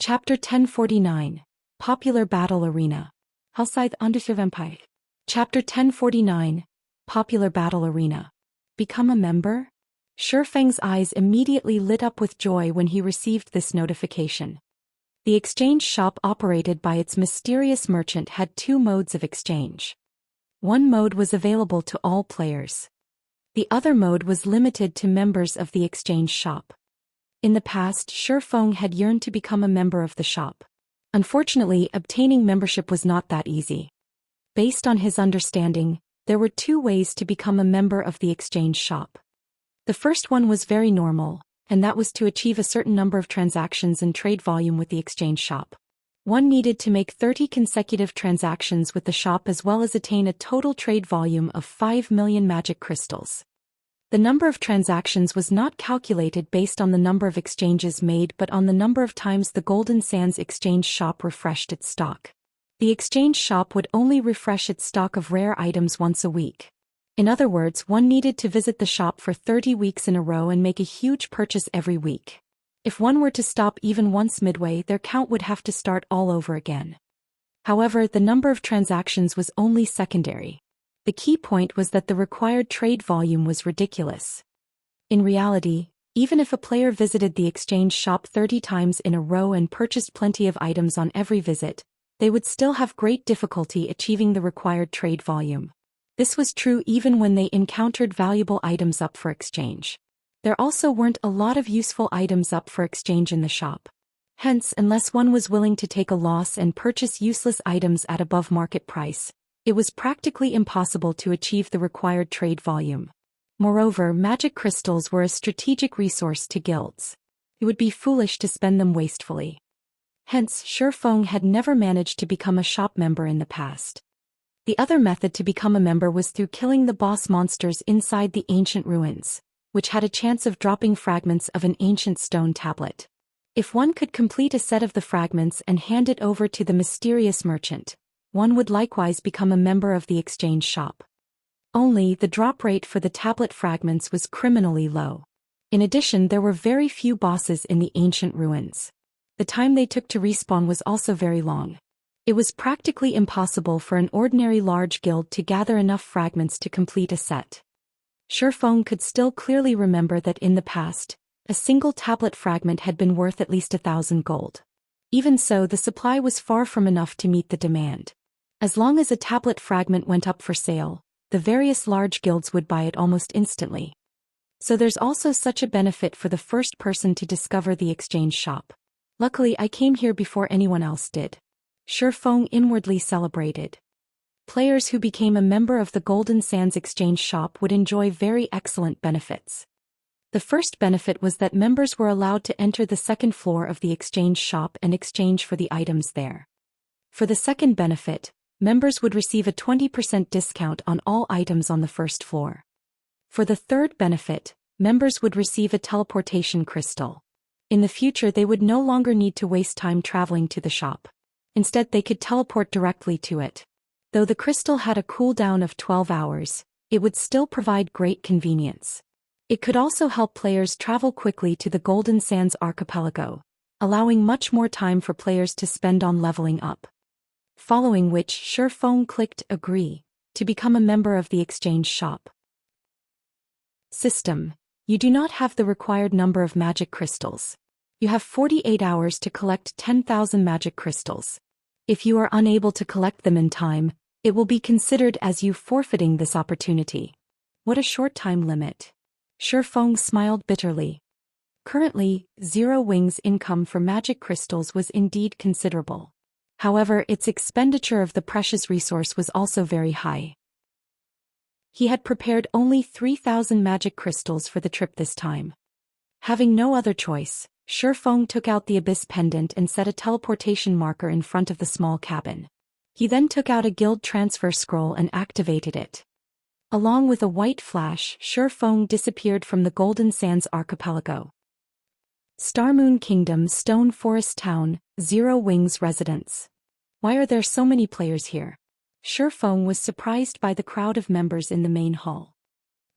Chapter 1049. Popular Battle Arena. Hellscythe Undervampire. Chapter 1049. Popular Battle Arena. Become a member? Shifeng's eyes immediately lit up with joy when he received this notification. The exchange shop operated by its mysterious merchant had two modes of exchange. One mode was available to all players. The other mode was limited to members of the exchange shop. In the past, Shifeng had yearned to become a member of the shop. Unfortunately, obtaining membership was not that easy. Based on his understanding, there were two ways to become a member of the exchange shop. The first one was very normal, and that was to achieve a certain number of transactions and trade volume with the exchange shop. One needed to make 30 consecutive transactions with the shop as well as attain a total trade volume of 5 million magic crystals. The number of transactions was not calculated based on the number of exchanges made but on the number of times the Golden Sands exchange shop refreshed its stock. The exchange shop would only refresh its stock of rare items once a week. In other words, one needed to visit the shop for 30 weeks in a row and make a huge purchase every week. If one were to stop even once midway, their count would have to start all over again. However, the number of transactions was only secondary. The key point was that the required trade volume was ridiculous. In reality, even if a player visited the exchange shop 30 times in a row and purchased plenty of items on every visit, they would still have great difficulty achieving the required trade volume. This was true even when they encountered valuable items up for exchange. There also weren't a lot of useful items up for exchange in the shop. Hence, unless one was willing to take a loss and purchase useless items at above market price, it was practically impossible to achieve the required trade volume. Moreover, magic crystals were a strategic resource to guilds. It would be foolish to spend them wastefully. Hence, Shifeng had never managed to become a shop member in the past. The other method to become a member was through killing the boss monsters inside the ancient ruins, which had a chance of dropping fragments of an ancient stone tablet. If one could complete a set of the fragments and hand it over to the mysterious merchant, one would likewise become a member of the exchange shop. Only, the drop rate for the tablet fragments was criminally low. In addition, there were very few bosses in the ancient ruins. The time they took to respawn was also very long. It was practically impossible for an ordinary large guild to gather enough fragments to complete a set. Shifeng could still clearly remember that in the past, a single tablet fragment had been worth at least 1,000 gold. Even so, the supply was far from enough to meet the demand. As long as a tablet fragment went up for sale, the various large guilds would buy it almost instantly. So there's also such a benefit for the first person to discover the exchange shop. Luckily, I came here before anyone else did. Shifeng inwardly celebrated. Players who became a member of the Golden Sands exchange shop would enjoy very excellent benefits. The first benefit was that members were allowed to enter the second floor of the exchange shop and exchange for the items there. For the second benefit, members would receive a 20% discount on all items on the first floor. For the third benefit, members would receive a teleportation crystal. In the future, they would no longer need to waste time traveling to the shop. Instead, they could teleport directly to it. Though the crystal had a cooldown of 12 hours, it would still provide great convenience. It could also help players travel quickly to the Golden Sands archipelago, allowing much more time for players to spend on leveling up. Following which, Shifeng clicked Agree to become a member of the exchange shop. System: you do not have the required number of magic crystals. You have 48 hours to collect 10,000 magic crystals. If you are unable to collect them in time, it will be considered as you forfeiting this opportunity. What a short time limit. Shifeng smiled bitterly. Currently, Zero Wings' income for magic crystals was indeed considerable. However, its expenditure of the precious resource was also very high. He had prepared only 3,000 magic crystals for the trip this time. Having no other choice, Shifeng took out the Abyss pendant and set a teleportation marker in front of the small cabin. He then took out a guild transfer scroll and activated it. Along with a white flash, Shifeng disappeared from the Golden Sands archipelago. Starmoon Kingdom, Stone Forest Town, Zero Wings residence. Why are there so many players here? Shifeng was surprised by the crowd of members in the main hall.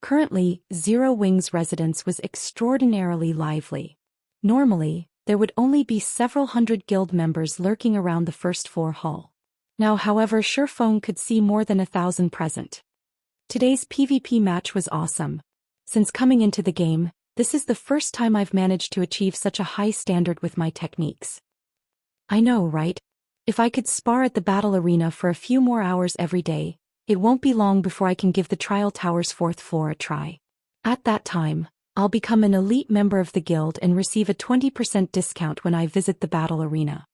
Currently, Zero Wings residence was extraordinarily lively. Normally, there would only be several hundred guild members lurking around the first floor hall. Now, however, Zhou Xian could see more than 1,000 present. Today's PvP match was awesome. Since coming into the game, this is the first time I've managed to achieve such a high standard with my techniques. I know, right? If I could spar at the battle arena for a few more hours every day, it won't be long before I can give the Trial Tower's 4th floor a try. At that time, I'll become an elite member of the guild and receive a 20% discount when I visit the battle arena.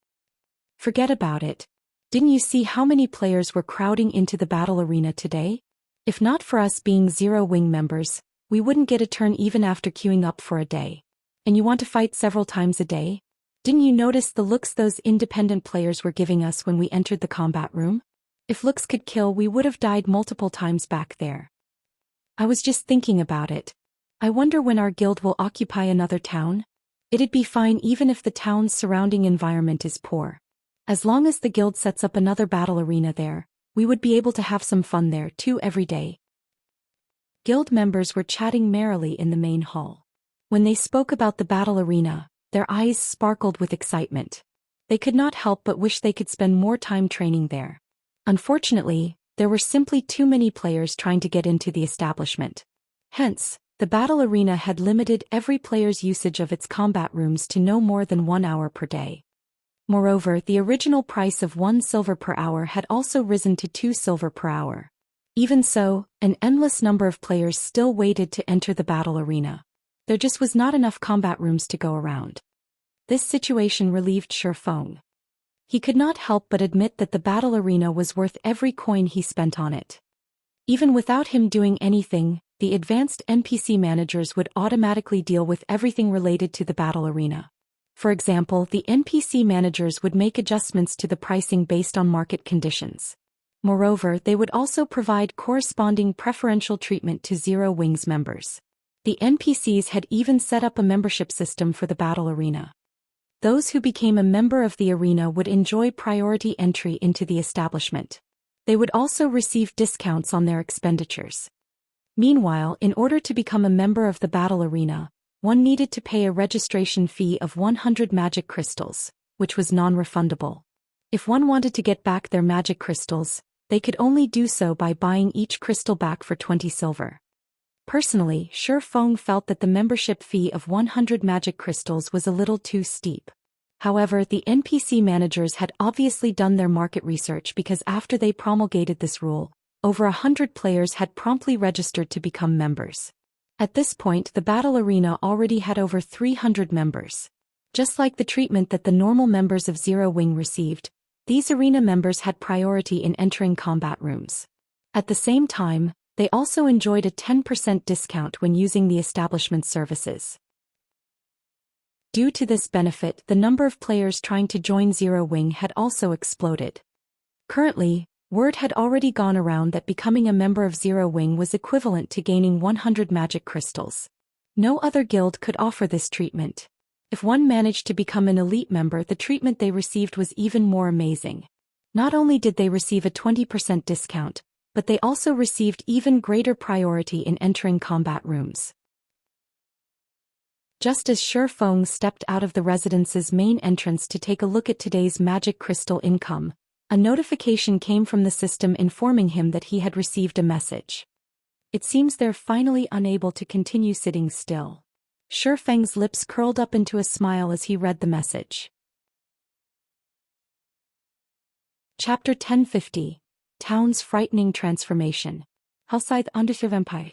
Forget about it. Didn't you see how many players were crowding into the battle arena today? If not for us being Zero Wing members, we wouldn't get a turn even after queuing up for a day. And you want to fight several times a day? Didn't you notice the looks those independent players were giving us when we entered the combat room? If looks could kill, we would have died multiple times back there. I was just thinking about it. I wonder when our guild will occupy another town? It'd be fine even if the town's surrounding environment is poor. As long as the guild sets up another battle arena there, we would be able to have some fun there too every day. Guild members were chatting merrily in the main hall. When they spoke about the battle arena, their eyes sparkled with excitement. They could not help but wish they could spend more time training there. Unfortunately, there were simply too many players trying to get into the establishment. Hence, the battle arena had limited every player's usage of its combat rooms to no more than 1 hour per day. Moreover, the original price of 1 silver per hour had also risen to 2 silver per hour. Even so, an endless number of players still waited to enter the battle arena. There just was not enough combat rooms to go around. This situation relieved Zhou Xian. He could not help but admit that the battle arena was worth every coin he spent on it. Even without him doing anything, the advanced NPC managers would automatically deal with everything related to the battle arena. For example, the NPC managers would make adjustments to the pricing based on market conditions. Moreover, they would also provide corresponding preferential treatment to Zero Wings members. The NPCs had even set up a membership system for the battle arena. Those who became a member of the arena would enjoy priority entry into the establishment. They would also receive discounts on their expenditures. Meanwhile, in order to become a member of the battle arena, one needed to pay a registration fee of 100 magic crystals, which was non-refundable. If one wanted to get back their magic crystals, they could only do so by buying each crystal back for 20 silver. Personally, Zhou Xian felt that the membership fee of 100 magic crystals was a little too steep. However, the NPC managers had obviously done their market research because after they promulgated this rule, over 100 players had promptly registered to become members. At this point, the battle arena already had over 300 members. Just like the treatment that the normal members of Zero Wing received, these arena members had priority in entering combat rooms. At the same time, they also enjoyed a 10% discount when using the establishment services. Due to this benefit, the number of players trying to join Zero Wing had also exploded. Currently, word had already gone around that becoming a member of Zero Wing was equivalent to gaining 100 magic crystals. No other guild could offer this treatment. If one managed to become an elite member, the treatment they received was even more amazing. Not only did they receive a 20% discount, but they also received even greater priority in entering combat rooms. Just as Zhou Xian stepped out of the residence's main entrance to take a look at today's magic crystal income, a notification came from the system informing him that he had received a message. It seems they're finally unable to continue sitting still. Zhou Xian's lips curled up into a smile as he read the message. Chapter 1050. Town's Frightening Transformation. Outside Underserved Empire.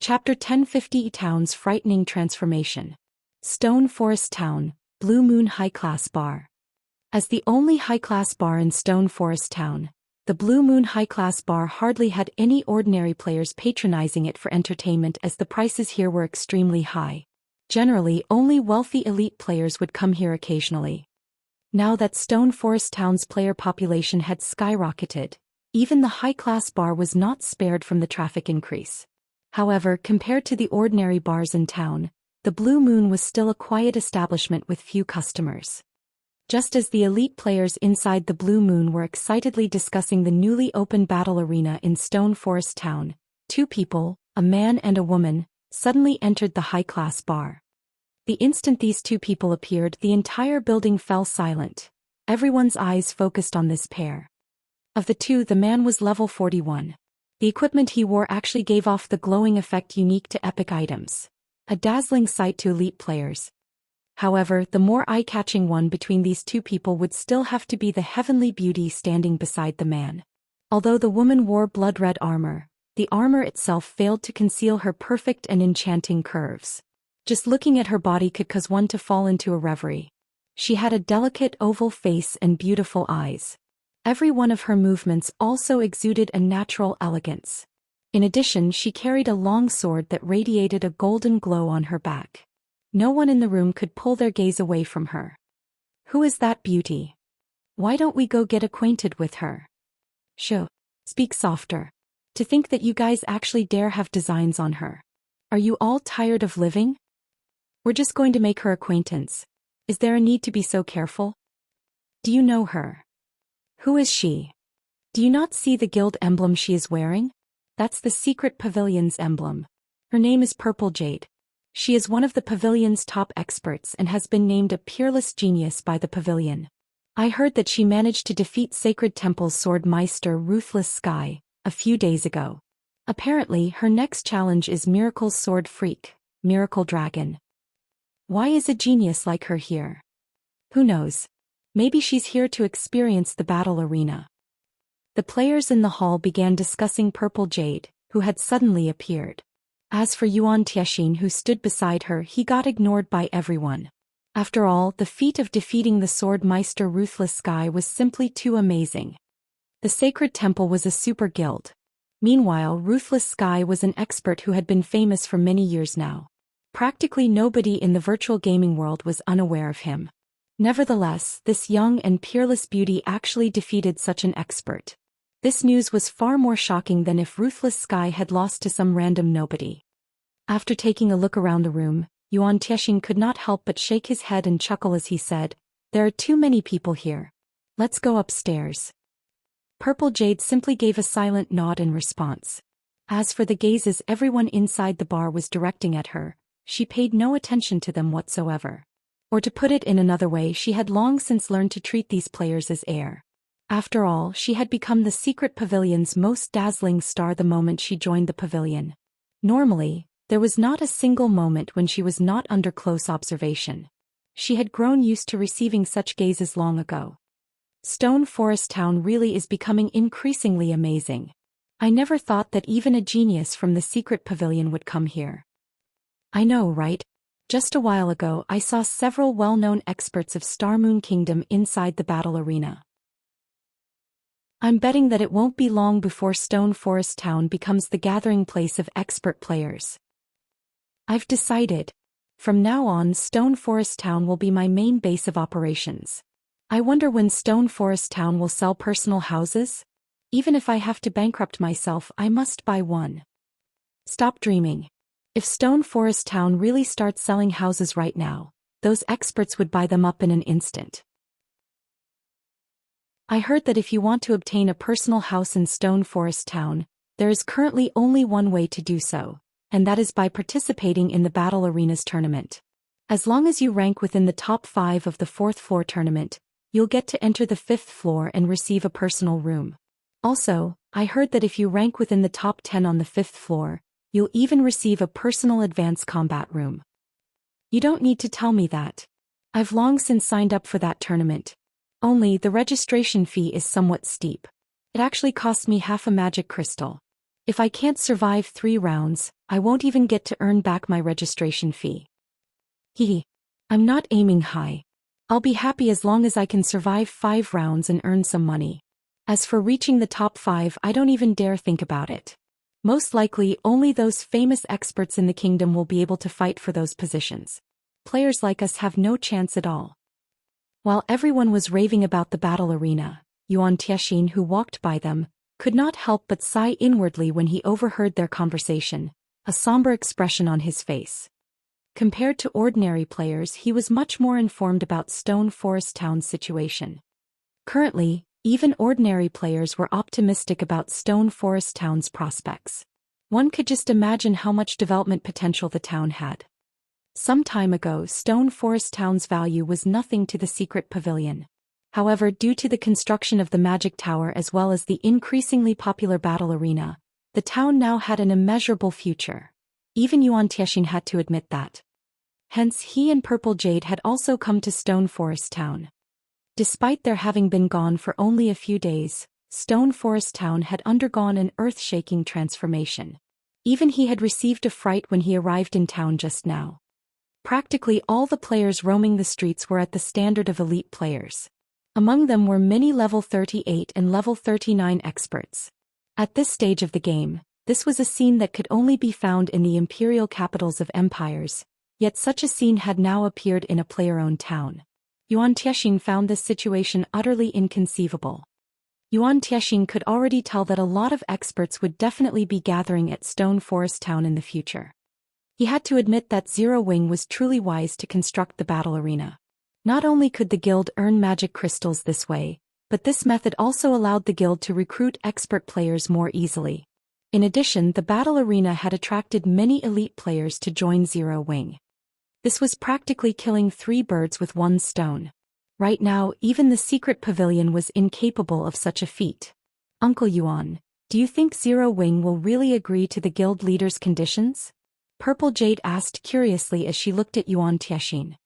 Chapter 1050. Town's Frightening Transformation. Stone Forest Town, Blue Moon High-Class Bar. As the only high-class bar in Stone Forest Town, the Blue Moon High-Class Bar hardly had any ordinary players patronizing it for entertainment as the prices here were extremely high. Generally, only wealthy elite players would come here occasionally. Now that Stone Forest Town's player population had skyrocketed, even the high-class bar was not spared from the traffic increase. However, compared to the ordinary bars in town, the Blue Moon was still a quiet establishment with few customers. Just as the elite players inside the Blue Moon were excitedly discussing the newly opened battle arena in Stone Forest Town, two people, a man and a woman, suddenly entered the high-class bar. The instant these two people appeared, the entire building fell silent. Everyone's eyes focused on this pair. Of the two, the man was level 41. The equipment he wore actually gave off the glowing effect unique to epic items. A dazzling sight to elite players. However, the more eye-catching one between these two people would still have to be the heavenly beauty standing beside the man. Although the woman wore blood-red armor, the armor itself failed to conceal her perfect and enchanting curves. Just looking at her body could cause one to fall into a reverie. She had a delicate oval face and beautiful eyes. Every one of her movements also exuded a natural elegance. In addition, she carried a long sword that radiated a golden glow on her back. No one in the room could pull their gaze away from her. Who is that beauty? Why don't we go get acquainted with her? Shh. Speak softer. To think that you guys actually dare have designs on her. Are you all tired of living? We're just going to make her acquaintance. Is there a need to be so careful? Do you know her? Who is she? Do you not see the guild emblem she is wearing? That's the secret pavilion's emblem. Her name is Purple Jade. She is one of the pavilion's top experts and has been named a peerless genius by the pavilion. I heard that she managed to defeat Sacred Temple's sword meister Ruthless Sky a few days ago. Apparently, her next challenge is Miracle's sword freak, Miracle Dragon. Why is a genius like her here? Who knows? Maybe she's here to experience the battle arena. The players in the hall began discussing Purple Jade, who had suddenly appeared. As for Yuan Tiexin, who stood beside her, he got ignored by everyone. After all, the feat of defeating the sword meister Ruthless Sky was simply too amazing. The Sacred Temple was a super guild. Meanwhile, Ruthless Sky was an expert who had been famous for many years now. Practically nobody in the virtual gaming world was unaware of him. Nevertheless, this young and peerless beauty actually defeated such an expert. This news was far more shocking than if Ruthless Sky had lost to some random nobody. After taking a look around the room, Yuan Tiexin could not help but shake his head and chuckle as he said, "There are too many people here. Let's go upstairs." Purple Jade simply gave a silent nod in response. As for the gazes everyone inside the bar was directing at her, she paid no attention to them whatsoever. Or to put it in another way, she had long since learned to treat these players as air. After all, she had become the secret pavilion's most dazzling star the moment she joined the pavilion. Normally, there was not a single moment when she was not under close observation. She had grown used to receiving such gazes long ago. Stone Forest Town really is becoming increasingly amazing. I never thought that even a genius from the secret pavilion would come here. I know, right? Just a while ago I saw several well-known experts of Starmoon Kingdom inside the battle arena. I'm betting that it won't be long before Stone Forest Town becomes the gathering place of expert players. I've decided. From now on, Stone Forest Town will be my main base of operations. I wonder when Stone Forest Town will sell personal houses? Even if I have to bankrupt myself, I must buy one. Stop dreaming. If Stone Forest Town really starts selling houses right now, those experts would buy them up in an instant. I heard that if you want to obtain a personal house in Stone Forest Town, there is currently only one way to do so, and that is by participating in the Battle Arenas tournament. As long as you rank within the top 5 of the 4th floor tournament, you'll get to enter the 5th floor and receive a personal room. Also, I heard that if you rank within the top 10 on the 5th floor, you'll even receive a personal advanced combat room. You don't need to tell me that. I've long since signed up for that tournament. Only the registration fee is somewhat steep. It actually costs me half a magic crystal. If I can't survive 3 rounds, I won't even get to earn back my registration fee. Hee. I'm not aiming high. I'll be happy as long as I can survive 5 rounds and earn some money. As for reaching the top 5, I don't even dare think about it. Most likely, only those famous experts in the kingdom will be able to fight for those positions. Players like us have no chance at all. While everyone was raving about the battle arena, Yuan Tiexin, who walked by them, could not help but sigh inwardly when he overheard their conversation, a somber expression on his face. Compared to ordinary players, he was much more informed about Stone Forest Town's situation. Currently, even ordinary players were optimistic about Stone Forest Town's prospects. One could just imagine how much development potential the town had. Some time ago, Stone Forest Town's value was nothing to the secret pavilion. However, due to the construction of the magic tower as well as the increasingly popular battle arena, the town now had an immeasurable future. Even Yuan Tiexian had to admit that. Hence he and Purple Jade had also come to Stone Forest Town. Despite their having been gone for only a few days, Stone Forest Town had undergone an earth-shaking transformation. Even he had received a fright when he arrived in town just now. Practically all the players roaming the streets were at the standard of elite players. Among them were many level 38 and level 39 experts. At this stage of the game, this was a scene that could only be found in the imperial capitals of empires, yet such a scene had now appeared in a player-owned town. Yuan Tiexian found this situation utterly inconceivable. Yuan Tiexian could already tell that a lot of experts would definitely be gathering at Stone Forest Town in the future. He had to admit that Zero Wing was truly wise to construct the battle arena. Not only could the guild earn magic crystals this way, but this method also allowed the guild to recruit expert players more easily. In addition, the battle arena had attracted many elite players to join Zero Wing. This was practically killing 3 birds with 1 stone. Right now, even the secret pavilion was incapable of such a feat. Uncle Yuan, do you think Zero Wing will really agree to the guild leader's conditions? Purple Jade asked curiously as she looked at Yuan Tiexian.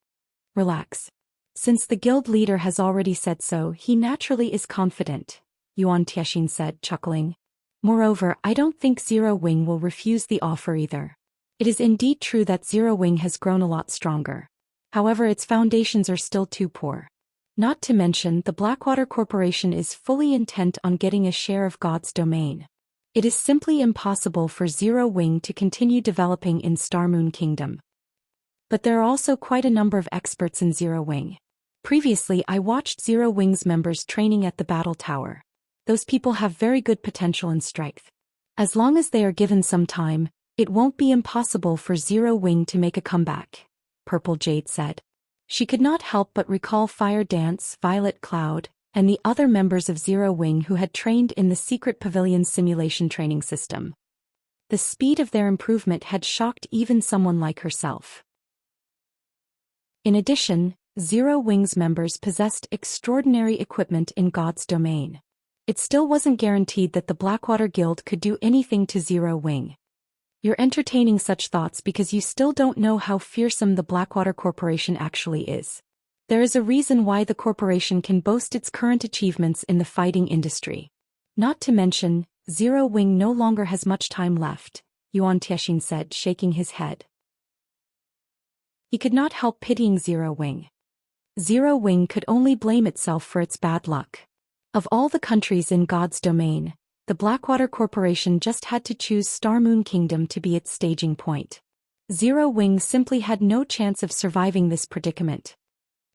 Relax. Since the guild leader has already said so, he naturally is confident, Yuan Tiexian said, chuckling. Moreover, I don't think Zero Wing will refuse the offer either. It is indeed true that Zero Wing has grown a lot stronger. However, its foundations are still too poor. Not to mention, the Blackwater Corporation is fully intent on getting a share of God's domain. It is simply impossible for Zero Wing to continue developing in Starmoon Kingdom. But there are also quite a number of experts in Zero Wing. Previously, I watched Zero Wing's members training at the battle tower. Those people have very good potential and strength. As long as they are given some time, it won't be impossible for Zero Wing to make a comeback, Purple Jade said. She could not help but recall Fire Dance, Violet Cloud, and the other members of Zero Wing who had trained in the Secret Pavilion's simulation training system. The speed of their improvement had shocked even someone like herself. In addition, Zero Wing's members possessed extraordinary equipment in God's domain. It still wasn't guaranteed that the Blackwater Guild could do anything to Zero Wing. You're entertaining such thoughts because you still don't know how fearsome the Blackwater Corporation actually is. There is a reason why the corporation can boast its current achievements in the fighting industry. Not to mention, Zero Wing no longer has much time left, Yuan Tiexian said, shaking his head. He could not help pitying Zero Wing. Zero Wing could only blame itself for its bad luck. Of all the countries in God's domain, the Blackwater Corporation just had to choose Starmoon Kingdom to be its staging point. Zero Wing simply had no chance of surviving this predicament.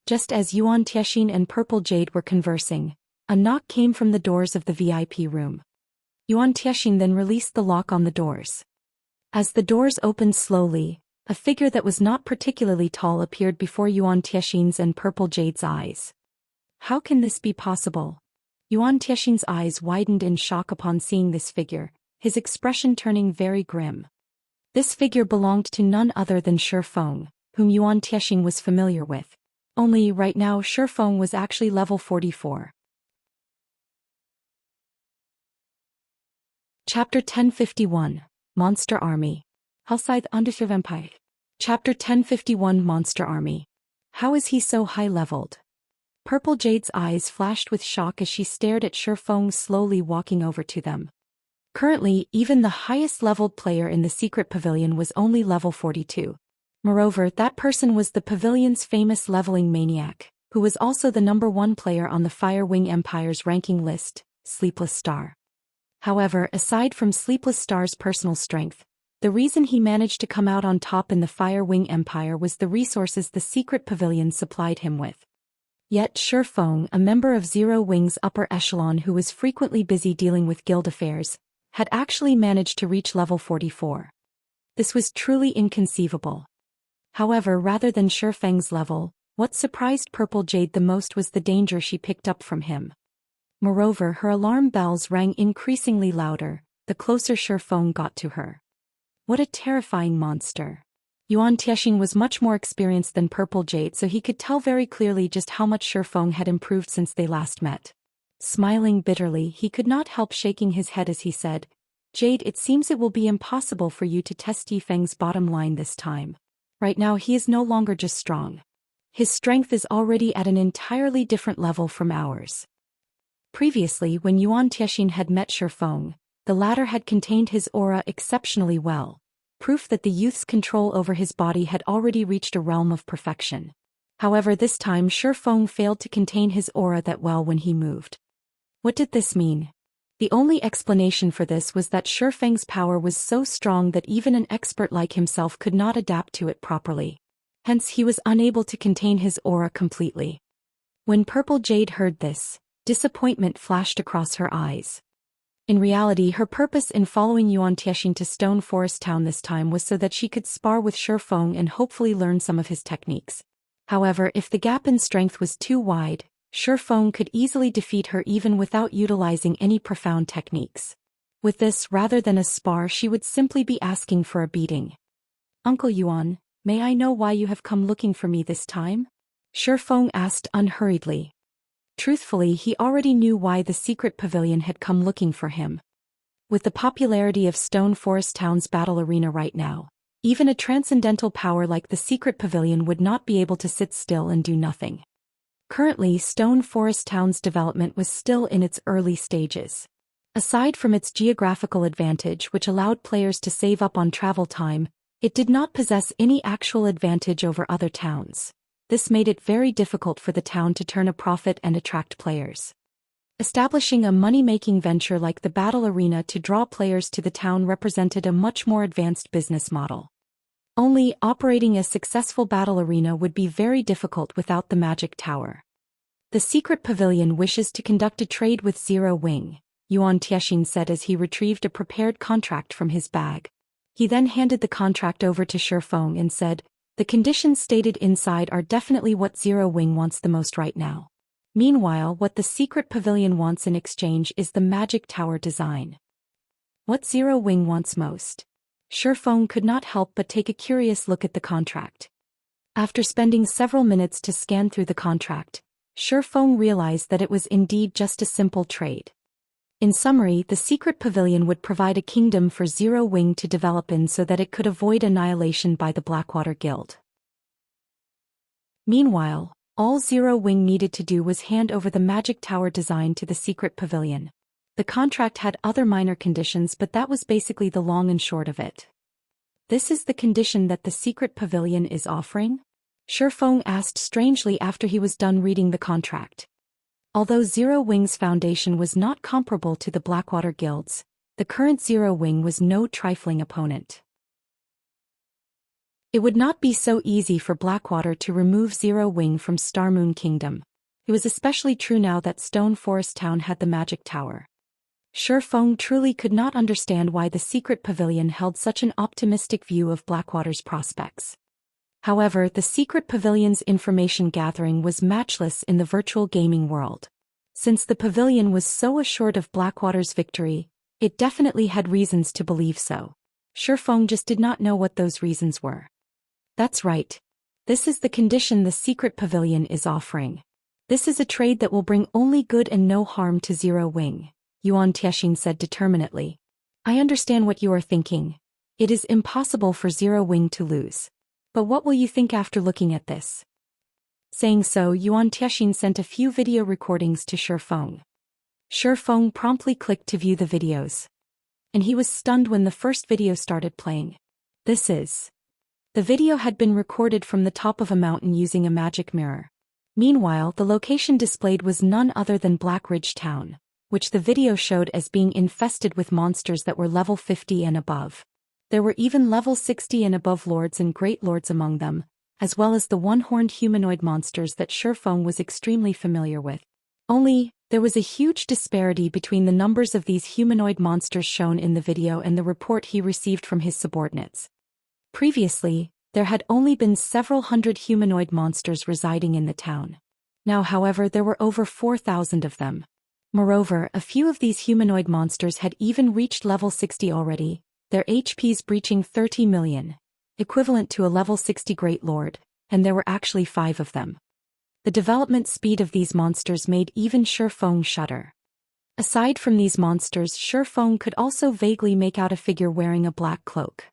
Just as Yuan Tiexian and Purple Jade were conversing, a knock came from the doors of the VIP room. Yuan Tiexian then released the lock on the doors. As the doors opened slowly, a figure that was not particularly tall appeared before Yuan Tiexian's and Purple Jade's eyes. How can this be possible? Yuan Tiexian's eyes widened in shock upon seeing this figure, his expression turning very grim. This figure belonged to none other than Shifeng, whom Yuan Tiexian was familiar with. Only right now Shifeng was actually level 44. Chapter 1051, Monster Army. Hellscythe Undersea Vampire. Chapter 1051 Monster Army. How is he so high-leveled? Purple Jade's eyes flashed with shock as she stared at Shifeng slowly walking over to them. Currently, even the highest-leveled player in the secret pavilion was only level 42. Moreover, that person was the pavilion's famous leveling maniac, who was also the #1 player on the Fire Wing Empire's ranking list, Sleepless Star. However, aside from Sleepless Star's personal strength, the reason he managed to come out on top in the Fire Wing Empire was the resources the secret pavilion supplied him with. Yet Shifeng, a member of Zero Wing's upper echelon who was frequently busy dealing with guild affairs, had actually managed to reach level 44. This was truly inconceivable. However, rather than Shifeng's level, what surprised Purple Jade the most was the danger she picked up from him. Moreover, her alarm bells rang increasingly louder, the closer Shifeng got to her. What a terrifying monster. Yuan Tiexing was much more experienced than Purple Jade, so he could tell very clearly just how much Shifeng had improved since they last met. Smiling bitterly, he could not help shaking his head as he said, "Jade, it seems it will be impossible for you to test Yifeng's bottom line this time. Right now he is no longer just strong. His strength is already at an entirely different level from ours." Previously, when Yuan Tiexing had met Shifeng, the latter had contained his aura exceptionally well, proof that the youth's control over his body had already reached a realm of perfection. However, this time Shifeng failed to contain his aura that well when he moved. What did this mean? The only explanation for this was that Shifeng's power was so strong that even an expert like himself could not adapt to it properly. Hence he was unable to contain his aura completely. When Purple Jade heard this, disappointment flashed across her eyes. In reality, her purpose in following Yuan Tiexing to Stone Forest Town this time was so that she could spar with Shifeng and hopefully learn some of his techniques. However, if the gap in strength was too wide, Shifeng could easily defeat her even without utilizing any profound techniques. With this, rather than a spar, she would simply be asking for a beating. "Uncle Yuan, may I know why you have come looking for me this time?" Shifeng asked unhurriedly. Truthfully, he already knew why the secret pavilion had come looking for him. With the popularity of Stone Forest Town's battle arena right now, even a transcendental power like the secret pavilion would not be able to sit still and do nothing. Currently, Stone Forest Town's development was still in its early stages. Aside from its geographical advantage, which allowed players to save up on travel time, it did not possess any actual advantage over other towns. This made it very difficult for the town to turn a profit and attract players. Establishing a money-making venture like the battle arena to draw players to the town represented a much more advanced business model. Only, operating a successful battle arena would be very difficult without the magic tower. "The secret pavilion wishes to conduct a trade with Zero Wing," Yuan Tiexing said as he retrieved a prepared contract from his bag. He then handed the contract over to Shifeng and said, "The conditions stated inside are definitely what Zero Wing wants the most right now. Meanwhile, what the secret pavilion wants in exchange is the magic tower design." What Zero Wing wants most? Shifeng could not help but take a curious look at the contract. After spending several minutes to scan through the contract, Shifeng realized that it was indeed just a simple trade. In summary, the secret pavilion would provide a kingdom for Zero Wing to develop in so that it could avoid annihilation by the Blackwater Guild. Meanwhile, all Zero Wing needed to do was hand over the magic tower design to the secret pavilion. The contract had other minor conditions, but that was basically the long and short of it. "This is the condition that the secret pavilion is offering?" Shifeng asked strangely after he was done reading the contract. Although Zero Wing's foundation was not comparable to the Blackwater Guilds, the current Zero Wing was no trifling opponent. It would not be so easy for Blackwater to remove Zero Wing from Starmoon Kingdom. It was especially true now that Stone Forest Town had the magic tower. Shifeng truly could not understand why the secret pavilion held such an optimistic view of Blackwater's prospects. However, the secret pavilion's information gathering was matchless in the virtual gaming world. Since the pavilion was so assured of Blackwater's victory, it definitely had reasons to believe so. Shifeng just did not know what those reasons were. "That's right. This is the condition the secret pavilion is offering. This is a trade that will bring only good and no harm to Zero Wing," Yuan Tiexing said determinedly. "I understand what you are thinking. It is impossible for Zero Wing to lose. But what will you think after looking at this?" Saying so, Yuan Tiexing sent a few video recordings to Shifeng. Shifeng promptly clicked to view the videos. And he was stunned when the first video started playing. The video had been recorded from the top of a mountain using a magic mirror. Meanwhile, the location displayed was none other than Black Ridge Town, which the video showed as being infested with monsters that were level 50 and above. There were even level 60 and above lords and great lords among them, as well as the one-horned humanoid monsters that Shifeng was extremely familiar with. Only, there was a huge disparity between the numbers of these humanoid monsters shown in the video and the report he received from his subordinates. Previously, there had only been several hundred humanoid monsters residing in the town. Now, however, there were over 4,000 of them. Moreover, a few of these humanoid monsters had even reached level 60 already, their HPs breaching 30 million. equivalent to a level 60 Great Lord, and there were actually 5 of them. The development speed of these monsters made even Shifeng shudder. Aside from these monsters, Shifeng could also vaguely make out a figure wearing a black cloak.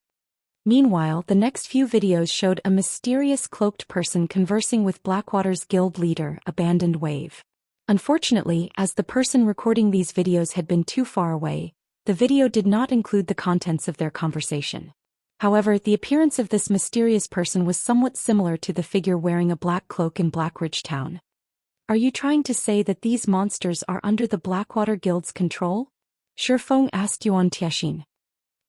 Meanwhile, the next few videos showed a mysterious cloaked person conversing with Blackwater's guild leader, Abandoned Wave. Unfortunately, as the person recording these videos had been too far away, the video did not include the contents of their conversation. However, the appearance of this mysterious person was somewhat similar to the figure wearing a black cloak in Blackridge Town. Are you trying to say that these monsters are under the Blackwater Guild's control? Shifeng asked Yuan Tiexin.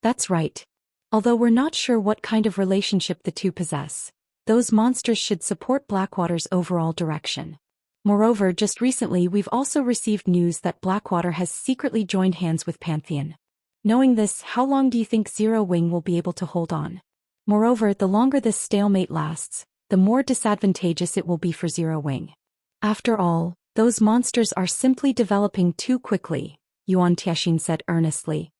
That's right. Although we're not sure what kind of relationship the two possess, those monsters should support Blackwater's overall direction. Moreover, just recently we've also received news that Blackwater has secretly joined hands with Pantheon. Knowing this, how long do you think Zero Wing will be able to hold on? Moreover, the longer this stalemate lasts, the more disadvantageous it will be for Zero Wing. After all, those monsters are simply developing too quickly, Yuan Tiexin said earnestly.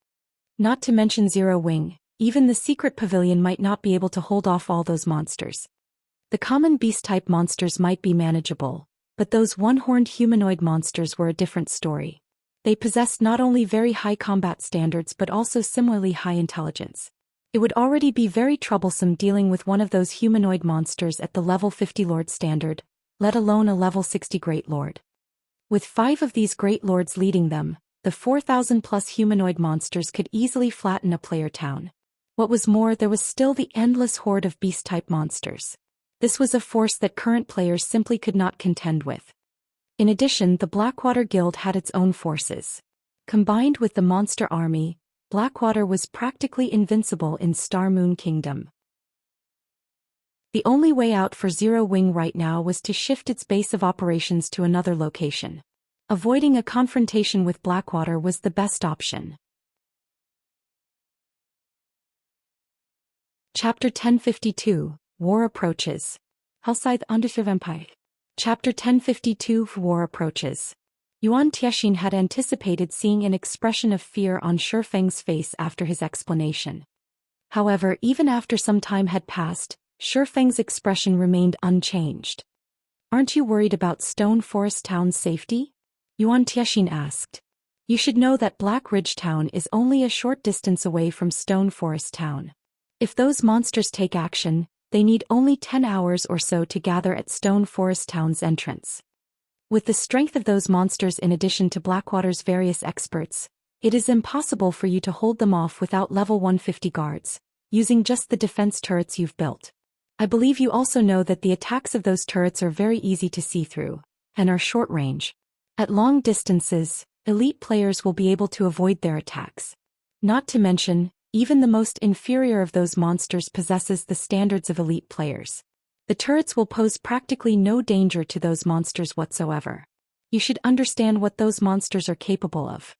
Not to mention Zero Wing, even the secret pavilion might not be able to hold off all those monsters. The common beast-type monsters might be manageable, but those one-horned humanoid monsters were a different story. They possessed not only very high combat standards but also similarly high intelligence. It would already be very troublesome dealing with one of those humanoid monsters at the level 50 Lord standard, let alone a level 60 Great Lord. With 5 of these Great Lords leading them, the 4,000-plus humanoid monsters could easily flatten a player town. What was more, there was still the endless horde of beast-type monsters. This was a force that current players simply could not contend with. In addition, the Blackwater Guild had its own forces. Combined with the monster army, Blackwater was practically invincible in Star Moon Kingdom. The only way out for Zero Wing right now was to shift its base of operations to another location. Avoiding a confrontation with Blackwater was the best option. Chapter 1052, War Approaches. Hellscythe Underserve Empire. Chapter 1052, War Approaches. Yuan Tiexin had anticipated seeing an expression of fear on Shifeng's face after his explanation. However, even after some time had passed, Shifeng's expression remained unchanged. Aren't you worried about Stone Forest Town's safety? Yuan Tiexin asked. You should know that Blackridge Town is only a short distance away from Stone Forest Town. If those monsters take action, they need only 10 hours or so to gather at Stone Forest Town's entrance. With the strength of those monsters in addition to Blackwater's various experts, it is impossible for you to hold them off without level 150 guards, using just the defense turrets you've built. I believe you also know that the attacks of those turrets are very easy to see through, and are short range. At long distances, elite players will be able to avoid their attacks. Not to mention, even the most inferior of those monsters possesses the standards of elite players. The turrets will pose practically no danger to those monsters whatsoever. You should understand what those monsters are capable of.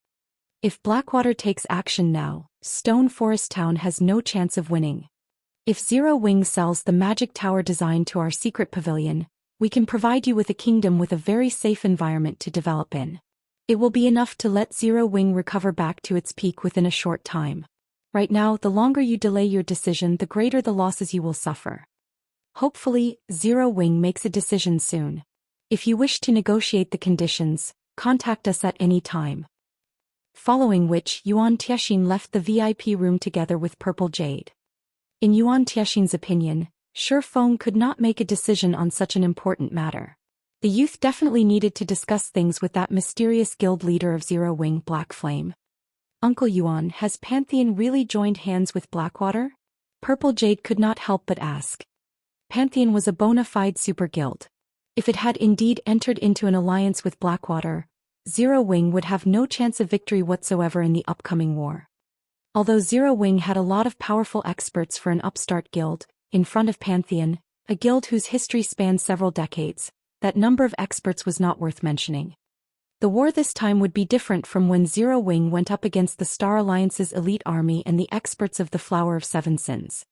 If Blackwater takes action now, Stone Forest Town has no chance of winning. If Zero Wing sells the magic tower design to our secret pavilion, we can provide you with a kingdom with a very safe environment to develop in. It will be enough to let Zero Wing recover back to its peak within a short time. Right now, the longer you delay your decision, the greater the losses you will suffer. Hopefully, Zero Wing makes a decision soon. If you wish to negotiate the conditions, contact us at any time. Following which, Yuan Tiexin left the VIP room together with Purple Jade. In Yuan Tiexin's opinion, Shifeng could not make a decision on such an important matter. The youth definitely needed to discuss things with that mysterious guild leader of Zero Wing, Black Flame. Uncle Yuan, has Pantheon really joined hands with Blackwater? Purple Jade could not help but ask. Pantheon was a bona fide super guild. If it had indeed entered into an alliance with Blackwater, Zero Wing would have no chance of victory whatsoever in the upcoming war. Although Zero Wing had a lot of powerful experts for an upstart guild, in front of Pantheon, a guild whose history spanned several decades, that number of experts was not worth mentioning. The war this time would be different from when Zero Wing went up against the Star Alliance's elite army and the experts of the Flower of Seven Sins.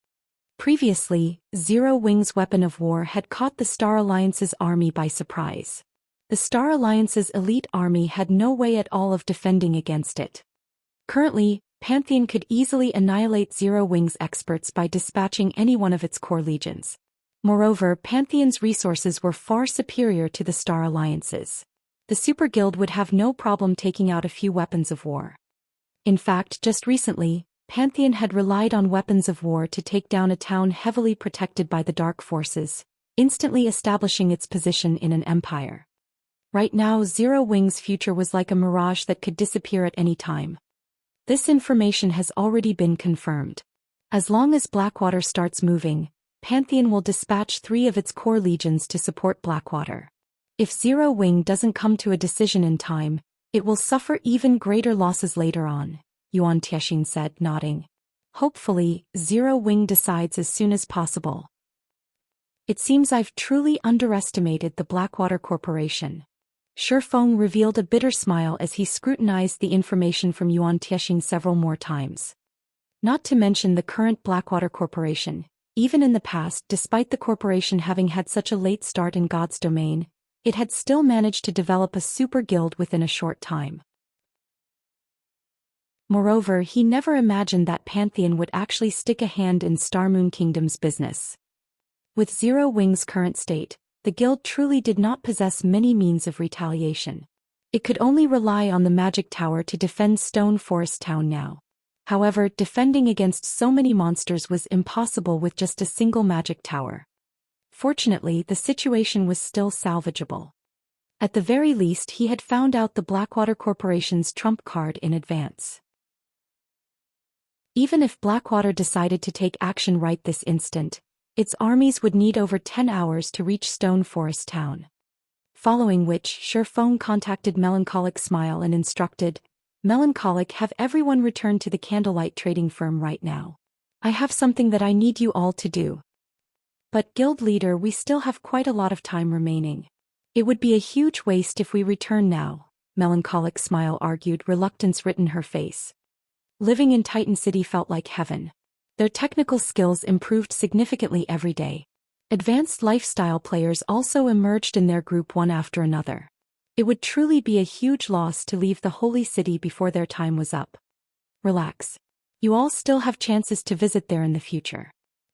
Previously, Zero Wing's weapon of war had caught the Star Alliance's army by surprise. The Star Alliance's elite army had no way at all of defending against it. Currently, Pantheon could easily annihilate Zero Wing's experts by dispatching any one of its core legions. Moreover, Pantheon's resources were far superior to the Star Alliance's. The Super Guild would have no problem taking out a few weapons of war. In fact, just recently, Pantheon had relied on weapons of war to take down a town heavily protected by the Dark Forces, instantly establishing its position in an empire. Right now, Zero Wing's future was like a mirage that could disappear at any time. This information has already been confirmed. As long as Blackwater starts moving, Pantheon will dispatch 3 of its core legions to support Blackwater. If Zero Wing doesn't come to a decision in time, it will suffer even greater losses later on, Yuan Tiexian said, nodding. Hopefully, Zero Wing decides as soon as possible. It seems I've truly underestimated the Blackwater Corporation. Shifeng revealed a bitter smile as he scrutinized the information from Yuan Tiexian several more times. Not to mention the current Blackwater Corporation, even in the past, despite the corporation having had such a late start in God's domain, it had still managed to develop a super guild within a short time. Moreover, he never imagined that Pantheon would actually stick a hand in Star Moon Kingdom's business. With Zero Wing's current state, the guild truly did not possess many means of retaliation. It could only rely on the magic tower to defend Stone Forest Town now. However, defending against so many monsters was impossible with just a single magic tower. Fortunately, the situation was still salvageable. At the very least, he had found out the Blackwater Corporation's trump card in advance. Even if Blackwater decided to take action right this instant, its armies would need over 10 hours to reach Stone Forest Town. Following which, Shifeng contacted Melancholic Smile and instructed, Melancholic, have everyone return to the Candlelight Trading Firm right now. I have something that I need you all to do. But guild leader, we still have quite a lot of time remaining. It would be a huge waste if we return now, Melancholic Smile argued, reluctance written her face. Living in Titan City felt like heaven. Their technical skills improved significantly every day. Advanced lifestyle players also emerged in their group one after another. It would truly be a huge loss to leave the holy city before their time was up. Relax. You all still have chances to visit there in the future.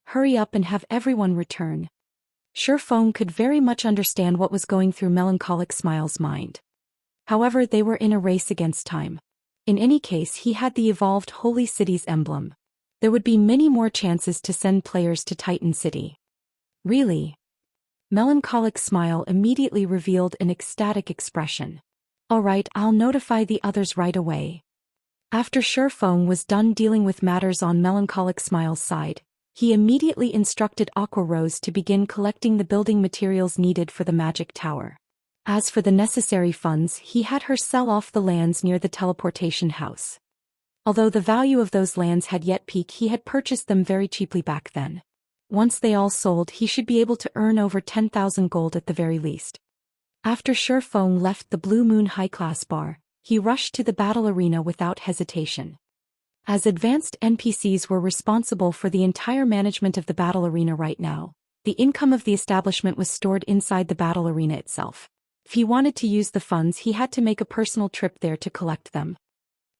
Hurry up and have everyone return. Shifeng could very much understand what was going through Melancholic Smile's mind. However, they were in a race against time. In any case, he had the evolved Holy City's emblem. There would be many more chances to send players to Titan City. Really? Melancholic Smile immediately revealed an ecstatic expression. Alright, I'll notify the others right away. After Shifeng was done dealing with matters on Melancholic Smile's side, he immediately instructed Aqua Rose to begin collecting the building materials needed for the magic tower. As for the necessary funds, he had her sell off the lands near the teleportation house. Although the value of those lands had yet peaked, he had purchased them very cheaply back then. Once they all sold, he should be able to earn over 10,000 gold at the very least. After Shifeng left the Blue Moon high-class bar, he rushed to the battle arena without hesitation. As advanced NPCs were responsible for the entire management of the battle arena right now, the income of the establishment was stored inside the battle arena itself. If he wanted to use the funds, he had to make a personal trip there to collect them.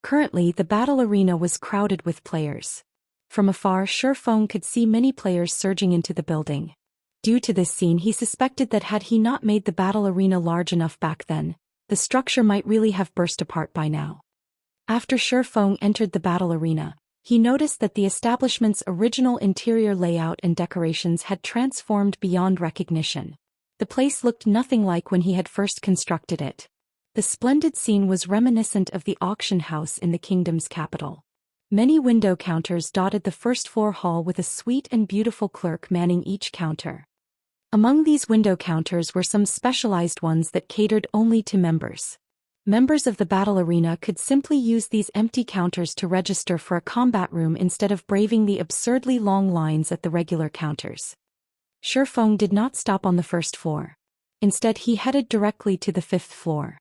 Currently, the battle arena was crowded with players. From afar, Shifeng could see many players surging into the building. Due to this scene, he suspected that had he not made the battle arena large enough back then, the structure might really have burst apart by now. After Shifeng entered the battle arena, he noticed that the establishment's original interior layout and decorations had transformed beyond recognition. The place looked nothing like when he had first constructed it. The splendid scene was reminiscent of the auction house in the kingdom's capital. Many window counters dotted the first-floor hall with a sweet and beautiful clerk manning each counter. Among these window counters were some specialized ones that catered only to members. Members of the battle arena could simply use these empty counters to register for a combat room instead of braving the absurdly long lines at the regular counters. Shifeng did not stop on the first floor. Instead, he headed directly to the 5th floor.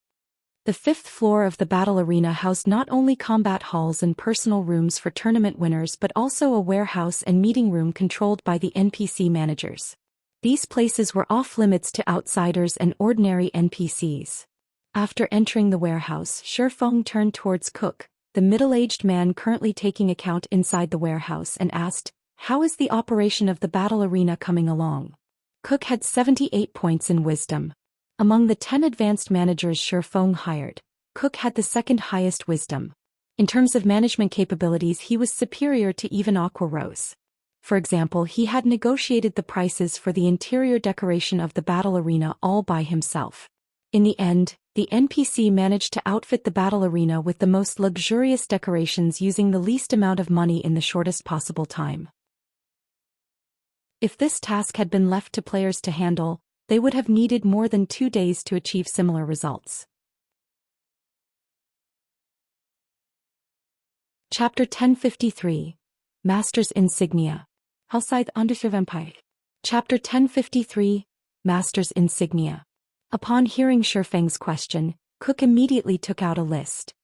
The 5th floor of the battle arena housed not only combat halls and personal rooms for tournament winners but also a warehouse and meeting room controlled by the NPC managers. These places were off-limits to outsiders and ordinary NPCs. After entering the warehouse, Shifeng turned towards Cook, the middle-aged man currently taking account inside the warehouse, and asked, "How is the operation of the battle arena coming along?" Cook had 78 points in wisdom. Among the 10 advanced managers Shifeng hired, Cook had the second highest wisdom. In terms of management capabilities, he was superior to even Aqua Rose. For example, he had negotiated the prices for the interior decoration of the battle arena all by himself. In the end, the NPC managed to outfit the battle arena with the most luxurious decorations using the least amount of money in the shortest possible time. If this task had been left to players to handle, they would have needed more than 2 days to achieve similar results. Chapter 1053, Master's Insignia. Hellscythe Underserved Empire. Chapter 1053, Master's Insignia. Upon hearing Shifeng's question, Cook immediately took out a list.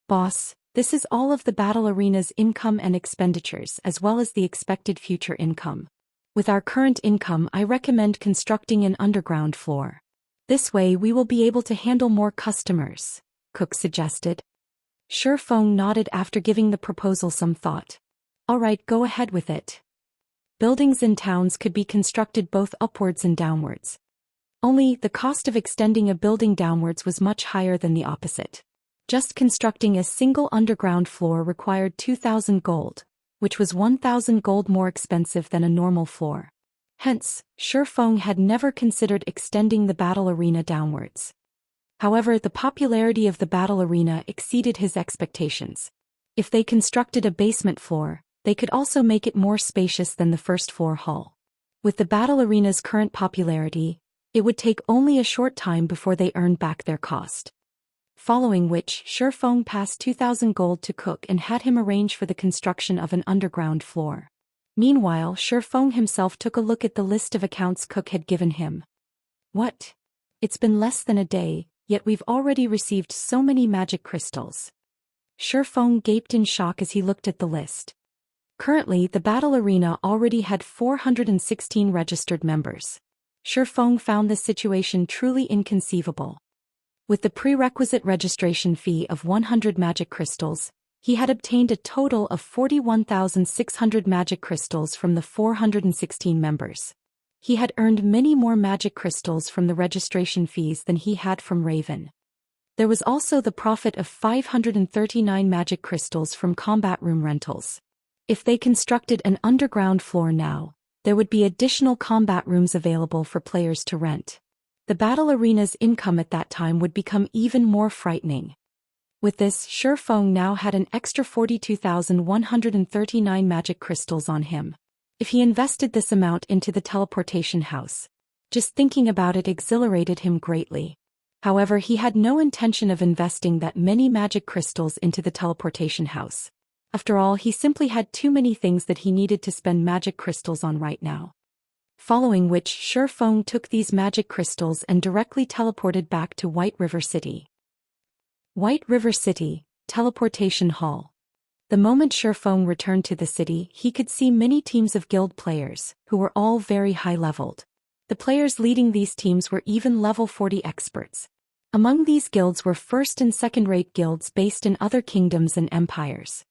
"Boss, this is all of the battle arena's income and expenditures as well as the expected future income. With our current income, I recommend constructing an underground floor. This way we will be able to handle more customers," Cook suggested. Shifeng nodded after giving the proposal some thought. "All right, go ahead with it." Buildings in towns could be constructed both upwards and downwards. Only, the cost of extending a building downwards was much higher than the opposite. Just constructing a single underground floor required 2,000 gold, which was 1,000 gold more expensive than a normal floor. Hence, Shifeng had never considered extending the battle arena downwards. However, the popularity of the battle arena exceeded his expectations. If they constructed a basement floor, they could also make it more spacious than the first floor hall. With the battle arena's current popularity, it would take only a short time before they earned back their cost. Following which, Shifeng passed 2,000 gold to Cook and had him arrange for the construction of an underground floor. Meanwhile, Shifeng himself took a look at the list of accounts Cook had given him. "What? It's been less than a day, yet we've already received so many magic crystals." Shifeng gaped in shock as he looked at the list. Currently, the battle arena already had 416 registered members. Shifeng found this situation truly inconceivable. With the prerequisite registration fee of 100 magic crystals, he had obtained a total of 41,600 magic crystals from the 416 members. He had earned many more magic crystals from the registration fees than he had from Raven. There was also the profit of 539 magic crystals from combat room rentals. If they constructed an underground floor now, there would be additional combat rooms available for players to rent. The battle arena's income at that time would become even more frightening. With this, Shifeng now had an extra 42,139 magic crystals on him. If he invested this amount into the teleportation house, just thinking about it exhilarated him greatly. However, he had no intention of investing that many magic crystals into the teleportation house. After all, he simply had too many things that he needed to spend magic crystals on right now. Following which, Shifeng took these magic crystals and directly teleported back to White River City. White River City, Teleportation Hall. The moment Shifeng returned to the city, he could see many teams of guild players, who were all very high-leveled. The players leading these teams were even level 40 experts. Among these guilds were first and second-rate guilds based in other kingdoms and empires.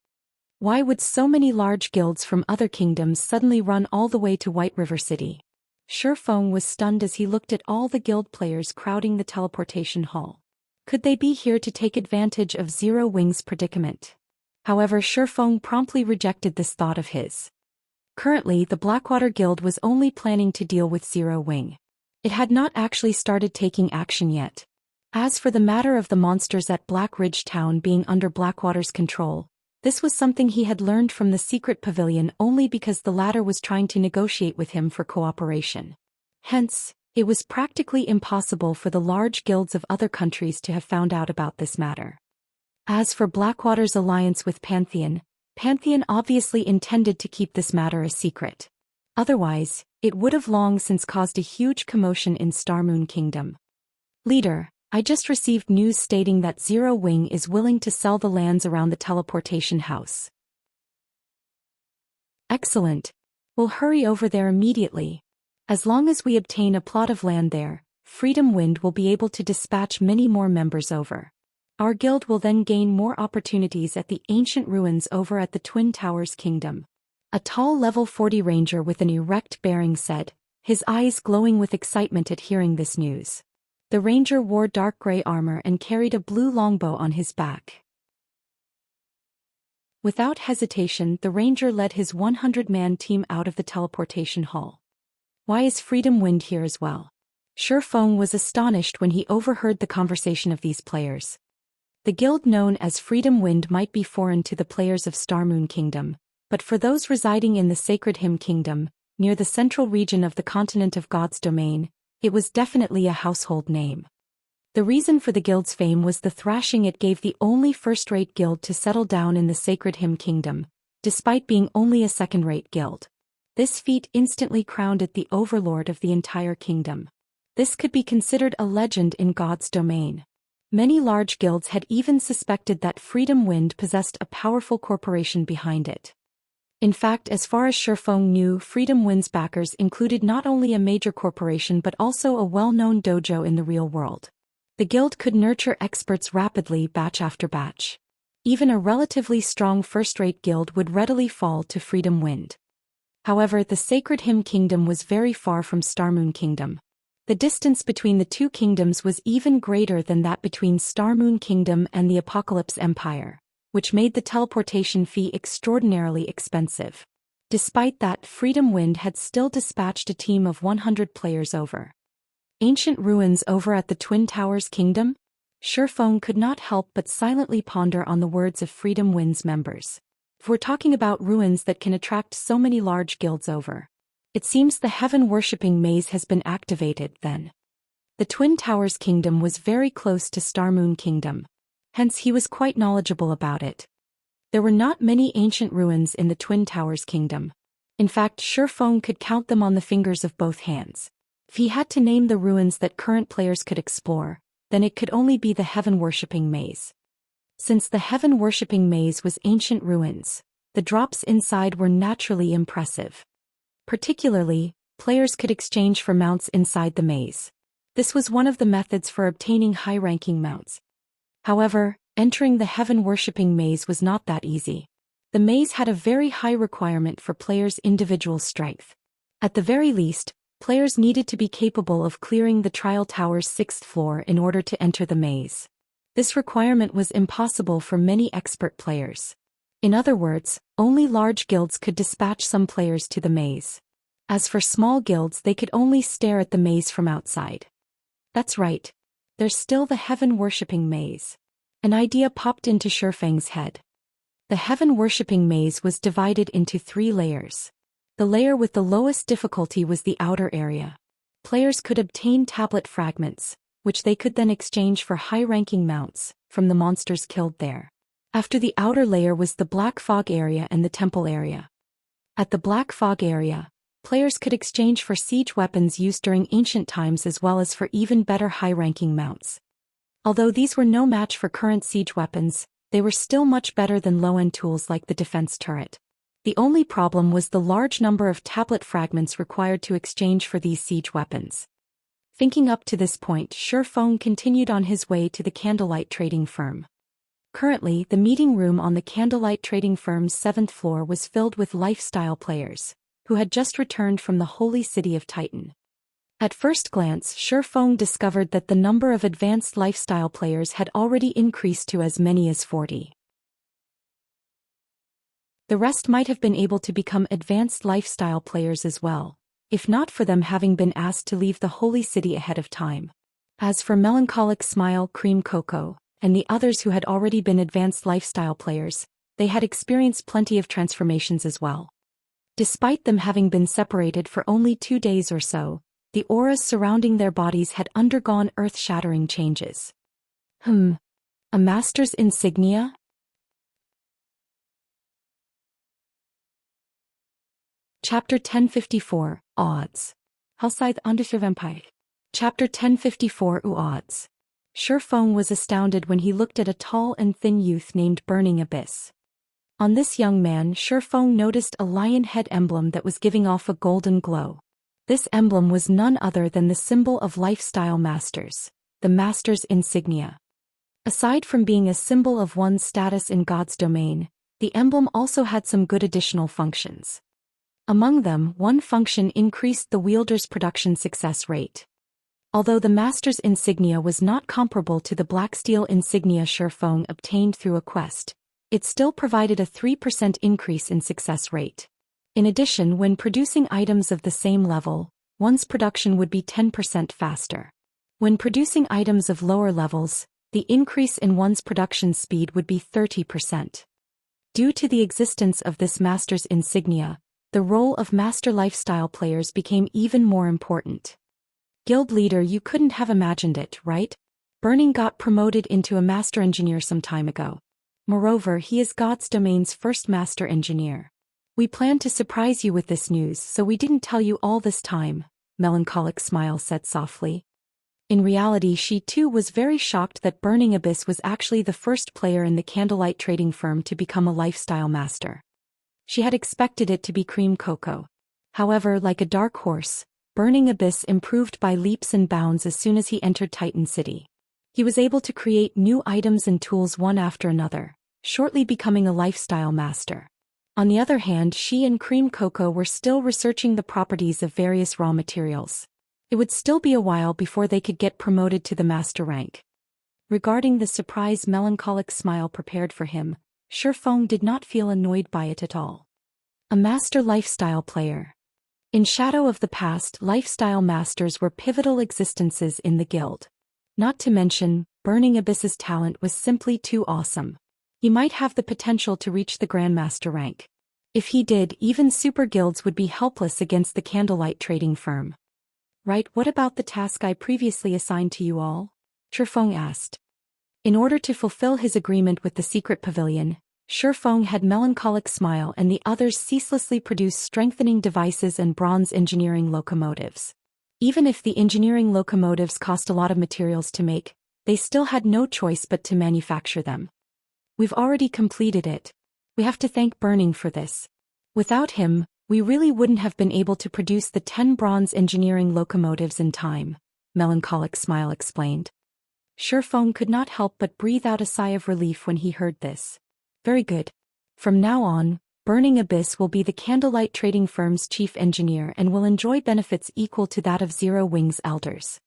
Why would so many large guilds from other kingdoms suddenly run all the way to White River City? Shifeng was stunned as he looked at all the guild players crowding the teleportation hall. Could they be here to take advantage of Zero Wing's predicament? However, Shifeng promptly rejected this thought of his. Currently, the Blackwater Guild was only planning to deal with Zero Wing. It had not actually started taking action yet. As for the matter of the monsters at Black Ridge Town being under Blackwater's control, this was something he had learned from the secret pavilion only because the latter was trying to negotiate with him for cooperation. Hence, it was practically impossible for the large guilds of other countries to have found out about this matter. As for Blackwater's alliance with Pantheon, Pantheon obviously intended to keep this matter a secret. Otherwise, it would have long since caused a huge commotion in Starmoon Kingdom. Leader, I just received news stating that Zero Wing is willing to sell the lands around the teleportation house. Excellent. We'll hurry over there immediately. As long as we obtain a plot of land there, Freedom Wind will be able to dispatch many more members over. Our guild will then gain more opportunities at the ancient ruins over at the Twin Towers Kingdom. A tall level 40 ranger with an erect bearing said, his eyes glowing with excitement at hearing this news. The ranger wore dark gray armor and carried a blue longbow on his back. Without hesitation, the ranger led his 100-man team out of the teleportation hall. Why is Freedom Wind here as well? Shifeng was astonished when he overheard the conversation of these players. The guild known as Freedom Wind might be foreign to the players of Starmoon Kingdom, but for those residing in the Sacred Hymn Kingdom, near the central region of the continent of God's domain, it was definitely a household name. The reason for the guild's fame was the thrashing it gave the only first-rate guild to settle down in the Sacred Hymn Kingdom, despite being only a second-rate guild. This feat instantly crowned it the overlord of the entire kingdom. This could be considered a legend in God's domain. Many large guilds had even suspected that Freedom Wind possessed a powerful corporation behind it. In fact, as far as Shifeng knew, Freedom Wind's backers included not only a major corporation but also a well-known dojo in the real world. The guild could nurture experts rapidly, batch after batch. Even a relatively strong first-rate guild would readily fall to Freedom Wind. However, the Sacred Hymn Kingdom was very far from Starmoon Kingdom. The distance between the two kingdoms was even greater than that between Starmoon Kingdom and the Apocalypse Empire, which made the teleportation fee extraordinarily expensive. Despite that, Freedom Wind had still dispatched a team of 100 players over. Ancient ruins over at the Twin Towers Kingdom? Shifeng could not help but silently ponder on the words of Freedom Wind's members. If we're talking about ruins that can attract so many large guilds over, it seems the heaven-worshipping maze has been activated then. The Twin Towers Kingdom was very close to Starmoon Kingdom. Hence he was quite knowledgeable about it. There were not many ancient ruins in the Twin Towers Kingdom. In fact, Shifeng could count them on the fingers of both hands. If he had to name the ruins that current players could explore, then it could only be the heaven-worshipping maze. Since the heaven-worshipping maze was ancient ruins, the drops inside were naturally impressive. Particularly, players could exchange for mounts inside the maze. This was one of the methods for obtaining high-ranking mounts. However, entering the heaven-worshipping maze was not that easy. The maze had a very high requirement for players' individual strength. At the very least, players needed to be capable of clearing the Trial Tower's 6th floor in order to enter the maze. This requirement was impossible for many expert players. In other words, only large guilds could dispatch some players to the maze. As for small guilds, they could only stare at the maze from outside. That's right. There's still the heaven-worshipping maze. An idea popped into Shifeng's head. The heaven-worshipping maze was divided into 3 layers. The layer with the lowest difficulty was the outer area. Players could obtain tablet fragments, which they could then exchange for high-ranking mounts, from the monsters killed there. After the outer layer was the Black Fog area and the Temple area. At the Black Fog area, players could exchange for siege weapons used during ancient times as well as for even better high-ranking mounts. Although these were no match for current siege weapons, they were still much better than low-end tools like the defense turret. The only problem was the large number of tablet fragments required to exchange for these siege weapons. Thinking up to this point, Shifeng continued on his way to the Candlelight Trading Firm. Currently, the meeting room on the Candlelight Trading Firm's 7th floor was filled with lifestyle players, who had just returned from the holy city of Titan. At first glance, Shifeng discovered that the number of advanced lifestyle players had already increased to as many as 40. The rest might have been able to become advanced lifestyle players as well, if not for them having been asked to leave the holy city ahead of time. As for Melancholic Smile, Cream Cocoa, and the others who had already been advanced lifestyle players, they had experienced plenty of transformations as well. Despite them having been separated for only 2 days or so, the auras surrounding their bodies had undergone earth-shattering changes. A master's insignia? Chapter 1054, Odds. Hellscythe Underserve Empire. Chapter 1054 Odds. Shifeng was astounded when he looked at a tall and thin youth named Burning Abyss. On this young man, Shifeng noticed a lion head emblem that was giving off a golden glow. This emblem was none other than the symbol of lifestyle masters, the master's insignia. Aside from being a symbol of one's status in God's domain, the emblem also had some good additional functions. Among them, one function increased the wielder's production success rate. Although the Master's Insignia was not comparable to the black steel Insignia Shifeng obtained through a quest, it still provided a 3% increase in success rate. In addition, when producing items of the same level, one's production would be 10% faster. When producing items of lower levels, the increase in one's production speed would be 30%. Due to the existence of this Master's Insignia, the role of Master Lifestyle players became even more important. Guild leader, you couldn't have imagined it, right? Burning got promoted into a Master Engineer some time ago. Moreover, he is God's domain's first Master Engineer. We planned to surprise you with this news, so we didn't tell you all this time, Melancholic Smile said softly. In reality, she too was very shocked that Burning Abyss was actually the first player in the candlelight trading firm to become a lifestyle master. She had expected it to be Cream Cocoa. However, like a dark horse, Burning Abyss improved by leaps and bounds as soon as he entered Titan City. He was able to create new items and tools one after another, shortly becoming a lifestyle master. On the other hand, she and Cream Cocoa were still researching the properties of various raw materials. It would still be a while before they could get promoted to the master rank. Regarding the surprise Melancholic Smile prepared for him, Shifeng did not feel annoyed by it at all. A master lifestyle player. In shadow of the past, lifestyle masters were pivotal existences in the guild. Not to mention, Burning Abyss's talent was simply too awesome. He might have the potential to reach the Grandmaster rank. If he did, even super guilds would be helpless against the candlelight trading firm. Right, what about the task I previously assigned to you all? Shifeng asked. In order to fulfill his agreement with the secret pavilion, Shifeng had Melancholic Smile and the others ceaselessly produce strengthening devices and bronze engineering locomotives. Even if the engineering locomotives cost a lot of materials to make, they still had no choice but to manufacture them. We've already completed it. We have to thank Burning for this. Without him, we really wouldn't have been able to produce the 10 bronze engineering locomotives in time, Melancholic Smile explained. Shifeng could not help but breathe out a sigh of relief when he heard this. Very good. From now on, Burning Abyss will be the candlelight trading firm's chief engineer and will enjoy benefits equal to that of Zero Wing's elders.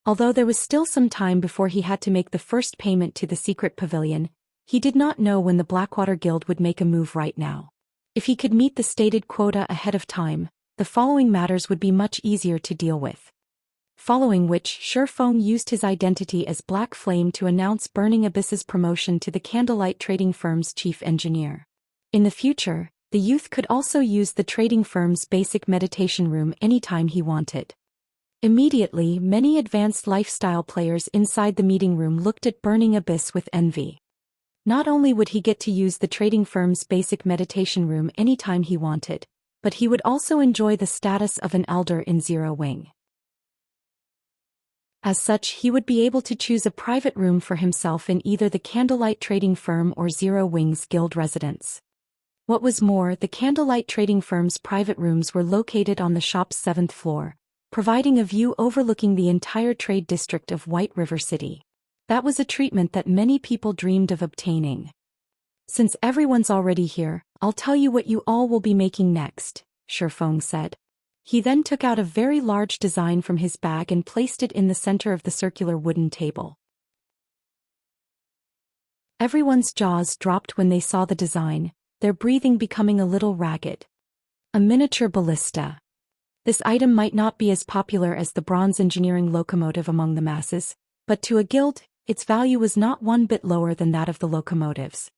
Although there was still some time before he had to make the first payment to the secret pavilion, he did not know when the Blackwater Guild would make a move right now. If he could meet the stated quota ahead of time, the following matters would be much easier to deal with. Following which, Shifeng used his identity as Black Flame to announce Burning Abyss's promotion to the candlelight trading firm's chief engineer. In the future, the youth could also use the trading firm's basic meditation room anytime he wanted. Immediately, many advanced lifestyle players inside the meeting room looked at Burning Abyss with envy. Not only would he get to use the trading firm's basic meditation room anytime he wanted, but he would also enjoy the status of an elder in Zero Wing. As such, he would be able to choose a private room for himself in either the candlelight trading firm or Zero Wing's guild residence. What was more, the candlelight trading firm's private rooms were located on the shop's 7th floor, providing a view overlooking the entire trade district of White River City. That was a treatment that many people dreamed of obtaining. Since everyone's already here, I'll tell you what you all will be making next, Shifeng said. He then took out a very large design from his bag and placed it in the center of the circular wooden table. Everyone's jaws dropped when they saw the design, their breathing becoming a little ragged. A miniature ballista. This item might not be as popular as the bronze engineering locomotive among the masses, but to a guild, its value was not one bit lower than that of the locomotives.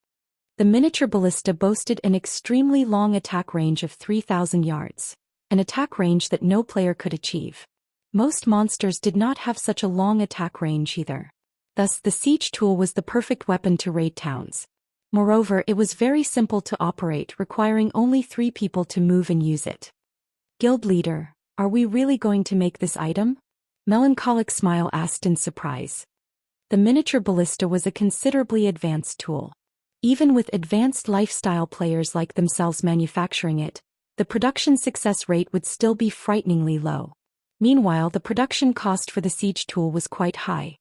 The miniature ballista boasted an extremely long attack range of 3,000 yards, an attack range that no player could achieve. Most monsters did not have such a long attack range either. Thus, the siege tool was the perfect weapon to raid towns. Moreover, it was very simple to operate, requiring only 3 people to move and use it. Guild leader, are we really going to make this item? Melancholic Smile asked in surprise. The miniature ballista was a considerably advanced tool. Even with advanced lifestyle players like themselves manufacturing it, the production success rate would still be frighteningly low. Meanwhile, the production cost for the siege tool was quite high.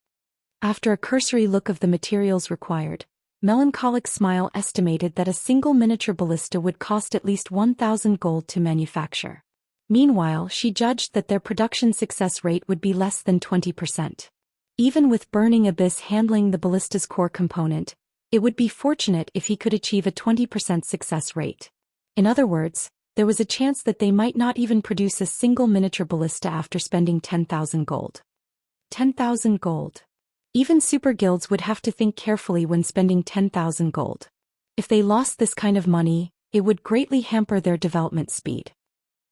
After a cursory look of the materials required, Melancholic Smile estimated that a single miniature ballista would cost at least 1,000 gold to manufacture. Meanwhile, she judged that their production success rate would be less than 20%. Even with Burning Abyss handling the ballista's core component, it would be fortunate if he could achieve a 20% success rate. In other words, there was a chance that they might not even produce a single miniature ballista after spending 10,000 gold. 10,000 gold. Even super guilds would have to think carefully when spending 10,000 gold. If they lost this kind of money, it would greatly hamper their development speed.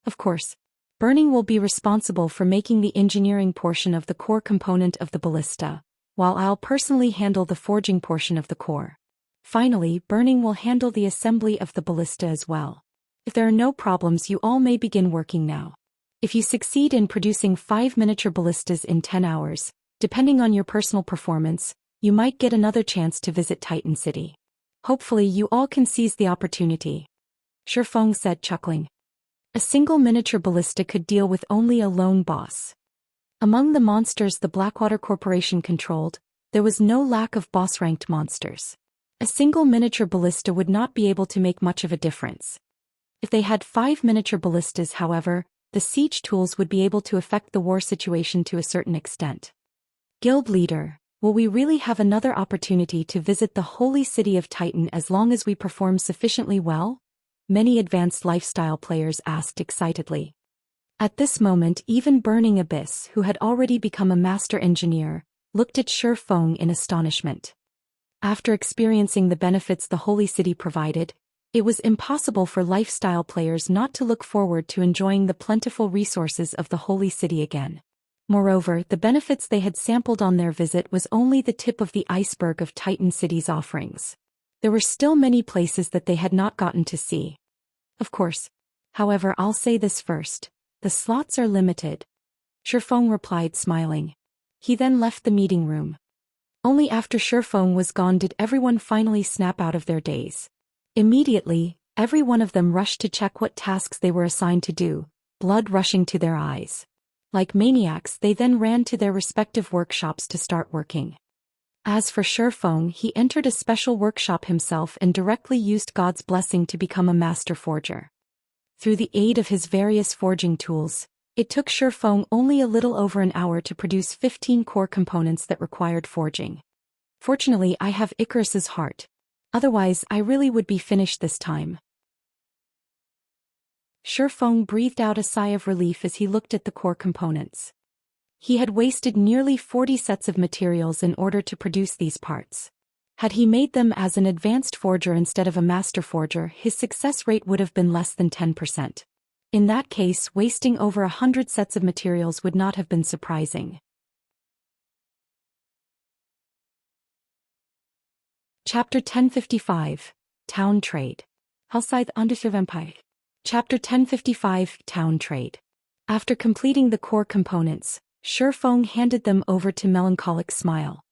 Of course, Burning will be responsible for making the engineering portion of the core component of the ballista, while I'll personally handle the forging portion of the core. Finally, Burning will handle the assembly of the ballista as well. If there are no problems, you all may begin working now. If you succeed in producing 5 miniature ballistas in 10 hours, depending on your personal performance, you might get another chance to visit Titan City. Hopefully you all can seize the opportunity. Shifeng said, chuckling. A single miniature ballista could deal with only a lone boss. Among the monsters the Blackwater Corporation controlled, there was no lack of boss-ranked monsters. A single miniature ballista would not be able to make much of a difference. If they had 5 miniature ballistas, however, the siege tools would be able to affect the war situation to a certain extent. Guild leader, will we really have another opportunity to visit the holy city of Titan as long as we perform sufficiently well? Many advanced lifestyle players asked excitedly. At this moment, even Burning Abyss, who had already become a master engineer, looked at Shifeng in astonishment. After experiencing the benefits the holy city provided, it was impossible for lifestyle players not to look forward to enjoying the plentiful resources of the holy city again. Moreover, the benefits they had sampled on their visit was only the tip of the iceberg of Titan City's offerings. There were still many places that they had not gotten to see. Of course. However, I'll say this first. The slots are limited. Shifeng replied, smiling. He then left the meeting room. Only after Shifeng was gone did everyone finally snap out of their daze. Immediately, every one of them rushed to check what tasks they were assigned to do, blood rushing to their eyes. Like maniacs, they then ran to their respective workshops to start working. As for Shifeng, he entered a special workshop himself and directly used God's blessing to become a master forger. Through the aid of his various forging tools, it took Shifeng only a little over an hour to produce 15 core components that required forging. Fortunately, I have Icarus's heart. Otherwise, I really would be finished this time. Shifeng breathed out a sigh of relief as he looked at the core components. He had wasted nearly 40 sets of materials in order to produce these parts. Had he made them as an advanced forger instead of a master forger, his success rate would have been less than 10%. In that case, wasting over 100 sets of materials would not have been surprising. Chapter 1055, Town Trade. Hellscythe Underserve Empire. Chapter 1055, Town Trade. After completing the core components, Shifeng handed them over to Melancholic Smile.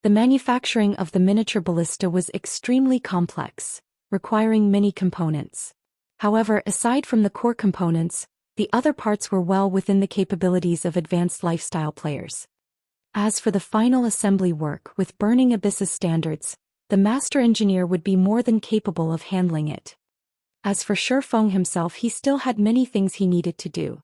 The manufacturing of the miniature ballista was extremely complex, requiring many components. However, aside from the core components, the other parts were well within the capabilities of advanced lifestyle players. As for the final assembly work with Burning Abyss's standards, the master engineer would be more than capable of handling it. As for Shifeng himself, he still had many things he needed to do.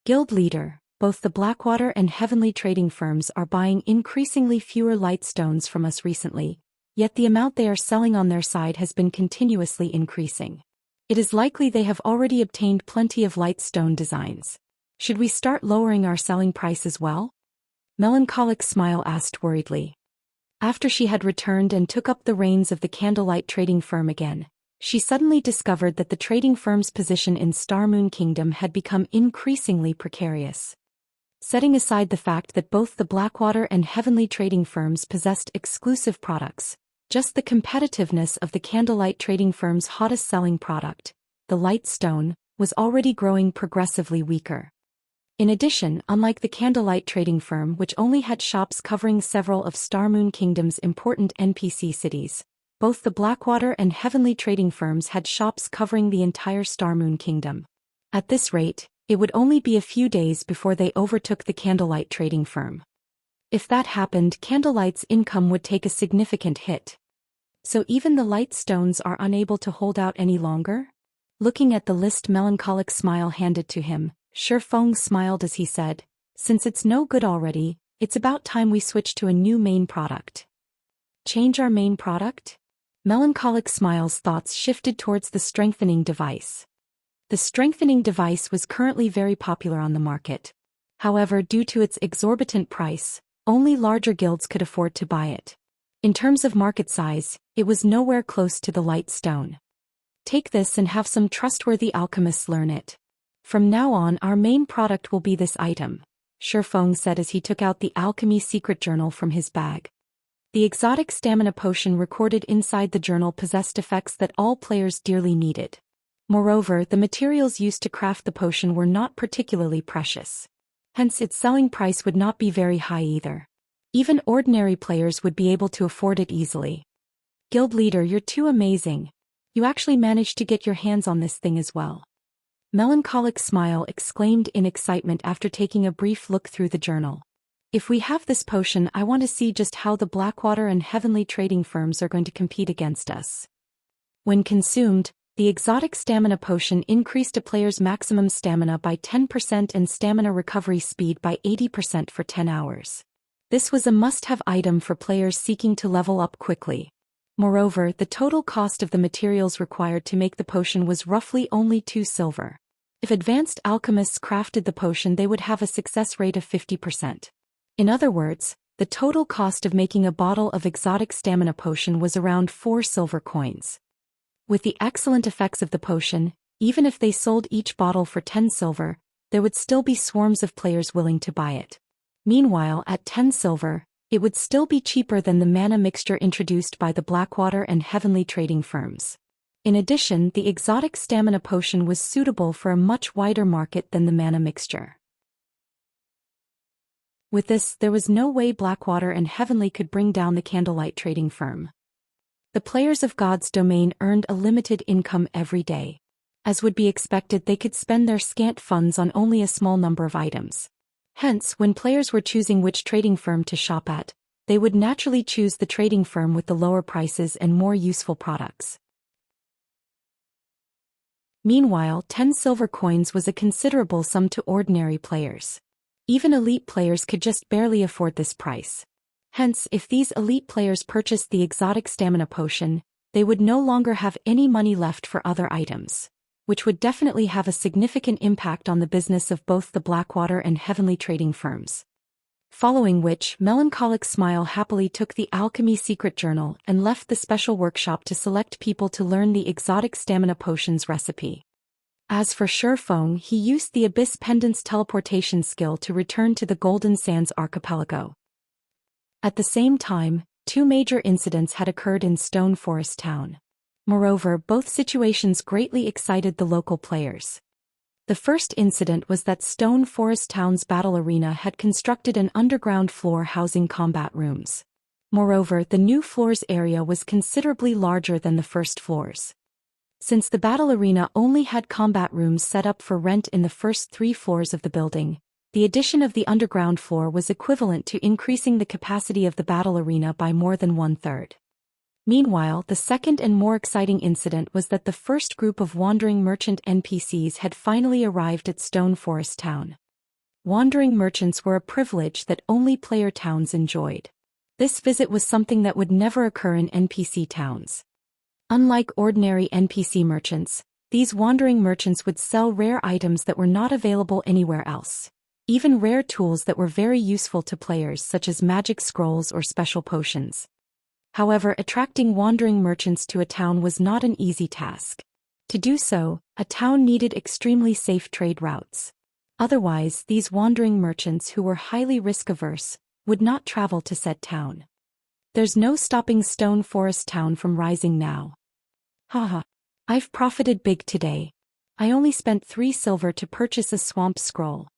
Guild leader, both the Blackwater and Heavenly trading firms are buying increasingly fewer light stones from us recently, yet the amount they are selling on their side has been continuously increasing. It is likely they have already obtained plenty of light stone designs. Should we start lowering our selling price as well? Melancholic Smile asked worriedly. After she had returned and took up the reins of the candlelight trading firm again, she suddenly discovered that the trading firm's position in Starmoon Kingdom had become increasingly precarious. Setting aside the fact that both the Blackwater and Heavenly trading firms possessed exclusive products, just the competitiveness of the candlelight trading firm's hottest selling product, the light stone, was already growing progressively weaker. In addition, unlike the candlelight trading firm, which only had shops covering several of Starmoon Kingdom's important NPC cities, both the Blackwater and Heavenly trading firms had shops covering the entire Starmoon Kingdom. At this rate, it would only be a few days before they overtook the candlelight trading firm. If that happened, Candlelight's income would take a significant hit. So even the light stones are unable to hold out any longer? Looking at the list, melancholic smile handed to him, Shifeng smiled as he said, since it's no good already, it's about time we switch to a new main product. Change our main product? Melancholic smile's thoughts shifted towards the strengthening device. The strengthening device was currently very popular on the market. However, due to its exorbitant price, only larger guilds could afford to buy it. In terms of market size, it was nowhere close to the light stone. Take this and have some trustworthy alchemists learn it. From now on, our main product will be this item, Shifeng said as he took out the alchemy secret journal from his bag. The exotic stamina potion recorded inside the journal possessed effects that all players dearly needed. Moreover, the materials used to craft the potion were not particularly precious. Hence its selling price would not be very high either. Even ordinary players would be able to afford it easily. Guild leader, you're too amazing. You actually managed to get your hands on this thing as well. Melancholic smile exclaimed in excitement after taking a brief look through the journal. If we have this potion, I want to see just how the Blackwater and Heavenly trading firms are going to compete against us. When consumed, the exotic stamina potion increased a player's maximum stamina by 10% and stamina recovery speed by 80% for 10 hours. This was a must-have item for players seeking to level up quickly. Moreover, the total cost of the materials required to make the potion was roughly only 2 silver. If advanced alchemists crafted the potion, they would have a success rate of 50%. In other words, the total cost of making a bottle of exotic stamina potion was around 4 silver coins. With the excellent effects of the potion, even if they sold each bottle for 10 silver, there would still be swarms of players willing to buy it. Meanwhile, at 10 silver, it would still be cheaper than the mana mixture introduced by the Blackwater and Heavenly trading firms. In addition, the exotic stamina potion was suitable for a much wider market than the mana mixture. With this, there was no way Blackwater and Heavenly could bring down the Candlelight trading firm. The players of God's domain earned a limited income every day. As would be expected, they could spend their scant funds on only a small number of items. Hence, when players were choosing which trading firm to shop at, they would naturally choose the trading firm with the lower prices and more useful products. Meanwhile, 10 silver coins was a considerable sum to ordinary players. Even elite players could just barely afford this price. Hence, if these elite players purchased the exotic stamina potion, they would no longer have any money left for other items, which would definitely have a significant impact on the business of both the Blackwater and Heavenly trading firms. Following which, Melancholic Smile happily took the alchemy secret journal and left the special workshop to select people to learn the exotic stamina potion's recipe. As for Shifeng, he used the Abyss Pendant's teleportation skill to return to the Golden Sands archipelago. At the same time, 2 major incidents had occurred in Stone Forest Town. Moreover, both situations greatly excited the local players. The first incident was that Stone Forest Town's battle arena had constructed an underground floor housing combat rooms. Moreover, the new floor's area was considerably larger than the first floor's. Since the battle arena only had combat rooms set up for rent in the first 3 floors of the building, the addition of the underground floor was equivalent to increasing the capacity of the battle arena by more than 1/3. Meanwhile, the second and more exciting incident was that the first group of wandering merchant NPCs had finally arrived at Stone Forest Town. Wandering merchants were a privilege that only player towns enjoyed. This visit was something that would never occur in NPC towns. Unlike ordinary NPC merchants, these wandering merchants would sell rare items that were not available anywhere else. Even rare tools that were very useful to players such as magic scrolls or special potions. However, attracting wandering merchants to a town was not an easy task. To do so, a town needed extremely safe trade routes. Otherwise, these wandering merchants who were highly risk-averse would not travel to said town. There's no stopping Stone Forest Town from rising now. Haha. I've profited big today. I only spent 3 silver to purchase a swamp scroll.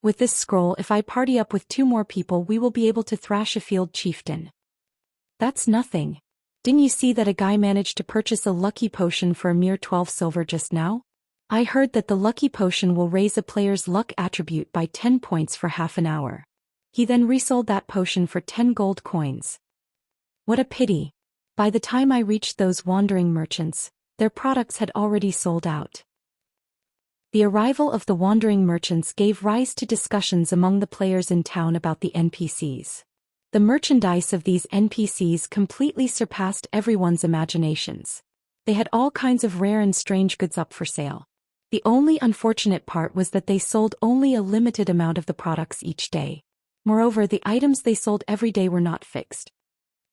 With this scroll, if I party up with 2 more people, we will be able to thrash a field chieftain. That's nothing. Didn't you see that a guy managed to purchase a lucky potion for a mere 12 silver just now? I heard that the lucky potion will raise a player's luck attribute by 10 points for half an hour. He then resold that potion for 10 gold coins. What a pity. By the time I reached those wandering merchants, their products had already sold out. The arrival of the wandering merchants gave rise to discussions among the players in town about the NPCs. The merchandise of these NPCs completely surpassed everyone's imaginations. They had all kinds of rare and strange goods up for sale. The only unfortunate part was that they sold only a limited amount of the products each day. Moreover, the items they sold every day were not fixed.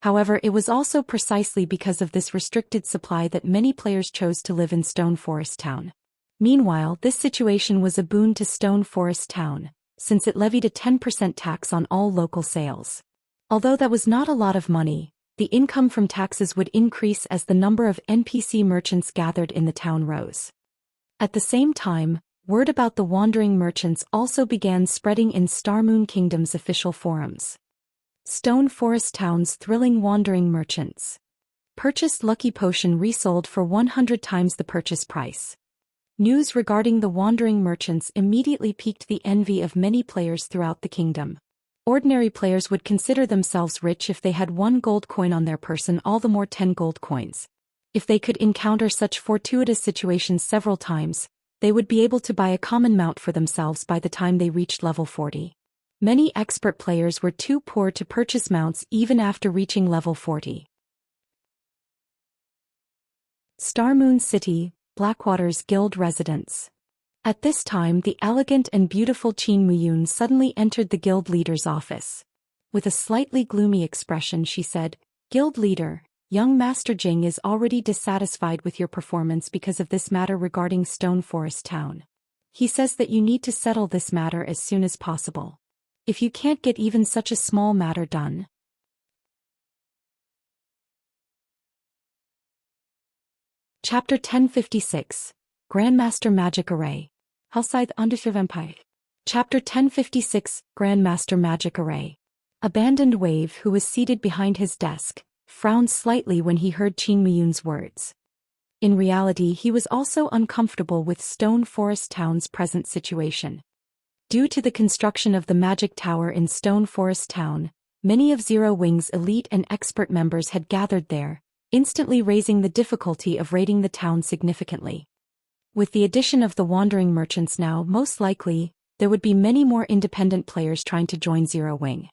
However, it was also precisely because of this restricted supply that many players chose to live in Stone Forest Town. Meanwhile, this situation was a boon to Stone Forest Town, since it levied a 10% tax on all local sales. Although that was not a lot of money, the income from taxes would increase as the number of NPC merchants gathered in the town rose. At the same time, word about the wandering merchants also began spreading in Starmoon Kingdom's official forums. Stone Forest Town's thrilling wandering merchants. Purchased lucky potion resold for 100 times the purchase price. News regarding the wandering merchants immediately piqued the envy of many players throughout the kingdom. Ordinary players would consider themselves rich if they had 1 gold coin on their person, all the more 10 gold coins. If they could encounter such fortuitous situations several times, they would be able to buy a common mount for themselves by the time they reached level 40. Many expert players were too poor to purchase mounts even after reaching level 40. Starmoon City, Blackwater's guild residence. At this time, the elegant and beautiful Qin Muyun suddenly entered the guild leader's office. With a slightly gloomy expression, she said, "Guild leader, young Master Jing is already dissatisfied with your performance because of this matter regarding Stone Forest Town. He says that you need to settle this matter as soon as possible. If you can't get even such a small matter done." Chapter 1056, Grandmaster Magic Array. Hellscythe Underserve Empire. Chapter 1056, Grandmaster Magic Array. Abandoned Wave, who was seated behind his desk, frowned slightly when he heard Qin Muyun's words. In reality, he was also uncomfortable with Stone Forest Town's present situation. Due to the construction of the magic tower in Stone Forest Town, many of Zero Wing's elite and expert members had gathered there, instantly raising the difficulty of raiding the town significantly. With the addition of the wandering merchants now, most likely, there would be many more independent players trying to join Zero Wing.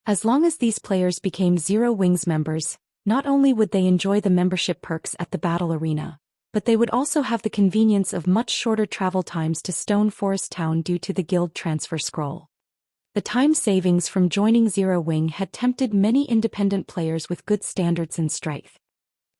As long as these players became Zero Wing's members, not only would they enjoy the membership perks at the battle arena, but they would also have the convenience of much shorter travel times to Stone Forest Town due to the guild transfer scroll. The time savings from joining Zero Wing had tempted many independent players with good standards and strength.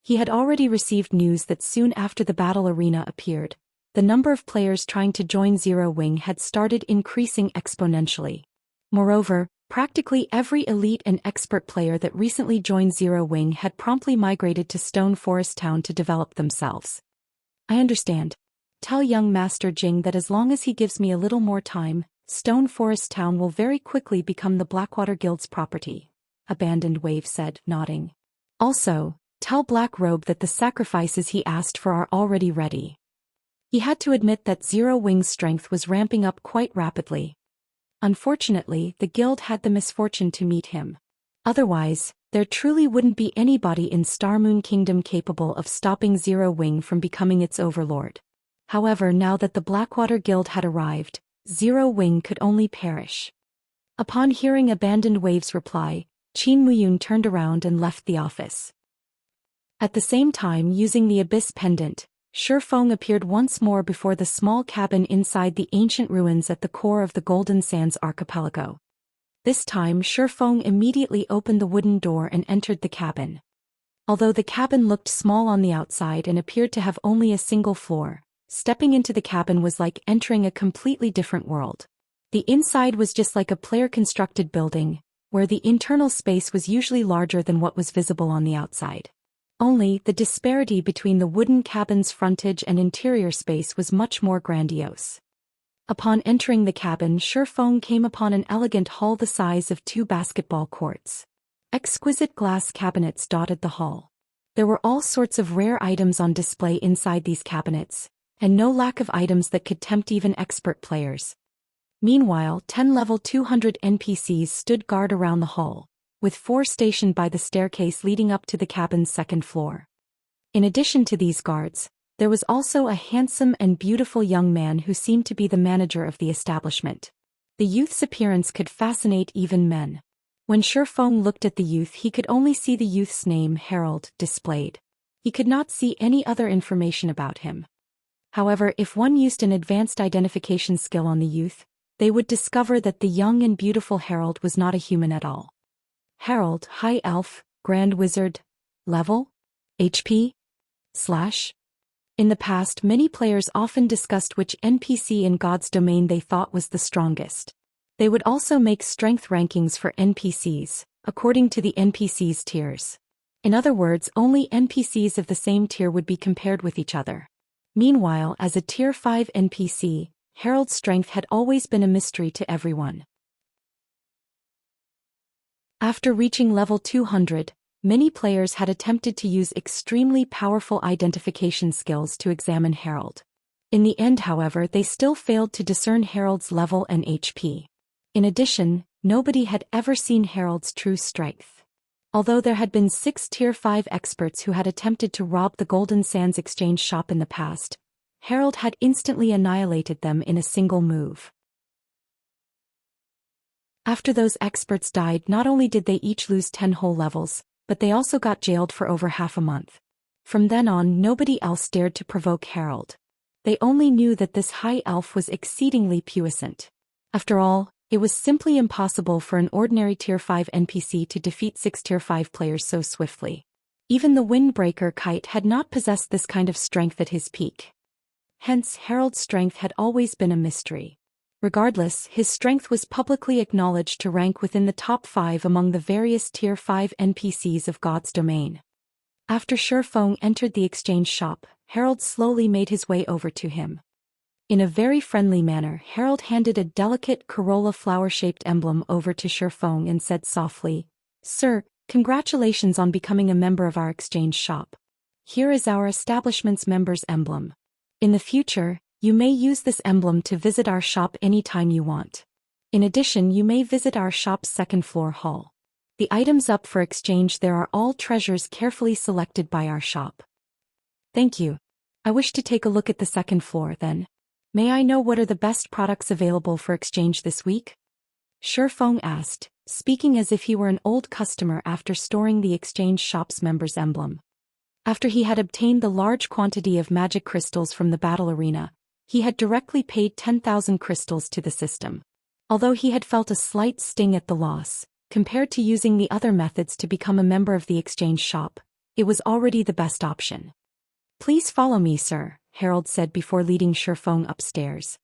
He had already received news that soon after the battle arena appeared, the number of players trying to join Zero Wing had started increasing exponentially. Moreover, practically every elite and expert player that recently joined Zero Wing had promptly migrated to Stone Forest Town to develop themselves. "I understand. Tell young Master Jing that as long as he gives me a little more time, Stone Forest Town will very quickly become the Blackwater Guild's property," Abandoned Wave said, nodding. "Also, tell Black Robe that the sacrifices he asked for are already ready." He had to admit that Zero Wing's strength was ramping up quite rapidly. Unfortunately, the guild had the misfortune to meet him. Otherwise, there truly wouldn't be anybody in Starmoon Kingdom capable of stopping Zero Wing from becoming its overlord. However, now that the Blackwater Guild had arrived, Zero Wing could only perish. Upon hearing Abandoned Wave's reply, Qin Muyun turned around and left the office. At the same time, using the Abyss Pendant, Shifeng appeared once more before the small cabin inside the ancient ruins at the core of the Golden Sands archipelago. This time, Shifeng immediately opened the wooden door and entered the cabin. Although the cabin looked small on the outside and appeared to have only a single floor, stepping into the cabin was like entering a completely different world. The inside was just like a player-constructed building, where the internal space was usually larger than what was visible on the outside. Only, the disparity between the wooden cabin's frontage and interior space was much more grandiose. Upon entering the cabin, Shifeng came upon an elegant hall the size of 2 basketball courts. Exquisite glass cabinets dotted the hall. There were all sorts of rare items on display inside these cabinets, and no lack of items that could tempt even expert players. Meanwhile, 10 level 200 NPCs stood guard around the hall, with 4 stationed by the staircase leading up to the cabin's second floor. In addition to these guards, there was also a handsome and beautiful young man who seemed to be the manager of the establishment. The youth's appearance could fascinate even men. When Shifeng looked at the youth, he could only see the youth's name, Harold, displayed. He could not see any other information about him. However, if one used an advanced identification skill on the youth, they would discover that the young and beautiful Harold was not a human at all. Harold, High Elf, Grand Wizard, Level, HP, / In the past, many players often discussed which NPC in God's domain they thought was the strongest. They would also make strength rankings for NPCs, according to the NPC's tiers. In other words, only NPCs of the same tier would be compared with each other. Meanwhile, as a Tier 5 NPC, Harold's strength had always been a mystery to everyone. After reaching level 200, many players had attempted to use extremely powerful identification skills to examine Harold. In the end, however, they still failed to discern Harold's level and HP. In addition, nobody had ever seen Harold's true strength. Although there had been 6 Tier 5 experts who had attempted to rob the Golden Sands exchange shop in the past, Harold had instantly annihilated them in a single move. After those experts died, not only did they each lose 10 whole levels, but they also got jailed for over half a month. From then on, nobody else dared to provoke Harold. They only knew that this high elf was exceedingly puissant. After all, it was simply impossible for an ordinary Tier 5 NPC to defeat 6 Tier 5 players so swiftly. Even the Windbreaker Kite had not possessed this kind of strength at his peak. Hence, Harold's strength had always been a mystery. Regardless, his strength was publicly acknowledged to rank within the top 5 among the various Tier 5 NPCs of God's domain. After Shifeng entered the exchange shop, Harold slowly made his way over to him. In a very friendly manner, Harold handed a delicate corolla flower-shaped emblem over to Shifeng and said softly, "Sir, congratulations on becoming a member of our exchange shop. Here is our establishment's member's emblem. In the future, you may use this emblem to visit our shop anytime you want. In addition, you may visit our shop's second-floor hall. The items up for exchange there are all treasures carefully selected by our shop." "Thank you. I wish to take a look at the second floor then. May I know what are the best products available for exchange this week?" Shifeng asked, speaking as if he were an old customer after storing the exchange shop's member's emblem. After he had obtained the large quantity of magic crystals from the battle arena, he had directly paid 10,000 crystals to the system. Although he had felt a slight sting at the loss, compared to using the other methods to become a member of the exchange shop, it was already the best option. "Please follow me, sir," Harold said before leading Shifeng upstairs.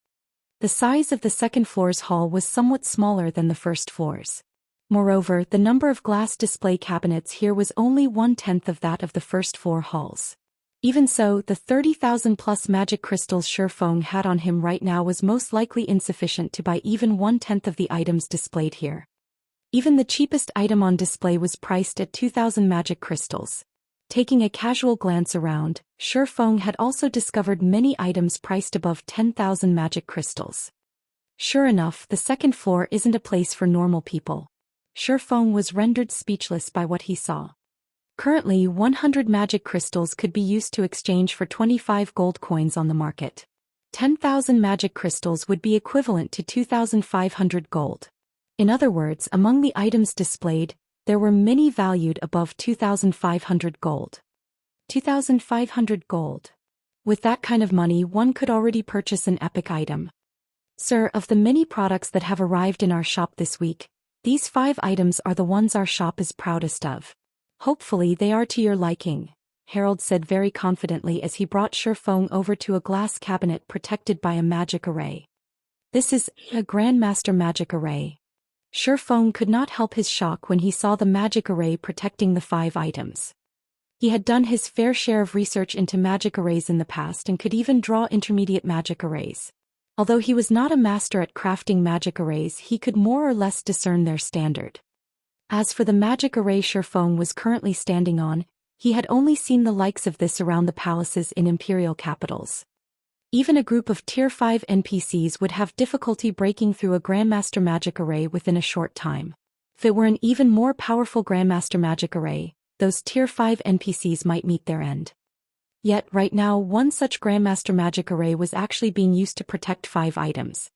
The size of the second floor's hall was somewhat smaller than the first floor's. Moreover, the number of glass display cabinets here was only 1/10 of that of the first floor halls. Even so, the 30,000+ magic crystals Shifeng had on him right now was most likely insufficient to buy even 1/10 of the items displayed here. Even the cheapest item on display was priced at 2,000 magic crystals. Taking a casual glance around, Shifeng had also discovered many items priced above 10,000 magic crystals. Sure enough, the second floor isn't a place for normal people. Shifeng was rendered speechless by what he saw. Currently, 100 magic crystals could be used to exchange for 25 gold coins on the market. 10,000 magic crystals would be equivalent to 2,500 gold. In other words, among the items displayed, there were many valued above 2,500 gold. 2,500 gold. With that kind of money, one could already purchase an epic item. "Sir, of the many products that have arrived in our shop this week, these 5 items are the ones our shop is proudest of. Hopefully they are to your liking," Harold said very confidently as he brought Shifeng over to a glass cabinet protected by a magic array. "This is a Grandmaster magic array." Shifeng could not help his shock when he saw the magic array protecting the 5 items. He had done his fair share of research into magic arrays in the past and could even draw intermediate magic arrays. Although he was not a master at crafting magic arrays, he could more or less discern their standard. As for the magic array Shifeng was currently standing on, he had only seen the likes of this around the palaces in imperial capitals. Even a group of Tier 5 NPCs would have difficulty breaking through a Grandmaster magic array within a short time. If it were an even more powerful Grandmaster magic array, those Tier 5 NPCs might meet their end. Yet, right now, one such Grandmaster magic array was actually being used to protect 5 items.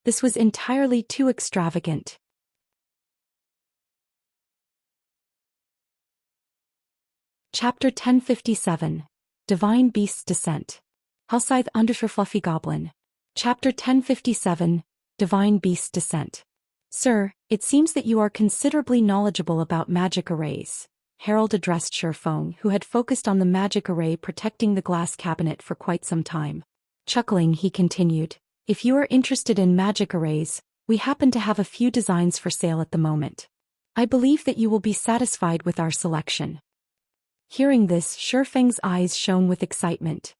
This was entirely too extravagant. Chapter 1057. Divine Beast's Descent. Hellscythe _ Fluffy Goblin. Chapter 1057. Divine Beast's Descent. Sir, it seems that you are considerably knowledgeable about magic arrays. Herald addressed Shi Feng, who had focused on the magic array protecting the glass cabinet for quite some time. Chuckling, he continued, if you are interested in magic arrays, we happen to have a few designs for sale at the moment. I believe that you will be satisfied with our selection. Hearing this, Shi Feng's eyes shone with excitement.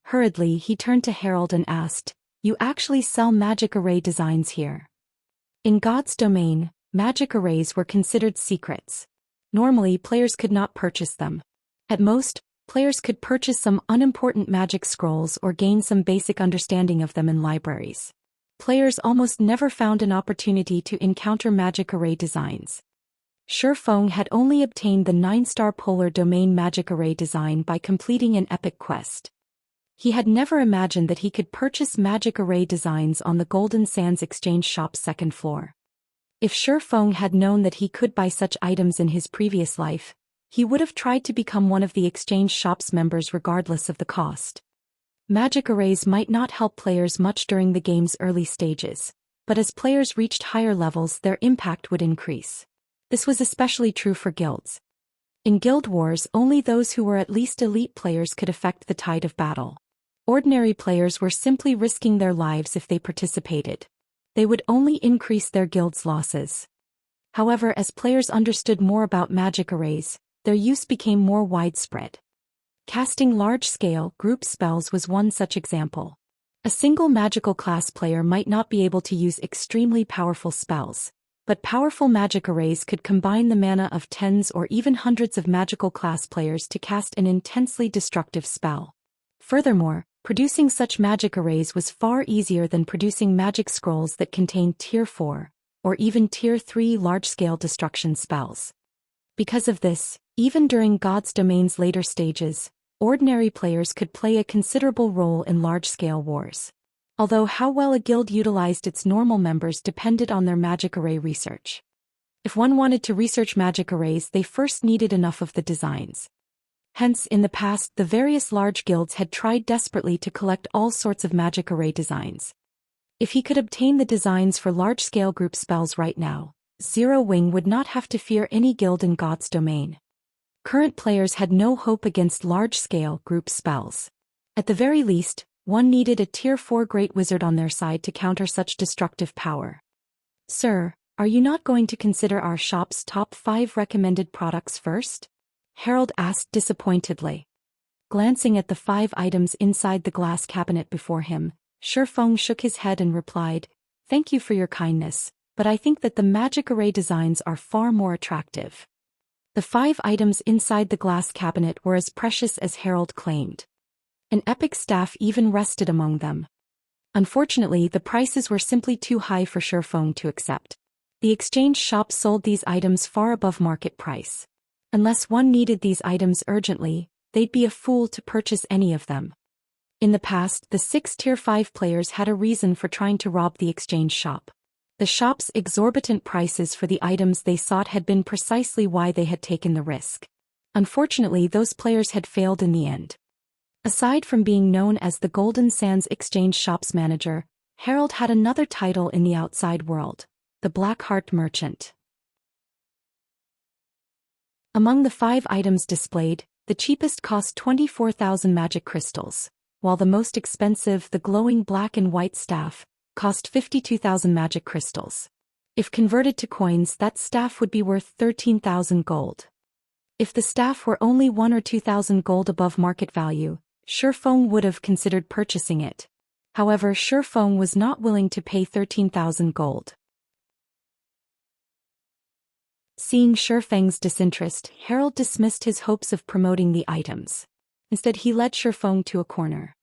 Hurriedly, he turned to Herald and asked, you actually sell magic array designs here? In God's domain, magic arrays were considered secrets. Normally, players could not purchase them. At most, players could purchase some unimportant magic scrolls or gain some basic understanding of them in libraries. Players almost never found an opportunity to encounter magic array designs. Shi Feng had only obtained the 9-star Polar Domain magic array design by completing an epic quest. He had never imagined that he could purchase magic array designs on the Golden Sands Exchange Shop's 2nd floor. If Shi Feng had known that he could buy such items in his previous life, he would have tried to become one of the exchange shop's members regardless of the cost. Magic arrays might not help players much during the game's early stages, but as players reached higher levels, their impact would increase. This was especially true for guilds. In guild wars, only those who were at least elite players could affect the tide of battle. Ordinary players were simply risking their lives if they participated. They would only increase their guild's losses. However, as players understood more about magic arrays, their use became more widespread. Casting large-scale, group spells was one such example. A single magical class player might not be able to use extremely powerful spells, but powerful magic arrays could combine the mana of tens or even hundreds of magical class players to cast an intensely destructive spell. Furthermore, producing such magic arrays was far easier than producing magic scrolls that contained Tier 4, or even Tier 3 large-scale destruction spells. Because of this, even during God's Domain's later stages, ordinary players could play a considerable role in large-scale wars. Although how well a guild utilized its normal members depended on their magic array research. If one wanted to research magic arrays, they first needed enough of the designs. Hence, in the past, the various large guilds had tried desperately to collect all sorts of magic array designs. If he could obtain the designs for large-scale group spells right now, Zero Wing would not have to fear any guild in God's domain. Current players had no hope against large-scale group spells. At the very least, one needed a Tier 4 Great Wizard on their side to counter such destructive power. Sir, are you not going to consider our shop's top 5 recommended products first? Herald asked disappointedly. Glancing at the 5 items inside the glass cabinet before him, Shi Feng shook his head and replied, thank you for your kindness, but I think that the magic array designs are far more attractive. The 5 items inside the glass cabinet were as precious as Herald claimed. An epic staff even rested among them. Unfortunately, the prices were simply too high for Shi Feng to accept. The exchange shop sold these items far above market price. Unless one needed these items urgently, they'd be a fool to purchase any of them. In the past, the 6 Tier 5 players had a reason for trying to rob the exchange shop. The shop's exorbitant prices for the items they sought had been precisely why they had taken the risk. Unfortunately, those players had failed in the end. Aside from being known as the Golden Sands Exchange Shop's manager, Herald had another title in the outside world, the Blackheart Merchant. Among the 5 items displayed, the cheapest cost 24,000 magic crystals, while the most expensive, the glowing black and white staff, cost 52,000 magic crystals. If converted to coins, that staff would be worth 13,000 gold. If the staff were only 1 or 2,000 gold above market value, Shi Feng would have considered purchasing it. However, Shi Feng was not willing to pay 13,000 gold. Seeing Shi Feng's disinterest, Herald dismissed his hopes of promoting the items. Instead, he led Shi Feng to a corner.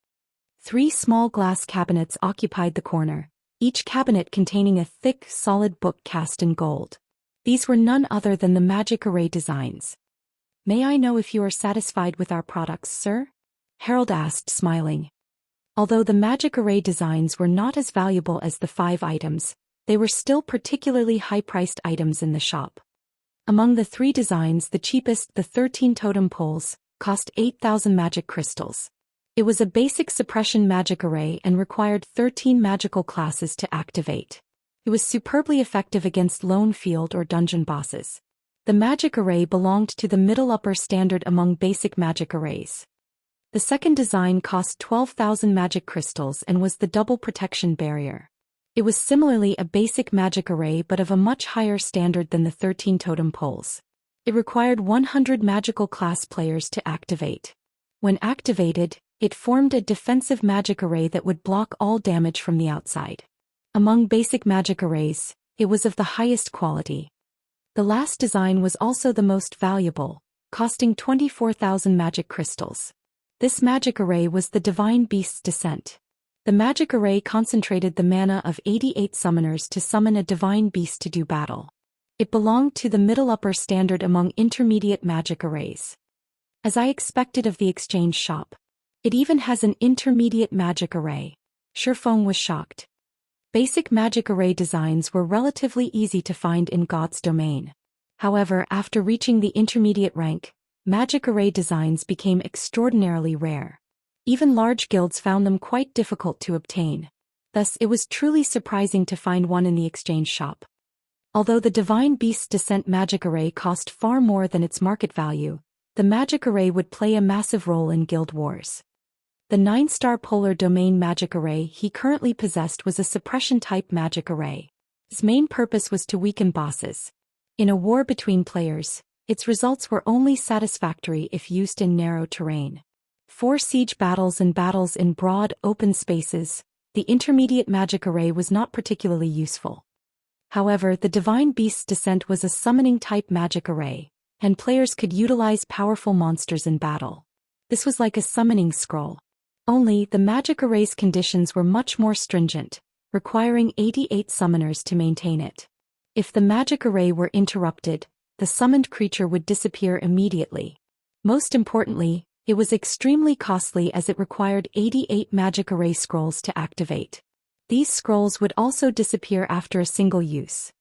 3 small glass cabinets occupied the corner, each cabinet containing a thick, solid book cast in gold. These were none other than the magic array designs. "May I know if you are satisfied with our products, sir?" Harold asked, smiling. Although the magic array designs were not as valuable as the 5 items, they were still particularly high-priced items in the shop. Among the 3 designs, the cheapest, the 13 totem poles, cost 8,000 magic crystals. It was a basic suppression magic array and required 13 magical classes to activate. It was superbly effective against lone field or dungeon bosses. The magic array belonged to the middle upper standard among basic magic arrays. The second design cost 12,000 magic crystals and was the double protection barrier. It was similarly a basic magic array but of a much higher standard than the 13 totem poles. It required 100 magical class players to activate. When activated, it formed a defensive magic array that would block all damage from the outside. Among basic magic arrays, it was of the highest quality. The last design was also the most valuable, costing 24,000 magic crystals. This magic array was the Divine Beast's Descent. The magic array concentrated the mana of 88 summoners to summon a divine beast to do battle. It belonged to the middle upper standard among intermediate magic arrays. As I expected of the exchange shop. It even has an intermediate magic array. Shifeng was shocked. Basic magic array designs were relatively easy to find in God's domain. However, after reaching the intermediate rank, magic array designs became extraordinarily rare. Even large guilds found them quite difficult to obtain. Thus, it was truly surprising to find one in the exchange shop. Although the Divine Beast's Descent magic array cost far more than its market value, the magic array would play a massive role in guild wars. The 9-star polar domain magic array he currently possessed was a suppression-type magic array. Its main purpose was to weaken bosses. In a war between players, its results were only satisfactory if used in narrow terrain. For siege battles and battles in broad, open spaces, the intermediate magic array was not particularly useful. However, the Divine Beast's Descent was a summoning-type magic array, and players could utilize powerful monsters in battle. This was like a summoning scroll. Only, the magic array's conditions were much more stringent, requiring 88 summoners to maintain it. If the magic array were interrupted, the summoned creature would disappear immediately. Most importantly, it was extremely costly as it required 88 magic array scrolls to activate. These scrolls would also disappear after a single use.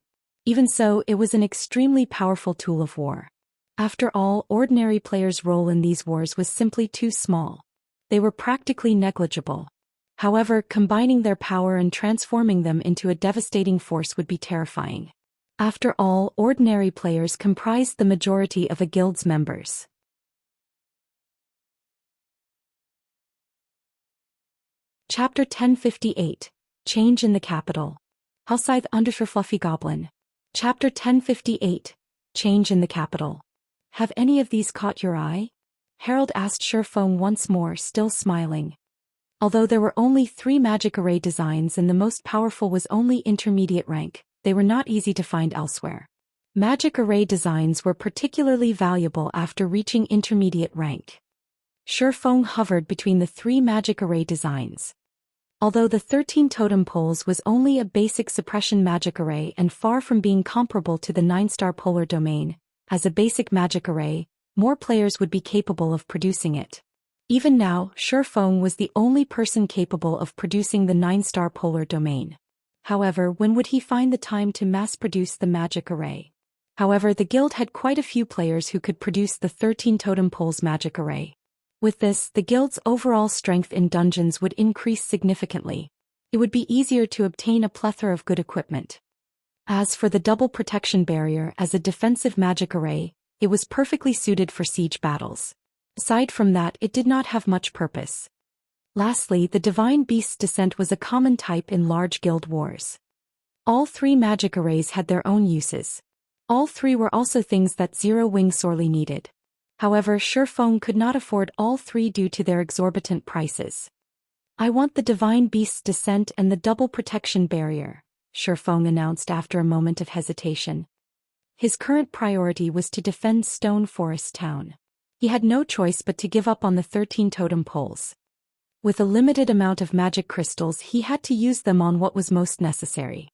Even so, it was an extremely powerful tool of war. After all, ordinary players' role in these wars was simply too small. They were practically negligible. However, combining their power and transforming them into a devastating force would be terrifying. After all, ordinary players comprised the majority of a guild's members. Chapter 1058, Change in the Capital. Hellscythe _ Fluffy Goblin. Chapter 1058, Change in the Capital. Have any of these caught your eye? Harold asked Shifeng once more, still smiling. Although there were only 3 magic array designs and the most powerful was only intermediate rank, they were not easy to find elsewhere. Magic array designs were particularly valuable after reaching intermediate rank. Shifeng hovered between the 3 magic array designs. Although the 13 totem poles was only a basic suppression magic array and far from being comparable to the 9-star polar domain, as a basic magic array, more players would be capable of producing it. Even now, Shifeng was the only person capable of producing the 9-star polar domain. However, when would he find the time to mass-produce the magic array? However, the guild had quite a few players who could produce the 13 totem poles magic array. With this, the guild's overall strength in dungeons would increase significantly. It would be easier to obtain a plethora of good equipment. As for the double protection barrier as a defensive magic array, it was perfectly suited for siege battles. Aside from that, it did not have much purpose. Lastly, the Divine Beast's Descent was a common type in large guild wars. All 3 magic arrays had their own uses. All 3 were also things that Zero Wing sorely needed. However, Shifeng could not afford all 3 due to their exorbitant prices. I want the Divine Beast's Descent and the double protection barrier, Shifeng announced after a moment of hesitation. His current priority was to defend Stone Forest Town. He had no choice but to give up on the 13 totem poles. With a limited amount of magic crystals, he had to use them on what was most necessary.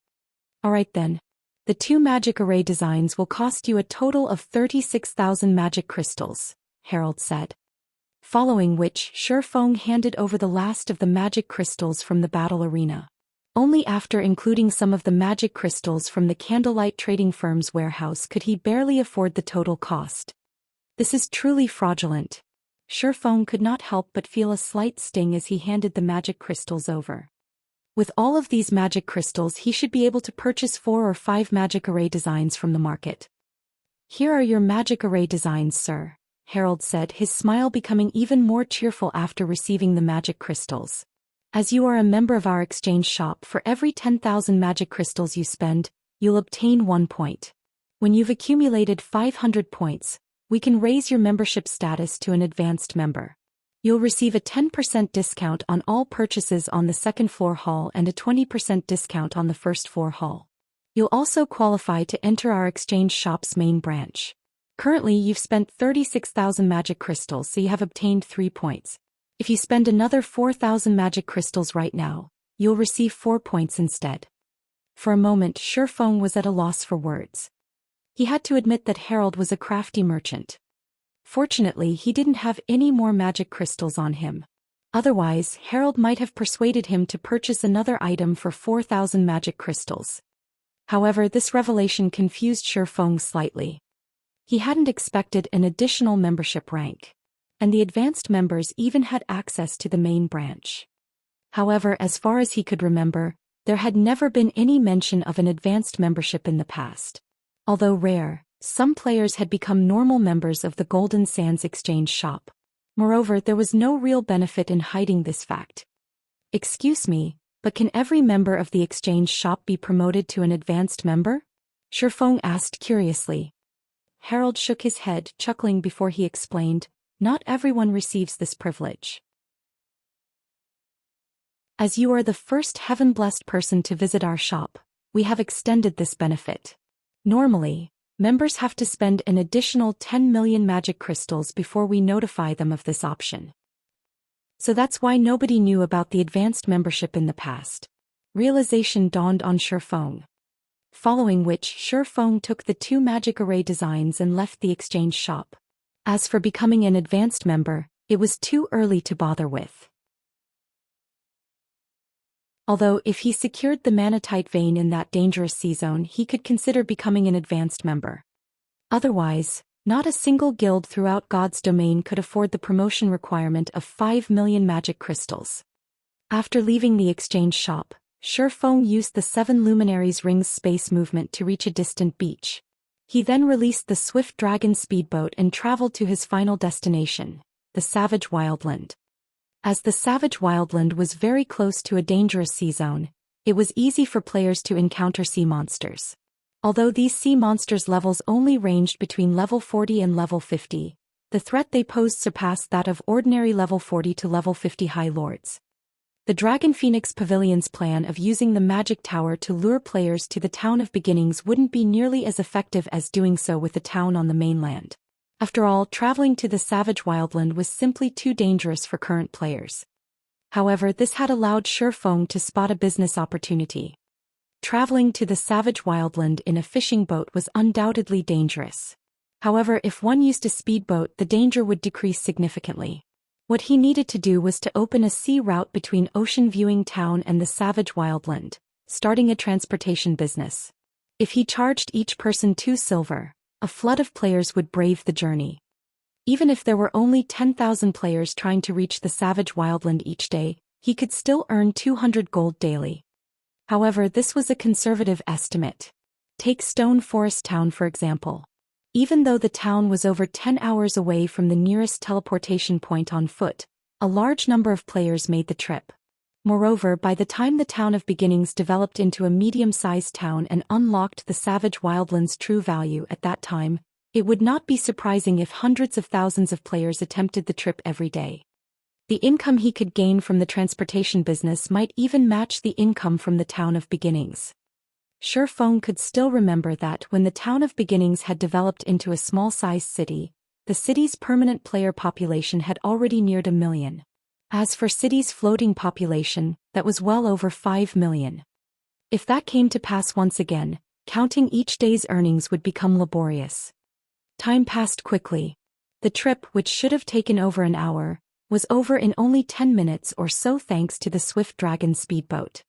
Alright then. The 2 magic array designs will cost you a total of 36,000 magic crystals, Herald said. Following which, Shifeng handed over the last of the magic crystals from the battle arena. Only after including some of the magic crystals from the candlelight trading firm's warehouse could he barely afford the total cost. This is truly fraudulent. Shifeng could not help but feel a slight sting as he handed the magic crystals over. With all of these magic crystals, he should be able to purchase 4 or 5 magic array designs from the market. Here are your magic array designs, sir, Herald said, his smile becoming even more cheerful after receiving the magic crystals. As you are a member of our exchange shop, for every 10,000 magic crystals you spend, you'll obtain 1 point. When you've accumulated 500 points, we can raise your membership status to an advanced member. You'll receive a 10% discount on all purchases on the second floor hall and a 20% discount on the first floor hall. You'll also qualify to enter our exchange shop's main branch. Currently, you've spent 36,000 magic crystals, so you have obtained 3 points. If you spend another 4,000 magic crystals right now, you'll receive 4 points instead. For a moment, Shifeng was at a loss for words. He had to admit that Herald was a crafty merchant. Fortunately, he didn't have any more magic crystals on him. Otherwise, Herald might have persuaded him to purchase another item for 4,000 magic crystals. However, this revelation confused Shifeng slightly. He hadn't expected an additional membership rank. And the advanced members even had access to the main branch. However, as far as he could remember, there had never been any mention of an advanced membership in the past. Although rare, some players had become normal members of the Golden Sands Exchange shop. Moreover, there was no real benefit in hiding this fact. Excuse me, but can every member of the exchange shop be promoted to an advanced member? Shifeng asked curiously. Herald shook his head, chuckling before he explained, not everyone receives this privilege. As you are the first heaven-blessed person to visit our shop, we have extended this benefit. Normally, members have to spend an additional 10 million magic crystals before we notify them of this option. So that's why nobody knew about the advanced membership in the past. Realization dawned on Shifeng. Following which, Shifeng took the 2 magic array designs and left the exchange shop. As for becoming an advanced member, it was too early to bother with. Although if he secured the manatite vein in that dangerous sea zone, he could consider becoming an advanced member. Otherwise, not a single guild throughout God's domain could afford the promotion requirement of 5 million magic crystals. After leaving the exchange shop, Shifeng used the 7 Luminaries Rings space movement to reach a distant beach. He then released the Swift Dragon speedboat and traveled to his final destination, the Savage Wildland. As the Savage Wildland was very close to a dangerous sea zone, it was easy for players to encounter sea monsters. Although these sea monsters' levels only ranged between level 40 and level 50, the threat they posed surpassed that of ordinary level 40 to level 50 High Lords. The Dragon Phoenix Pavilion's plan of using the magic tower to lure players to the Town of Beginnings wouldn't be nearly as effective as doing so with the town on the mainland. After all, traveling to the Savage Wildland was simply too dangerous for current players. However, this had allowed Shifeng to spot a business opportunity. Traveling to the Savage Wildland in a fishing boat was undoubtedly dangerous. However, if one used a speedboat, the danger would decrease significantly. What he needed to do was to open a sea route between Ocean Viewing Town and the Savage Wildland, starting a transportation business. If he charged each person 2 silver, a flood of players would brave the journey. Even if there were only 10,000 players trying to reach the Savage Wildland each day, he could still earn 200 gold daily. However, this was a conservative estimate. Take Stone Forest Town for example. Even though the town was over 10 hours away from the nearest teleportation point on foot, a large number of players made the trip. Moreover, by the time the Town of Beginnings developed into a medium-sized town and unlocked the Savage Wildland's true value at that time, it would not be surprising if hundreds of thousands of players attempted the trip every day. The income he could gain from the transportation business might even match the income from the Town of Beginnings. Shifeng could still remember that when the Town of Beginnings had developed into a small-sized city, the city's permanent player population had already neared 1 million. As for city's floating population, that was well over 5 million. If that came to pass once again, counting each day's earnings would become laborious. Time passed quickly. The trip, which should have taken over an hour, was over in only 10 minutes or so thanks to the Swift Dragon speedboat.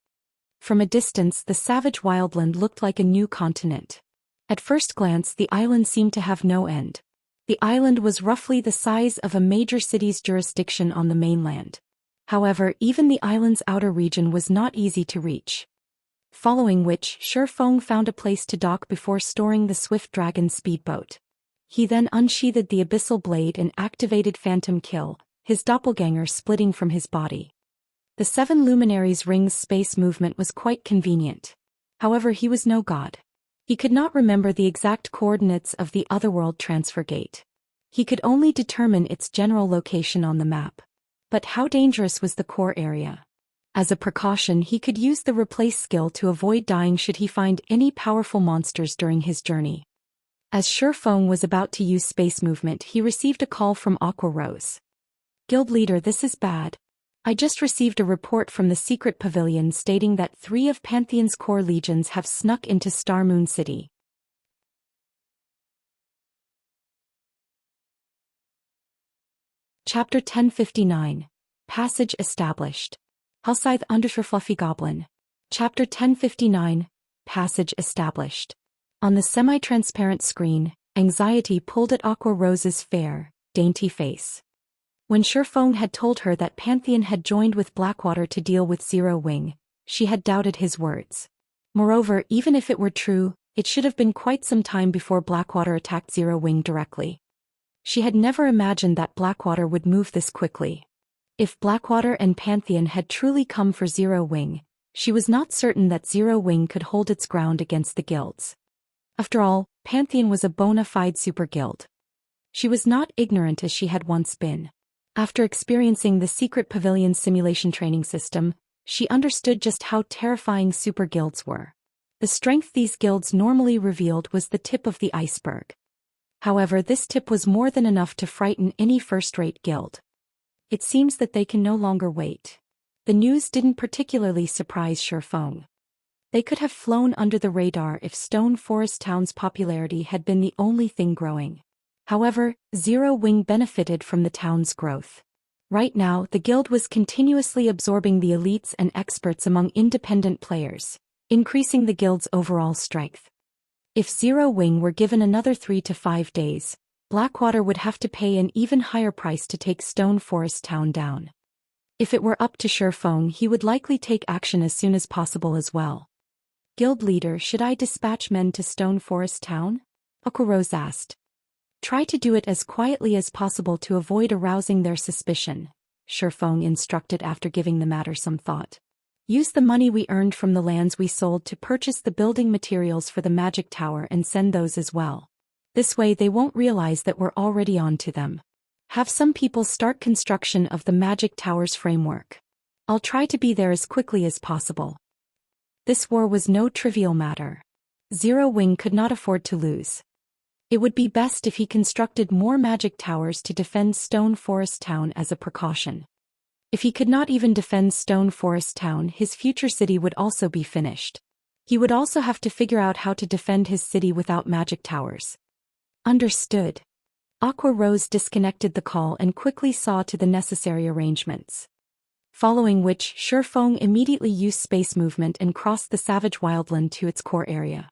From a distance, the savage wildland looked like a new continent. At first glance, the island seemed to have no end. The island was roughly the size of a major city's jurisdiction on the mainland. However, even the island's outer region was not easy to reach. Following which, Shifeng found a place to dock before storing the Swift Dragon speedboat. He then unsheathed the abyssal blade and activated Phantom Kill, his doppelganger splitting from his body. The 7 Luminaries' ring's space movement was quite convenient. However, he was no god. He could not remember the exact coordinates of the Otherworld transfer gate. He could only determine its general location on the map. But how dangerous was the core area? As a precaution, he could use the replace skill to avoid dying should he find any powerful monsters during his journey. As Shifeng was about to use space movement, he received a call from Aqua Rose. Guild leader, this is bad. I just received a report from the secret pavilion stating that 3 of Pantheon's core legions have snuck into Star Moon City. Chapter 1059. Passage established. Hellscythe _ Fluffy Goblin. Chapter 1059. Passage established. On the semi-transparent screen, anxiety pulled at Aqua Rose's fair, dainty face. When Shifeng had told her that Pantheon had joined with Blackwater to deal with Zero Wing, she had doubted his words. Moreover, even if it were true, it should have been quite some time before Blackwater attacked Zero Wing directly. She had never imagined that Blackwater would move this quickly. If Blackwater and Pantheon had truly come for Zero Wing, she was not certain that Zero Wing could hold its ground against the guilds. After all, Pantheon was a bona fide super guild. She was not ignorant as she had once been. After experiencing the secret pavilion simulation training system, she understood just how terrifying super guilds were. The strength these guilds normally revealed was the tip of the iceberg. However, this tip was more than enough to frighten any first-rate guild. It seems that they can no longer wait. The news didn't particularly surprise Shifeng. They could have flown under the radar if Stone Forest Town's popularity had been the only thing growing. However, Zero Wing benefited from the town's growth. Right now, the guild was continuously absorbing the elites and experts among independent players, increasing the guild's overall strength. If Zero Wing were given another 3 to 5 days, Blackwater would have to pay an even higher price to take Stone Forest Town down. If it were up to Shifeng, he would likely take action as soon as possible as well. Guild leader, should I dispatch men to Stone Forest Town? Aqua Rose asked. Try to do it as quietly as possible to avoid arousing their suspicion, Shifeng instructed after giving the matter some thought. Use the money we earned from the lands we sold to purchase the building materials for the magic tower and send those as well. This way they won't realize that we're already on to them. Have some people start construction of the magic tower's framework. I'll try to be there as quickly as possible. This war was no trivial matter. Zero Wing could not afford to lose. It would be best if he constructed more magic towers to defend Stone Forest Town as a precaution. If he could not even defend Stone Forest Town, his future city would also be finished. He would also have to figure out how to defend his city without magic towers. Understood. Aqua Rose disconnected the call and quickly saw to the necessary arrangements. Following which, Shifeng immediately used space movement and crossed the savage wildland to its core area.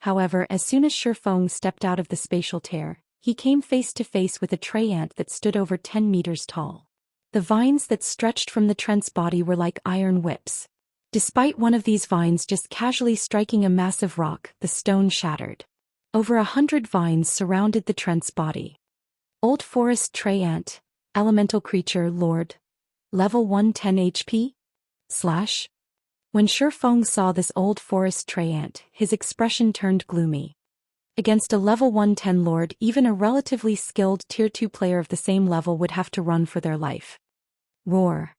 However, as soon as Shifeng stepped out of the spatial tear, he came face to face with a tree ant that stood over 10 meters tall. The vines that stretched from the Trent's body were like iron whips. Despite one of these vines just casually striking a massive rock, the stone shattered. Over 100 vines surrounded the Trent's body. Old Forest Tree Ant, Elemental Creature Lord. Level 110 HP? When Shifeng saw this old forest tree ant, his expression turned gloomy. Against a level 110 lord, even a relatively skilled tier 2 player of the same level would have to run for their life. Roar.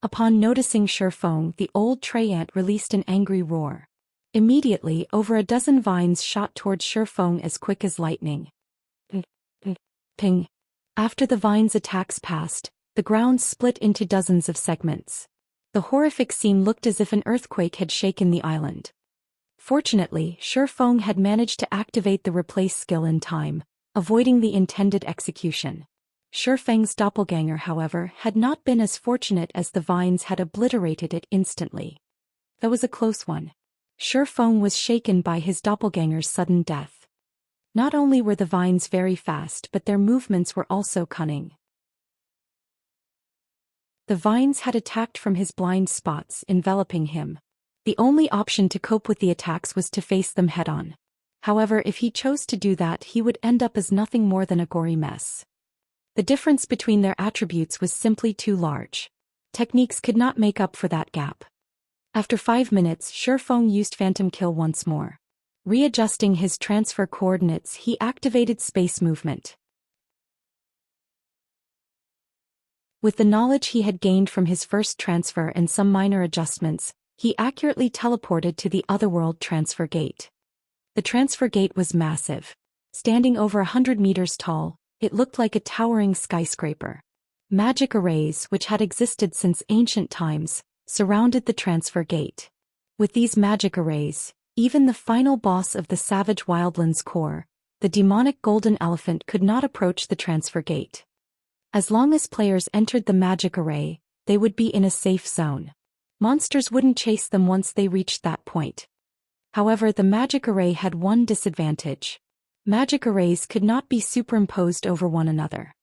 Upon noticing Shifeng, the old tree ant released an angry roar. Immediately, over a dozen vines shot towards Shifeng as quick as lightning. Ping. After the vines' attacks passed, The ground split into dozens of segments. The horrific scene looked as if an earthquake had shaken the island. Fortunately, Shifeng had managed to activate the replace skill in time, avoiding the intended execution. Shifeng's doppelganger, however, had not been as fortunate as the vines had obliterated it instantly. That was a close one. Shifeng was shaken by his doppelganger's sudden death. Not only were the vines very fast, but their movements were also cunning. The vines had attacked from his blind spots, enveloping him. The only option to cope with the attacks was to face them head-on. However, if he chose to do that, he would end up as nothing more than a gory mess. The difference between their attributes was simply too large. Techniques could not make up for that gap. After 5 minutes, Shifeng used Phantom Kill once more. Readjusting his transfer coordinates, he activated space movement. With the knowledge he had gained from his first transfer and some minor adjustments, he accurately teleported to the Otherworld transfer gate. The transfer gate was massive. Standing over 100 meters tall, it looked like a towering skyscraper. Magic arrays, which had existed since ancient times, surrounded the transfer gate. With these magic arrays, even the final boss of the Savage Wildlands core, the demonic golden elephant, could not approach the transfer gate. As long as players entered the magic array, they would be in a safe zone. Monsters wouldn't chase them once they reached that point. However, the magic array had one disadvantage. Magic arrays could not be superimposed over one another.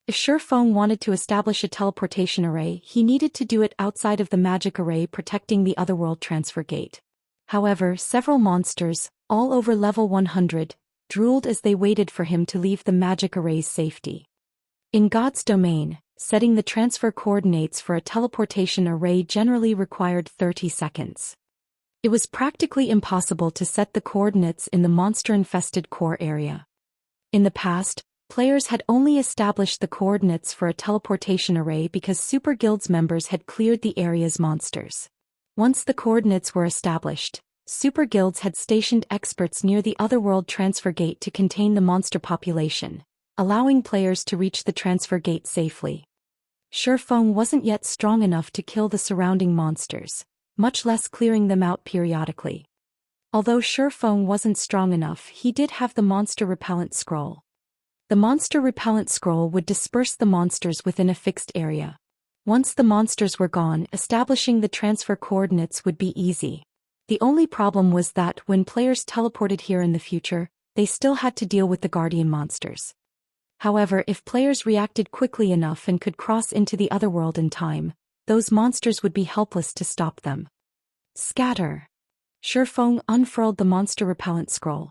If Shifeng wanted to establish a teleportation array, he needed to do it outside of the magic array protecting the Otherworld transfer gate. However, several monsters, all over level 100, drooled as they waited for him to leave the magic array's safety. In God's domain, setting the transfer coordinates for a teleportation array generally required 30 seconds. It was practically impossible to set the coordinates in the monster-infested core area. In the past, players had only established the coordinates for a teleportation array because Super Guild's members had cleared the area's monsters. Once the coordinates were established, Super Guilds had stationed experts near the Otherworld transfer gate to contain the monster population, allowing players to reach the transfer gate safely. Shifeng wasn't yet strong enough to kill the surrounding monsters, much less clearing them out periodically. Although Shifeng wasn't strong enough, he did have the monster repellent scroll. The monster repellent scroll would disperse the monsters within a fixed area. Once the monsters were gone, establishing the transfer coordinates would be easy. The only problem was that when players teleported here in the future, they still had to deal with the guardian monsters. However, if players reacted quickly enough and could cross into the Otherworld in time, those monsters would be helpless to stop them. Scatter. Shifeng unfurled the monster repellent scroll.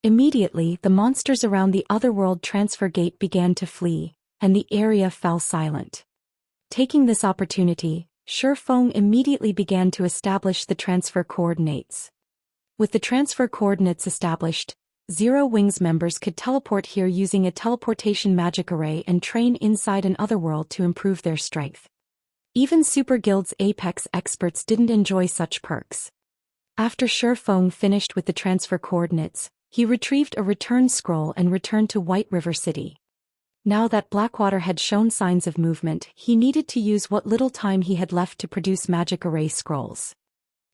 Immediately, the monsters around the Otherworld transfer gate began to flee, and the area fell silent. Taking this opportunity, Shifeng immediately began to establish the transfer coordinates. With the transfer coordinates established, Zero Wings members could teleport here using a teleportation magic array and train inside an Otherworld to improve their strength. Even Super Guild's Apex experts didn't enjoy such perks. After Shifeng finished with the transfer coordinates, he retrieved a return scroll and returned to White River City. Now that Blackwater had shown signs of movement, he needed to use what little time he had left to produce magic array scrolls.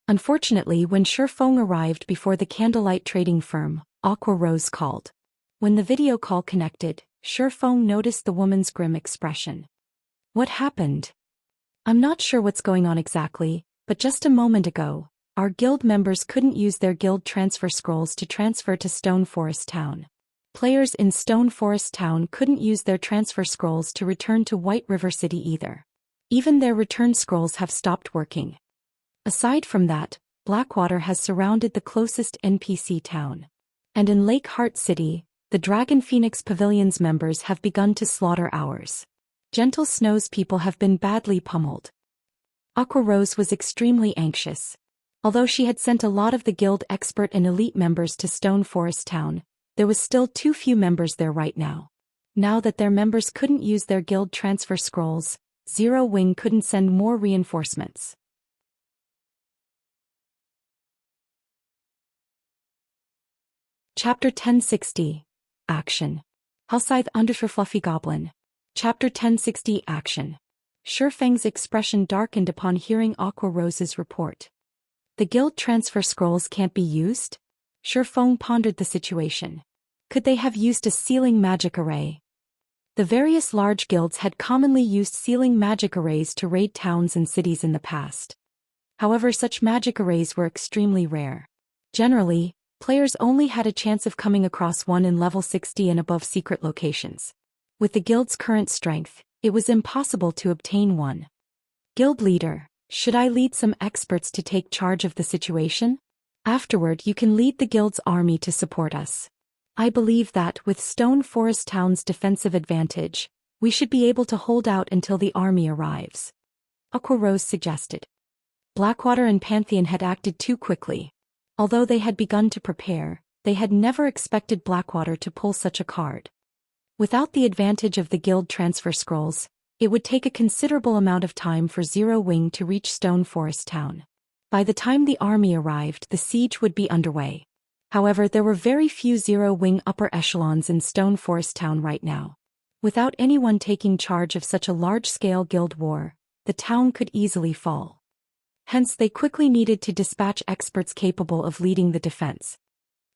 Unfortunately, when Shifeng arrived before the candlelight trading firm, Aqua Rose called. When the video call connected, Shifeng noticed the woman's grim expression. What happened? I'm not sure what's going on exactly, but just a moment ago, our guild members couldn't use their guild transfer scrolls to transfer to Stone Forest Town. Players in Stone Forest Town couldn't use their transfer scrolls to return to White River City either. Even their return scrolls have stopped working. Aside from that, Blackwater has surrounded the closest NPC town. And in Lake Heart City, the Dragon Phoenix Pavilion's members have begun to slaughter ours. Gentle Snow's people have been badly pummeled. Aqua Rose was extremely anxious. Although she had sent a lot of the guild expert and elite members to Stone Forest Town, there was still too few members there right now. Now that their members couldn't use their guild transfer scrolls, Zero Wing couldn't send more reinforcements. Chapter 1060. Action. Hellscythe Undershirt Fluffy Goblin. Chapter 1060 Action. Shifeng's expression darkened upon hearing Aqua Rose's report. The guild transfer scrolls can't be used? Shifeng pondered the situation. Could they have used a sealing magic array? The various large guilds had commonly used sealing magic arrays to raid towns and cities in the past. However, such magic arrays were extremely rare. Generally, players only had a chance of coming across one in level 60 and above secret locations. With the guild's current strength, it was impossible to obtain one. Guild leader, should I lead some experts to take charge of the situation? Afterward, you can lead the guild's army to support us. I believe that, with Stone Forest Town's defensive advantage, we should be able to hold out until the army arrives. Aqua Rose suggested. Blackwater and Pantheon had acted too quickly. Although they had begun to prepare, they had never expected Blackwater to pull such a card. Without the advantage of the guild transfer scrolls, it would take a considerable amount of time for Zero Wing to reach Stone Forest Town. By the time the army arrived, the siege would be underway. However, there were very few Zero Wing upper echelons in Stone Forest Town right now. Without anyone taking charge of such a large-scale guild war, the town could easily fall. Hence, they quickly needed to dispatch experts capable of leading the defense.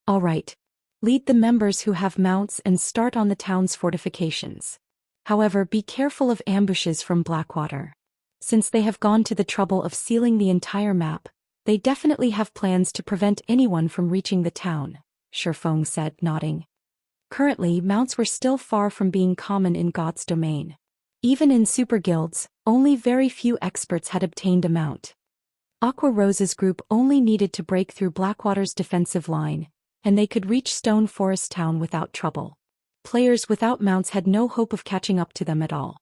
All right. Lead the members who have mounts and start on the town's fortifications. However, be careful of ambushes from Blackwater. Since they have gone to the trouble of sealing the entire map, they definitely have plans to prevent anyone from reaching the town, Shifeng said, nodding. Currently, mounts were still far from being common in God's domain. Even in super guilds, only very few experts had obtained a mount. Aqua Rose's group only needed to break through Blackwater's defensive line, and they could reach Stone Forest Town without trouble. Players without mounts had no hope of catching up to them at all.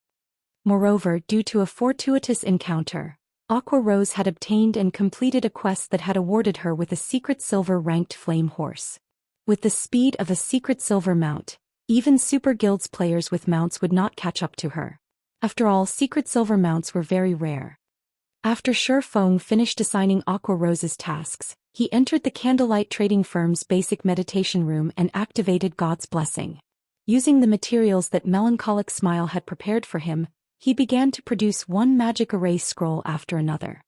Moreover, due to a fortuitous encounter, Aqua Rose had obtained and completed a quest that had awarded her with a secret silver-ranked flame horse. With the speed of a secret silver mount, even Super Guild's players with mounts would not catch up to her. After all, secret silver mounts were very rare. After Shifeng finished assigning Aqua Rose's tasks, he entered the Candlelight Trading Firm's basic meditation room and activated God's blessing. Using the materials that Melancholic Smile had prepared for him, he began to produce one magic array scroll after another.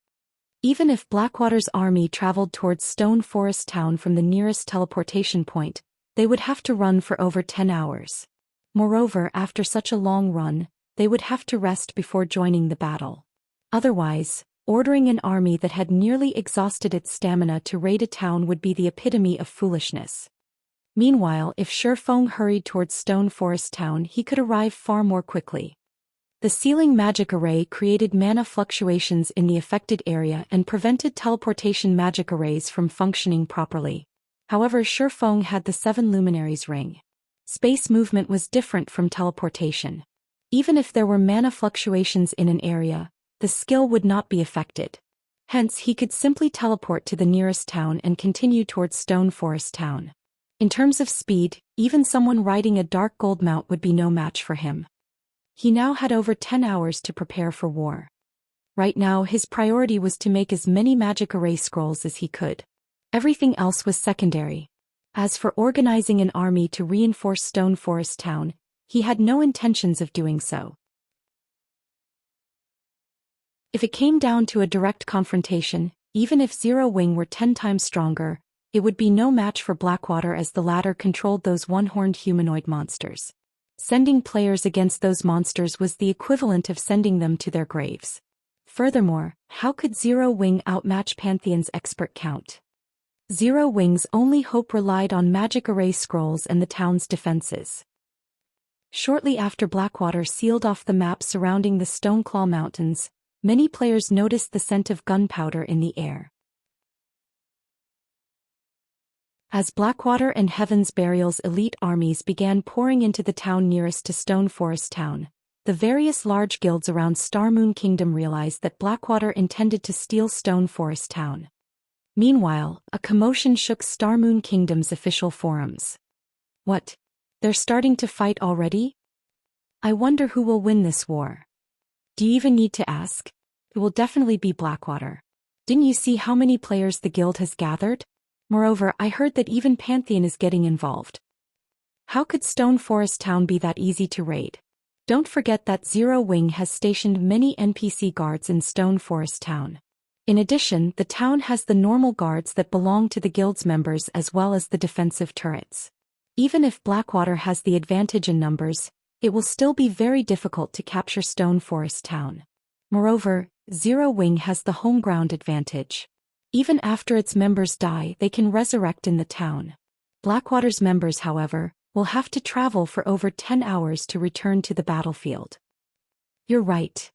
Even if Blackwater's army traveled towards Stone Forest Town from the nearest teleportation point, they would have to run for over 10 hours. Moreover, after such a long run, they would have to rest before joining the battle. Otherwise, ordering an army that had nearly exhausted its stamina to raid a town would be the epitome of foolishness. Meanwhile, if Shifeng hurried towards Stone Forest Town, he could arrive far more quickly. The sealing magic array created mana fluctuations in the affected area and prevented teleportation magic arrays from functioning properly. However, Shifeng had the 7 Luminaries ring. Space movement was different from teleportation. Even if there were mana fluctuations in an area, the skill would not be affected. Hence, he could simply teleport to the nearest town and continue towards Stone Forest Town. In terms of speed, even someone riding a dark gold mount would be no match for him. He now had over 10 hours to prepare for war. Right now, his priority was to make as many magic array scrolls as he could. Everything else was secondary. As for organizing an army to reinforce Stone Forest Town, he had no intentions of doing so. If it came down to a direct confrontation, even if Zero Wing were 10 times stronger, it would be no match for Blackwater as the latter controlled those one-horned humanoid monsters. Sending players against those monsters was the equivalent of sending them to their graves. Furthermore, how could Zero Wing outmatch Pantheon's expert count? Zero Wing's only hope relied on magic array scrolls and the town's defenses. Shortly after Blackwater sealed off the map surrounding the Stoneclaw Mountains, many players noticed the scent of gunpowder in the air. As Blackwater and Heaven's Burial's elite armies began pouring into the town nearest to Stone Forest Town, the various large guilds around Starmoon Kingdom realized that Blackwater intended to steal Stone Forest Town. Meanwhile, a commotion shook Starmoon Kingdom's official forums. What? They're starting to fight already? I wonder who will win this war. Do you even need to ask? It will definitely be Blackwater. Didn't you see how many players the guild has gathered? Moreover, I heard that even Pantheon is getting involved. How could Stone Forest Town be that easy to raid? Don't forget that Zero Wing has stationed many NPC guards in Stone Forest Town. In addition, the town has the normal guards that belong to the guild's members as well as the defensive turrets. Even if Blackwater has the advantage in numbers, it will still be very difficult to capture Stone Forest Town. Moreover, Zero Wing has the home ground advantage. Even after its members die, they can resurrect in the town. Blackwater's members, however, will have to travel for over 10 hours to return to the battlefield. You're right.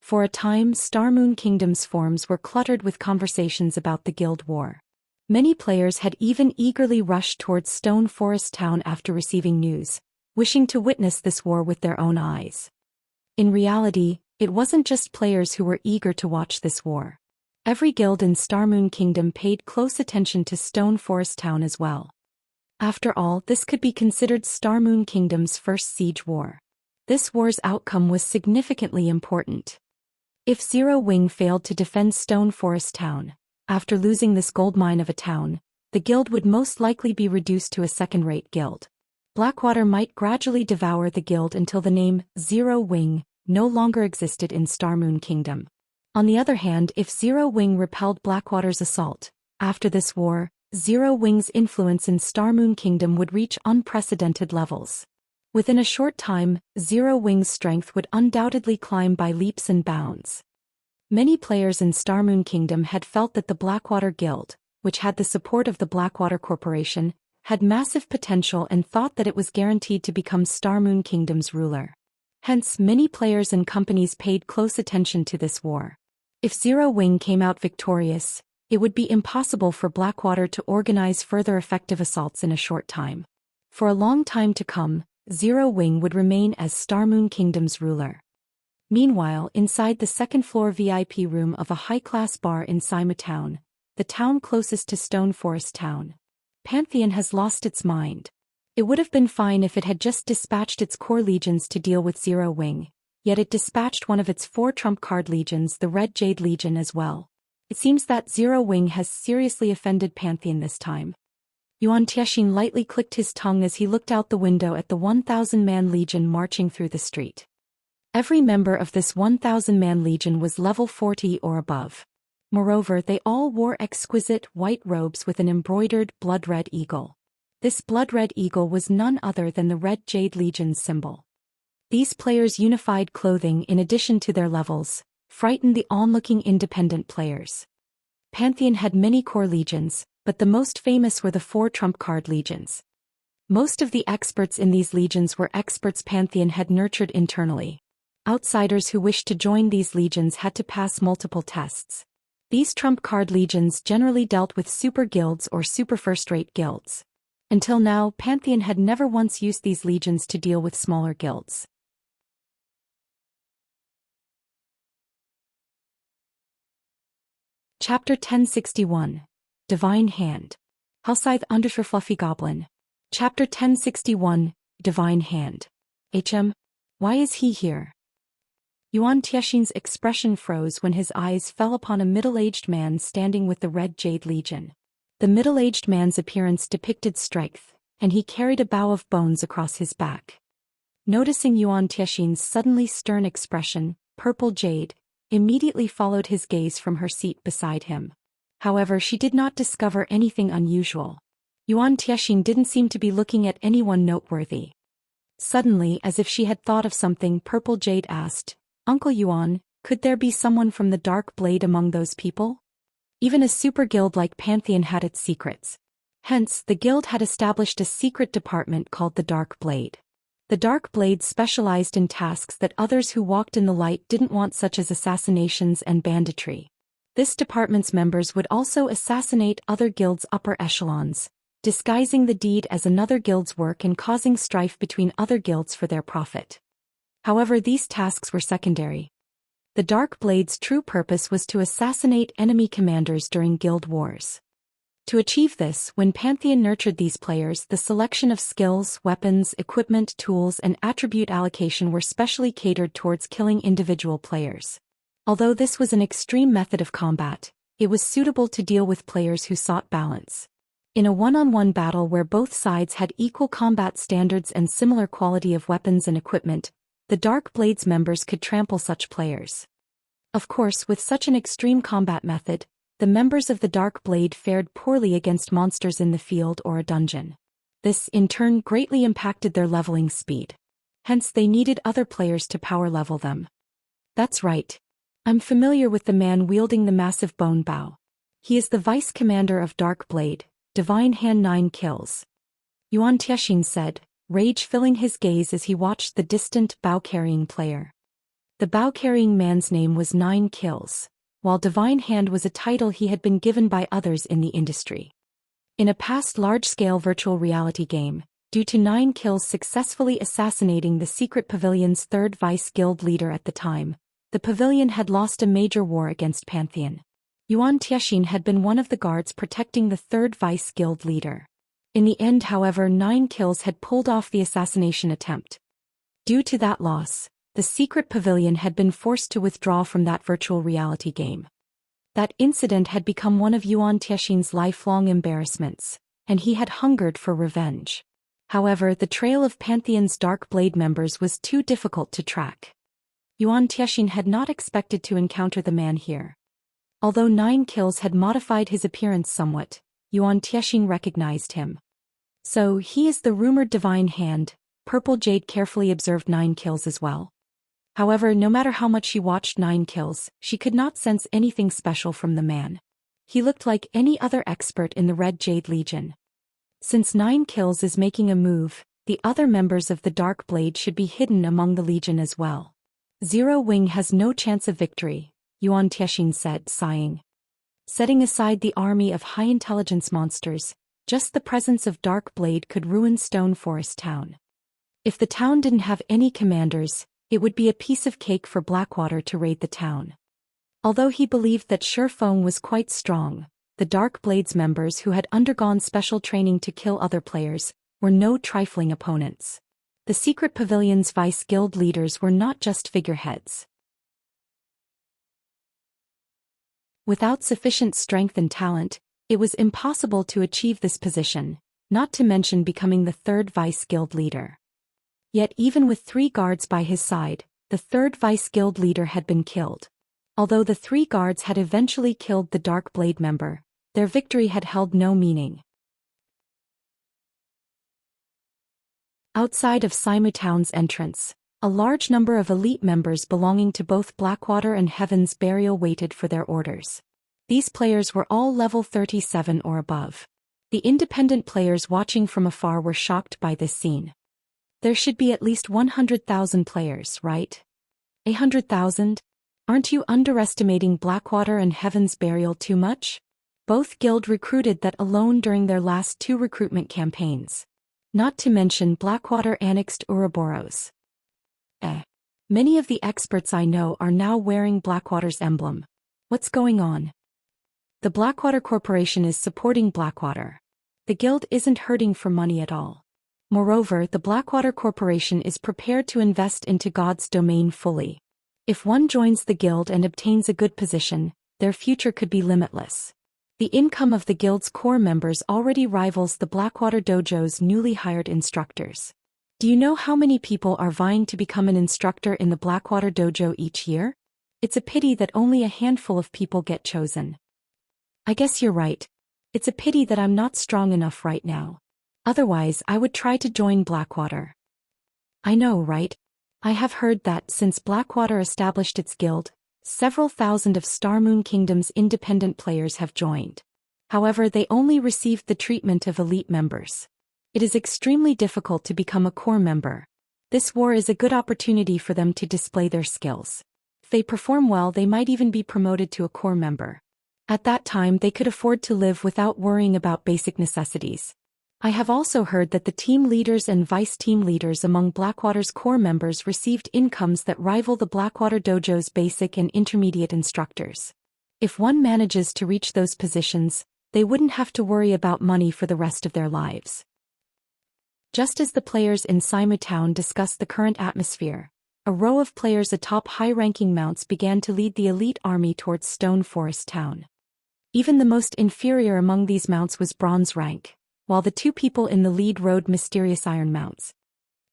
For a time, Starmoon Kingdom's forums were cluttered with conversations about the guild war. Many players had even eagerly rushed towards Stone Forest Town after receiving news, wishing to witness this war with their own eyes. In reality, it wasn't just players who were eager to watch this war. Every guild in Starmoon Kingdom paid close attention to Stone Forest Town as well. After all, this could be considered Starmoon Kingdom's first siege war. This war's outcome was significantly important. If Zero Wing failed to defend Stone Forest Town, after losing this goldmine of a town, the guild would most likely be reduced to a second-rate guild. Blackwater might gradually devour the guild until the name Zero Wing no longer existed in Starmoon Kingdom. On the other hand, if Zero Wing repelled Blackwater's assault, after this war, Zero Wing's influence in Starmoon Kingdom would reach unprecedented levels. Within a short time, Zero Wing's strength would undoubtedly climb by leaps and bounds. Many players in Starmoon Kingdom had felt that the Blackwater Guild, which had the support of the Blackwater Corporation, had massive potential and thought that it was guaranteed to become Starmoon Kingdom's ruler. Hence, many players and companies paid close attention to this war. If Zero Wing came out victorious, it would be impossible for Blackwater to organize further effective assaults in a short time. For a long time to come, Zero Wing would remain as Starmoon Kingdom's ruler. Meanwhile, inside the second-floor VIP room of a high-class bar in Sima Town, the town closest to Stone Forest Town, Pantheon has lost its mind. It would have been fine if it had just dispatched its core legions to deal with Zero Wing, yet it dispatched one of its 4 trump card legions, the Red Jade Legion, as well. It seems that Zero Wing has seriously offended Pantheon this time. Yuan Tiexin lightly clicked his tongue as he looked out the window at the 1,000-man legion marching through the street. Every member of this 1,000-man legion was level 40 or above. Moreover, they all wore exquisite white robes with an embroidered blood-red eagle. This blood-red eagle was none other than the Red Jade Legion's symbol. These players' unified clothing, in addition to their levels, frightened the onlooking independent players. Pantheon had many core legions, but the most famous were the 4 trump card legions. Most of the experts in these legions were experts Pantheon had nurtured internally. Outsiders who wished to join these legions had to pass multiple tests. These trump card legions generally dealt with super guilds or super first-rate guilds. Until now, Pantheon had never once used these legions to deal with smaller guilds. Chapter 1061. Divine Hand. Hellscythe _ Fluffy Goblin. Chapter 1061. Divine Hand. Why is he here? Yuan Tiexin's expression froze when his eyes fell upon a middle-aged man standing with the Red Jade Legion. The middle-aged man's appearance depicted strength, and he carried a bow of bones across his back. Noticing Yuan Tiexin's suddenly stern expression, Purple Jade immediately followed his gaze from her seat beside him. However, she did not discover anything unusual. Yuan Tiexin didn't seem to be looking at anyone noteworthy. Suddenly, as if she had thought of something, Purple Jade asked, "Uncle Yuan, could there be someone from the Dark Blade among those people?" Even a super guild like Pantheon had its secrets. Hence, the guild had established a secret department called the Dark Blade. The Dark Blade specialized in tasks that others who walked in the light didn't want, such as assassinations and banditry. This department's members would also assassinate other guilds' upper echelons, disguising the deed as another guild's work and causing strife between other guilds for their profit. However, these tasks were secondary. The Dark Blade's true purpose was to assassinate enemy commanders during guild wars. To achieve this, when Pantheon nurtured these players, the selection of skills, weapons, equipment, tools, and attribute allocation were specially catered towards killing individual players. Although this was an extreme method of combat, it was suitable to deal with players who sought balance. In a one-on-one battle where both sides had equal combat standards and similar quality of weapons and equipment, The Dark Blades members could trample such players. Of course, with such an extreme combat method, the members of the Dark Blade fared poorly against monsters in the field or a dungeon. This, in turn, greatly impacted their leveling speed. Hence they needed other players to power level them. That's right. I'm familiar with the man wielding the massive bone bow. He is the vice commander of Dark Blade, Divine Hand 9 kills. Xianxia said, rage filling his gaze as he watched the distant bow-carrying player. The bow-carrying man's name was 9 kills, while Divine Hand was a title he had been given by others in the industry. In a past large-scale virtual reality game, due to 9 kills successfully assassinating the Secret Pavilion's third vice guild leader at the time, the pavilion had lost a major war against Pantheon. Xianxia had been one of the guards protecting the third vice guild leader. In the end, however, 9 kills had pulled off the assassination attempt. Due to that loss, the Secret Pavilion had been forced to withdraw from that virtual reality game. That incident had become one of Xianxia's lifelong embarrassments, and he had hungered for revenge. However, the trail of Pantheon's Dark Blade members was too difficult to track. Xianxia had not expected to encounter the man here. Although 9 kills had modified his appearance somewhat, Xianxia recognized him. So, he is the rumored Divine Hand. Purple Jade carefully observed 9 kills as well. However, no matter how much she watched 9 kills, she could not sense anything special from the man. He looked like any other expert in the Red Jade Legion. Since 9 kills is making a move, the other members of the Dark Blade should be hidden among the Legion as well. Zero Wing has no chance of victory, Xianxia said, sighing. Setting aside the army of high-intelligence monsters, just the presence of Dark Blade could ruin Stone Forest Town. If the town didn't have any commanders, it would be a piece of cake for Blackwater to raid the town. Although he believed that Shurfeng was quite strong, the Dark Blades members who had undergone special training to kill other players were no trifling opponents. The Secret Pavilion's vice guild leaders were not just figureheads. Without sufficient strength and talent, it was impossible to achieve this position, not to mention becoming the third vice guild leader. Yet even with 3 guards by his side, the third vice guild leader had been killed. Although the 3 guards had eventually killed the Dark Blade member, their victory had held no meaning. Outside of Simu Town's entrance, a large number of elite members belonging to both Blackwater and Heaven's Burial waited for their orders. These players were all level 37 or above. The independent players watching from afar were shocked by this scene. There should be at least 100,000 players, right? 100,000? Aren't you underestimating Blackwater and Heaven's Burial too much? Both guild recruited that alone during their last 2 recruitment campaigns. Not to mention Blackwater annexed Ouroboros. Many of the experts I know are now wearing Blackwater's emblem. What's going on? The Blackwater Corporation is supporting Blackwater. The guild isn't hurting for money at all. Moreover, the Blackwater Corporation is prepared to invest into God's domain fully. If one joins the guild and obtains a good position, their future could be limitless. The income of the guild's core members already rivals the Blackwater Dojo's newly hired instructors. Do you know how many people are vying to become an instructor in the Blackwater Dojo each year? It's a pity that only a handful of people get chosen. I guess you're right. It's a pity that I'm not strong enough right now. Otherwise, I would try to join Blackwater. I know, right? I have heard that since Blackwater established its guild, several thousand of Starmoon Kingdom's independent players have joined. However, they only received the treatment of elite members. It is extremely difficult to become a core member. This war is a good opportunity for them to display their skills. If they perform well, they might even be promoted to a core member. At that time, they could afford to live without worrying about basic necessities. I have also heard that the team leaders and vice team leaders among Blackwater's core members received incomes that rival the Blackwater Dojo's basic and intermediate instructors. If one manages to reach those positions, they wouldn't have to worry about money for the rest of their lives. Just as the players in Simu Town discussed the current atmosphere, a row of players atop high-ranking mounts began to lead the elite army towards Stone Forest Town. Even the most inferior among these mounts was bronze rank, while the 2 people in the lead rode mysterious iron mounts.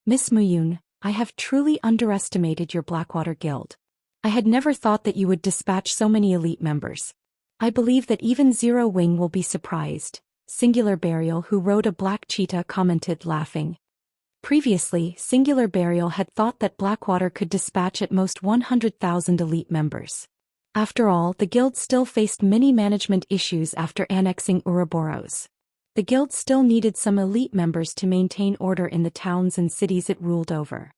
Miss Muyun, I have truly underestimated your Blackwater Guild. I had never thought that you would dispatch so many elite members. I believe that even Zero Wing will be surprised, Singular Burial, who rode a black cheetah, commented, laughing. Previously, Singular Burial had thought that Blackwater could dispatch at most 100,000 elite members. After all, the guild still faced many management issues after annexing Ouroboros. The guild still needed some elite members to maintain order in the towns and cities it ruled over.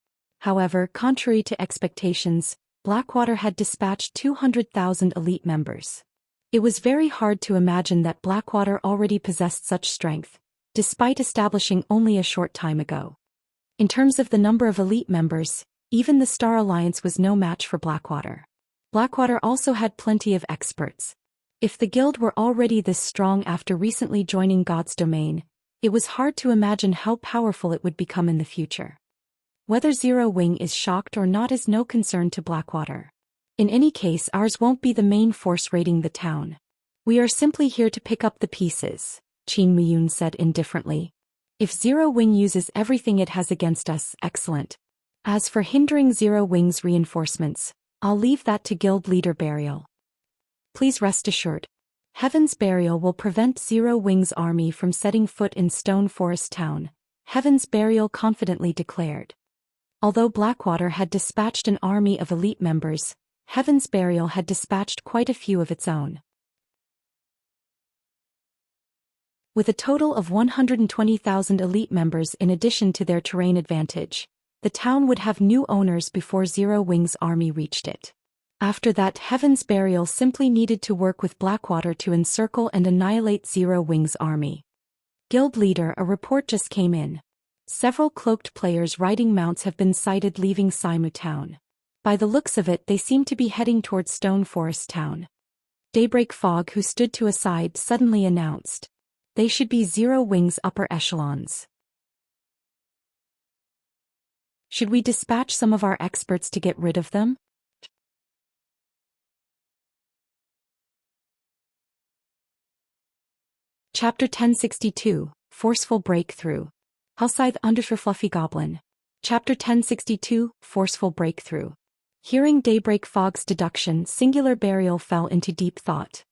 However, contrary to expectations, Blackwater had dispatched 200,000 elite members. It was very hard to imagine that Blackwater already possessed such strength, despite establishing only a short time ago. In terms of the number of elite members, even the Star Alliance was no match for Blackwater. Blackwater also had plenty of experts. If the guild were already this strong after recently joining God's domain, it was hard to imagine how powerful it would become in the future. Whether Zero Wing is shocked or not is no concern to Blackwater. In any case, ours won't be the main force raiding the town. We are simply here to pick up the pieces, Qin Miyun said indifferently. If Zero Wing uses everything it has against us, excellent. As for hindering Zero Wing's reinforcements, I'll leave that to Guild Leader Burial. Please rest assured. Heaven's Burial will prevent Zero Wing's army from setting foot in Stone Forest Town, Heaven's Burial confidently declared. Although Blackwater had dispatched an army of elite members, Heaven's Burial had dispatched quite a few of its own. With a total of 120,000 elite members in addition to their terrain advantage, the town would have new owners before Zero Wing's army reached it. After that, Heaven's Burial simply needed to work with Blackwater to encircle and annihilate Zero Wing's army. Guild Leader, a report just came in. Several cloaked players riding mounts have been sighted leaving Saimu Town. By the looks of it, they seem to be heading towards Stone Forest Town. Daybreak Fog, who stood to a side, suddenly announced. They should be Zero Wing's upper echelons. Should we dispatch some of our experts to get rid of them? Chapter 1062, Forceful Breakthrough. Hellscythe Undershirt Fluffy Goblin. Chapter 1062, Forceful Breakthrough. Hearing Daybreak Fog's deduction, Singular Burial fell into deep thought.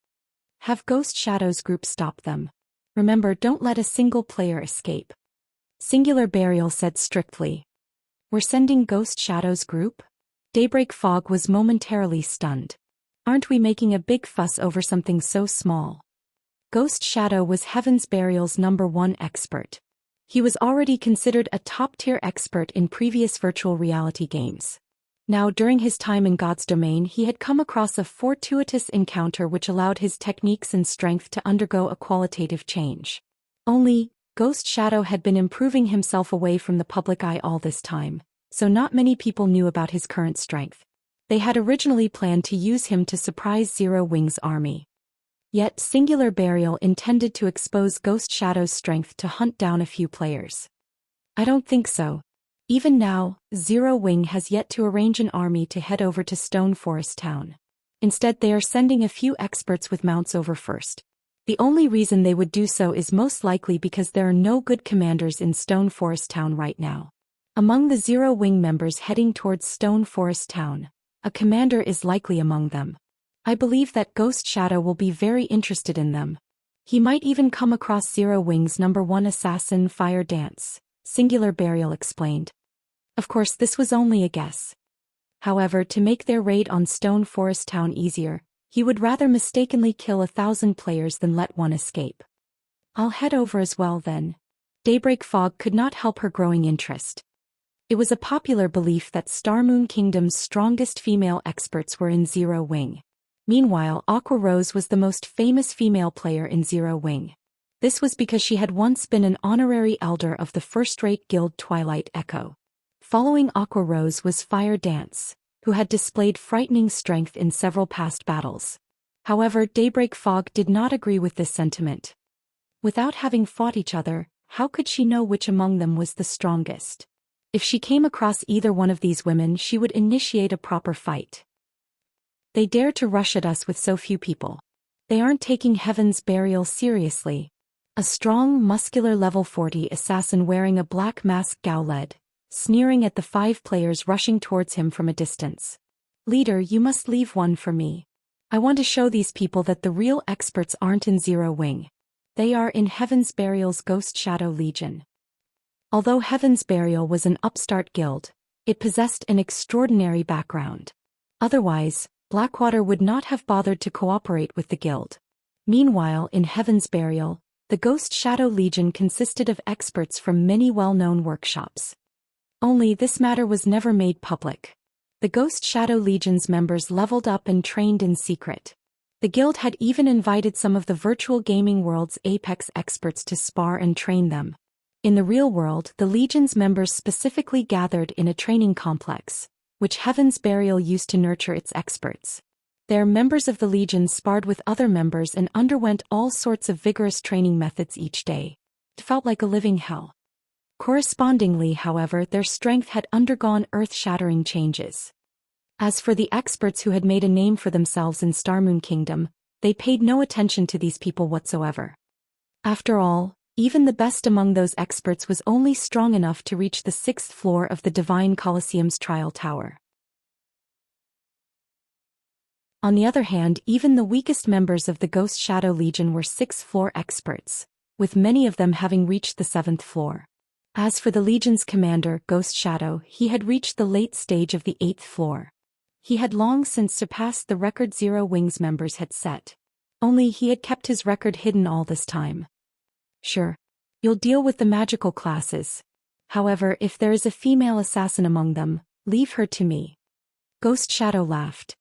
Have Ghost Shadow's group stop them. Remember, don't let a single player escape. Singular Burial said strictly. We're sending Ghost Shadow's group? Daybreak Fog was momentarily stunned. Aren't we making a big fuss over something so small? Ghost Shadow was Heaven's Burial's #1 expert. He was already considered a top-tier expert in previous virtual reality games. Now, during his time in God's domain, he had come across a fortuitous encounter which allowed his techniques and strength to undergo a qualitative change. Only, Ghost Shadow had been improving himself away from the public eye all this time, so not many people knew about his current strength. They had originally planned to use him to surprise Zero Wing's army. Yet Singular Burial intended to expose Ghost Shadow's strength to hunt down a few players. I don't think so. Even now, Zero Wing has yet to arrange an army to head over to Stone Forest Town. Instead, they are sending a few experts with mounts over first. The only reason they would do so is most likely because there are no good commanders in Stone Forest Town right now. Among the Zero Wing members heading towards Stone Forest Town, a commander is likely among them. I believe that Ghost Shadow will be very interested in them. He might even come across Zero Wing's #1 assassin, Fire Dance, Singular Burial explained. Of course, this was only a guess. However, to make their raid on Stone Forest Town easier, he would rather mistakenly kill 1,000 players than let one escape. I'll head over as well then. Daybreak Fog could not help her growing interest. It was a popular belief that Starmoon Kingdom's strongest female experts were in Zero Wing. Meanwhile, Aqua Rose was the most famous female player in Zero Wing. This was because she had once been an honorary elder of the first-rate guild Twilight Echo. Following Aqua Rose was Fire Dance, who had displayed frightening strength in several past battles. However, Daybreak Fog did not agree with this sentiment. Without having fought each other, how could she know which among them was the strongest? If she came across either one of these women, she would initiate a proper fight. They dare to rush at us with so few people. They aren't taking Heaven's Burial seriously. A strong, muscular level 40 assassin wearing a black mask Gao led, sneering at the 5 players rushing towards him from a distance. "Leader, you must leave one for me. I want to show these people that the real experts aren't in Zero Wing. They are in Heaven's Burial's Ghost Shadow Legion." Although Heaven's Burial was an upstart guild, it possessed an extraordinary background. Otherwise, Blackwater would not have bothered to cooperate with the guild. Meanwhile, in Heaven's Burial, the Ghost Shadow Legion consisted of experts from many well-known workshops. Only this matter was never made public. The Ghost Shadow Legion's members leveled up and trained in secret. The guild had even invited some of the virtual gaming world's apex experts to spar and train them. In the real world, the Legion's members specifically gathered in a training complex, which Heaven's Burial used to nurture its experts. There, members of the Legion sparred with other members and underwent all sorts of vigorous training methods each day. It felt like a living hell. Correspondingly, however, their strength had undergone earth-shattering changes. As for the experts who had made a name for themselves in Starmoon Kingdom, they paid no attention to these people whatsoever. After all, even the best among those experts was only strong enough to reach the 6th floor of the Divine Colosseum's trial tower. On the other hand, even the weakest members of the Ghost Shadow Legion were 6th floor experts, with many of them having reached the 7th floor. As for the Legion's commander, Ghost Shadow, he had reached the late stage of the 8th floor. He had long since surpassed the record Zero Wings members had set. Only he had kept his record hidden all this time. "Sure. You'll deal with the magical classes. However, if there is a female assassin among them, leave her to me." Ghost Shadow laughed.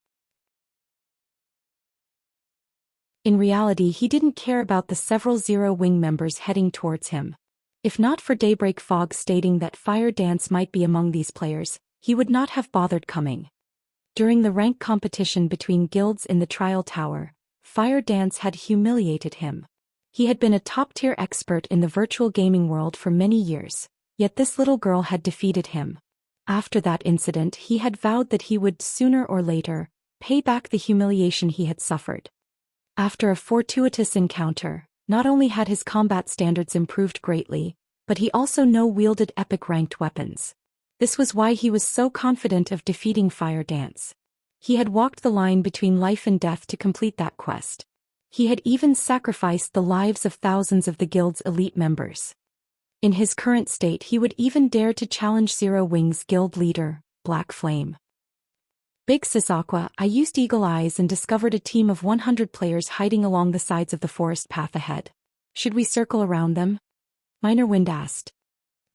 In reality, he didn't care about the several Zero Wing members heading towards him. If not for Daybreak Fog stating that Fire Dance might be among these players, he would not have bothered coming. During the rank competition between guilds in the trial tower, Fire Dance had humiliated him. He had been a top-tier expert in the virtual gaming world for many years, yet this little girl had defeated him. After that incident, he had vowed that he would, sooner or later, pay back the humiliation he had suffered. After a fortuitous encounter, not only had his combat standards improved greatly, but he also wielded epic-ranked weapons. This was why he was so confident of defeating Fire Dance. He had walked the line between life and death to complete that quest. He had even sacrificed the lives of thousands of the guild's elite members. In his current state, he would even dare to challenge Zero Wing's guild leader, Black Flame. "Big Sis Aqua, I used Eagle Eyes and discovered a team of 100 players hiding along the sides of the forest path ahead. Should we circle around them?" Minor Wind asked.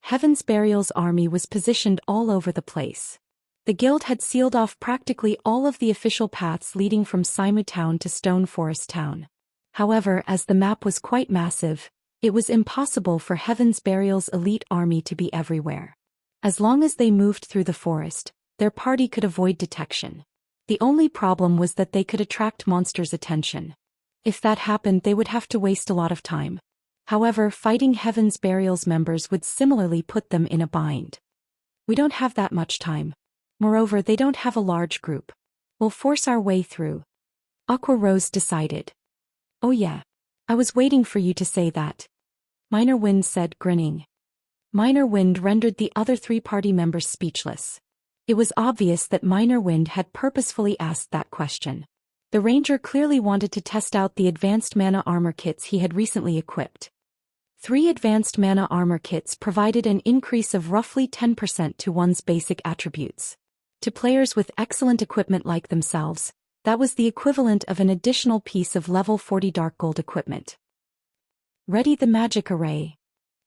Heaven's Burial's army was positioned all over the place. The guild had sealed off practically all of the official paths leading from Saimu Town to Stone Forest Town. However, as the map was quite massive, it was impossible for Heaven's Burial's elite army to be everywhere. As long as they moved through the forest, their party could avoid detection. The only problem was that they could attract monsters' attention. If that happened, they would have to waste a lot of time. However, fighting Heaven's Burial's members would similarly put them in a bind. "We don't have that much time. Moreover, they don't have a large group. We'll force our way through." Aqua Rose decided. "Oh yeah. I was waiting for you to say that," Minor Wind said, grinning. Minor Wind rendered the other 3 party members speechless. It was obvious that Minor Wind had purposefully asked that question. The ranger clearly wanted to test out the advanced mana armor kits he had recently equipped. 3 advanced mana armor kits provided an increase of roughly 10% to one's basic attributes. To players with excellent equipment like themselves, that was the equivalent of an additional piece of level 40 dark gold equipment. "Ready the magic array,"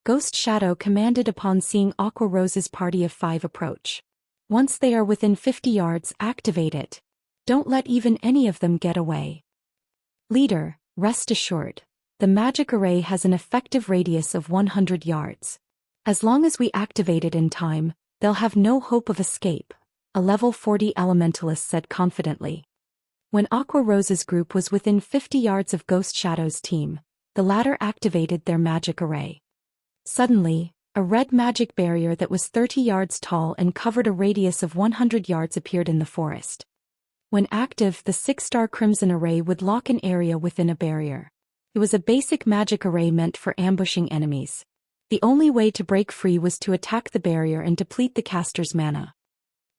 Ghost Shadow commanded upon seeing Aqua Rose's party of 5 approach. "Once they are within 50 yards, activate it. Don't let even any of them get away." "Leader, rest assured. The magic array has an effective radius of 100 yards. As long as we activate it in time, they'll have no hope of escape," a level 40 elementalist said confidently. When Aqua Rose's group was within 50 yards of Ghost Shadow's team, the latter activated their magic array. Suddenly, a red magic barrier that was 30 yards tall and covered a radius of 100 yards appeared in the forest. When active, the 6-star Crimson Array would lock an area within a barrier. It was a basic magic array meant for ambushing enemies. The only way to break free was to attack the barrier and deplete the caster's mana.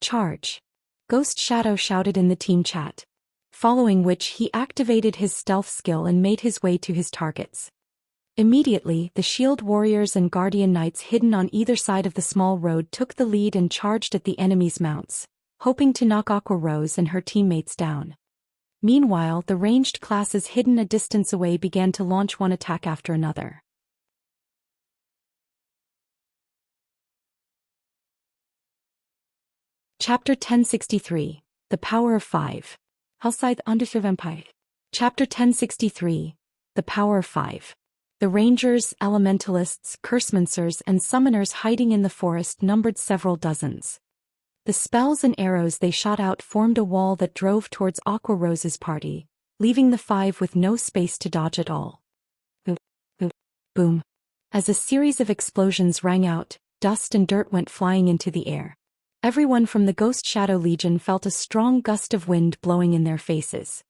Charge! Ghost Shadow shouted in the team chat. Following which he activated his stealth skill and made his way to his targets. Immediately, the shield warriors and guardian knights hidden on either side of the small road took the lead and charged at the enemy's mounts, hoping to knock Aqua Rose and her teammates down. Meanwhile, the ranged classes hidden a distance away began to launch one attack after another. Chapter 1063, The Power of 5. Hellscythe Undervampire. Chapter 1063, The Power of 5. The rangers, elementalists, cursemancers and summoners hiding in the forest numbered several dozens. The spells and arrows they shot out formed a wall that drove towards Aqua Rose's party, leaving the 5 with no space to dodge at all. Boom, boom, boom. As a series of explosions rang out, dust and dirt went flying into the air. Everyone from the Ghost Shadow Legion felt a strong gust of wind blowing in their faces.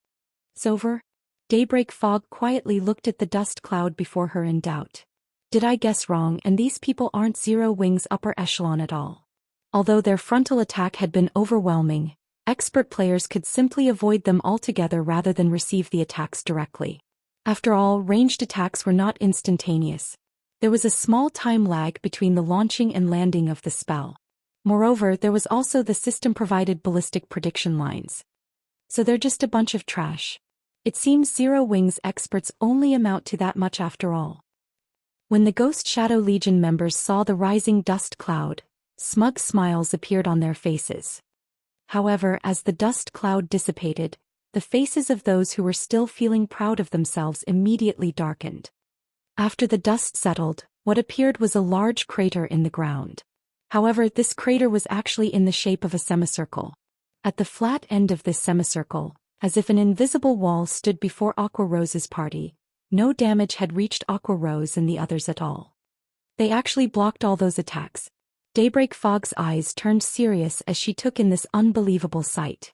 "Sover?" Daybreak Fog quietly looked at the dust cloud before her in doubt. "Did I guess wrong and these people aren't Zero Wing's upper echelon at all?" Although their frontal attack had been overwhelming, expert players could simply avoid them altogether rather than receive the attacks directly. After all, ranged attacks were not instantaneous. There was a small time lag between the launching and landing of the spell. Moreover, there was also the system-provided ballistic prediction lines. So they're just a bunch of trash. It seems Zero Wing's experts only amount to that much after all. When the Ghost Shadow Legion members saw the rising dust cloud, smug smiles appeared on their faces. However, as the dust cloud dissipated, the faces of those who were still feeling proud of themselves immediately darkened. After the dust settled, what appeared was a large crater in the ground. However, this crater was actually in the shape of a semicircle. At the flat end of this semicircle, as if an invisible wall stood before Aqua Rose's party, no damage had reached Aqua Rose and the others at all. They actually blocked all those attacks. Daybreak Fog's eyes turned serious as she took in this unbelievable sight.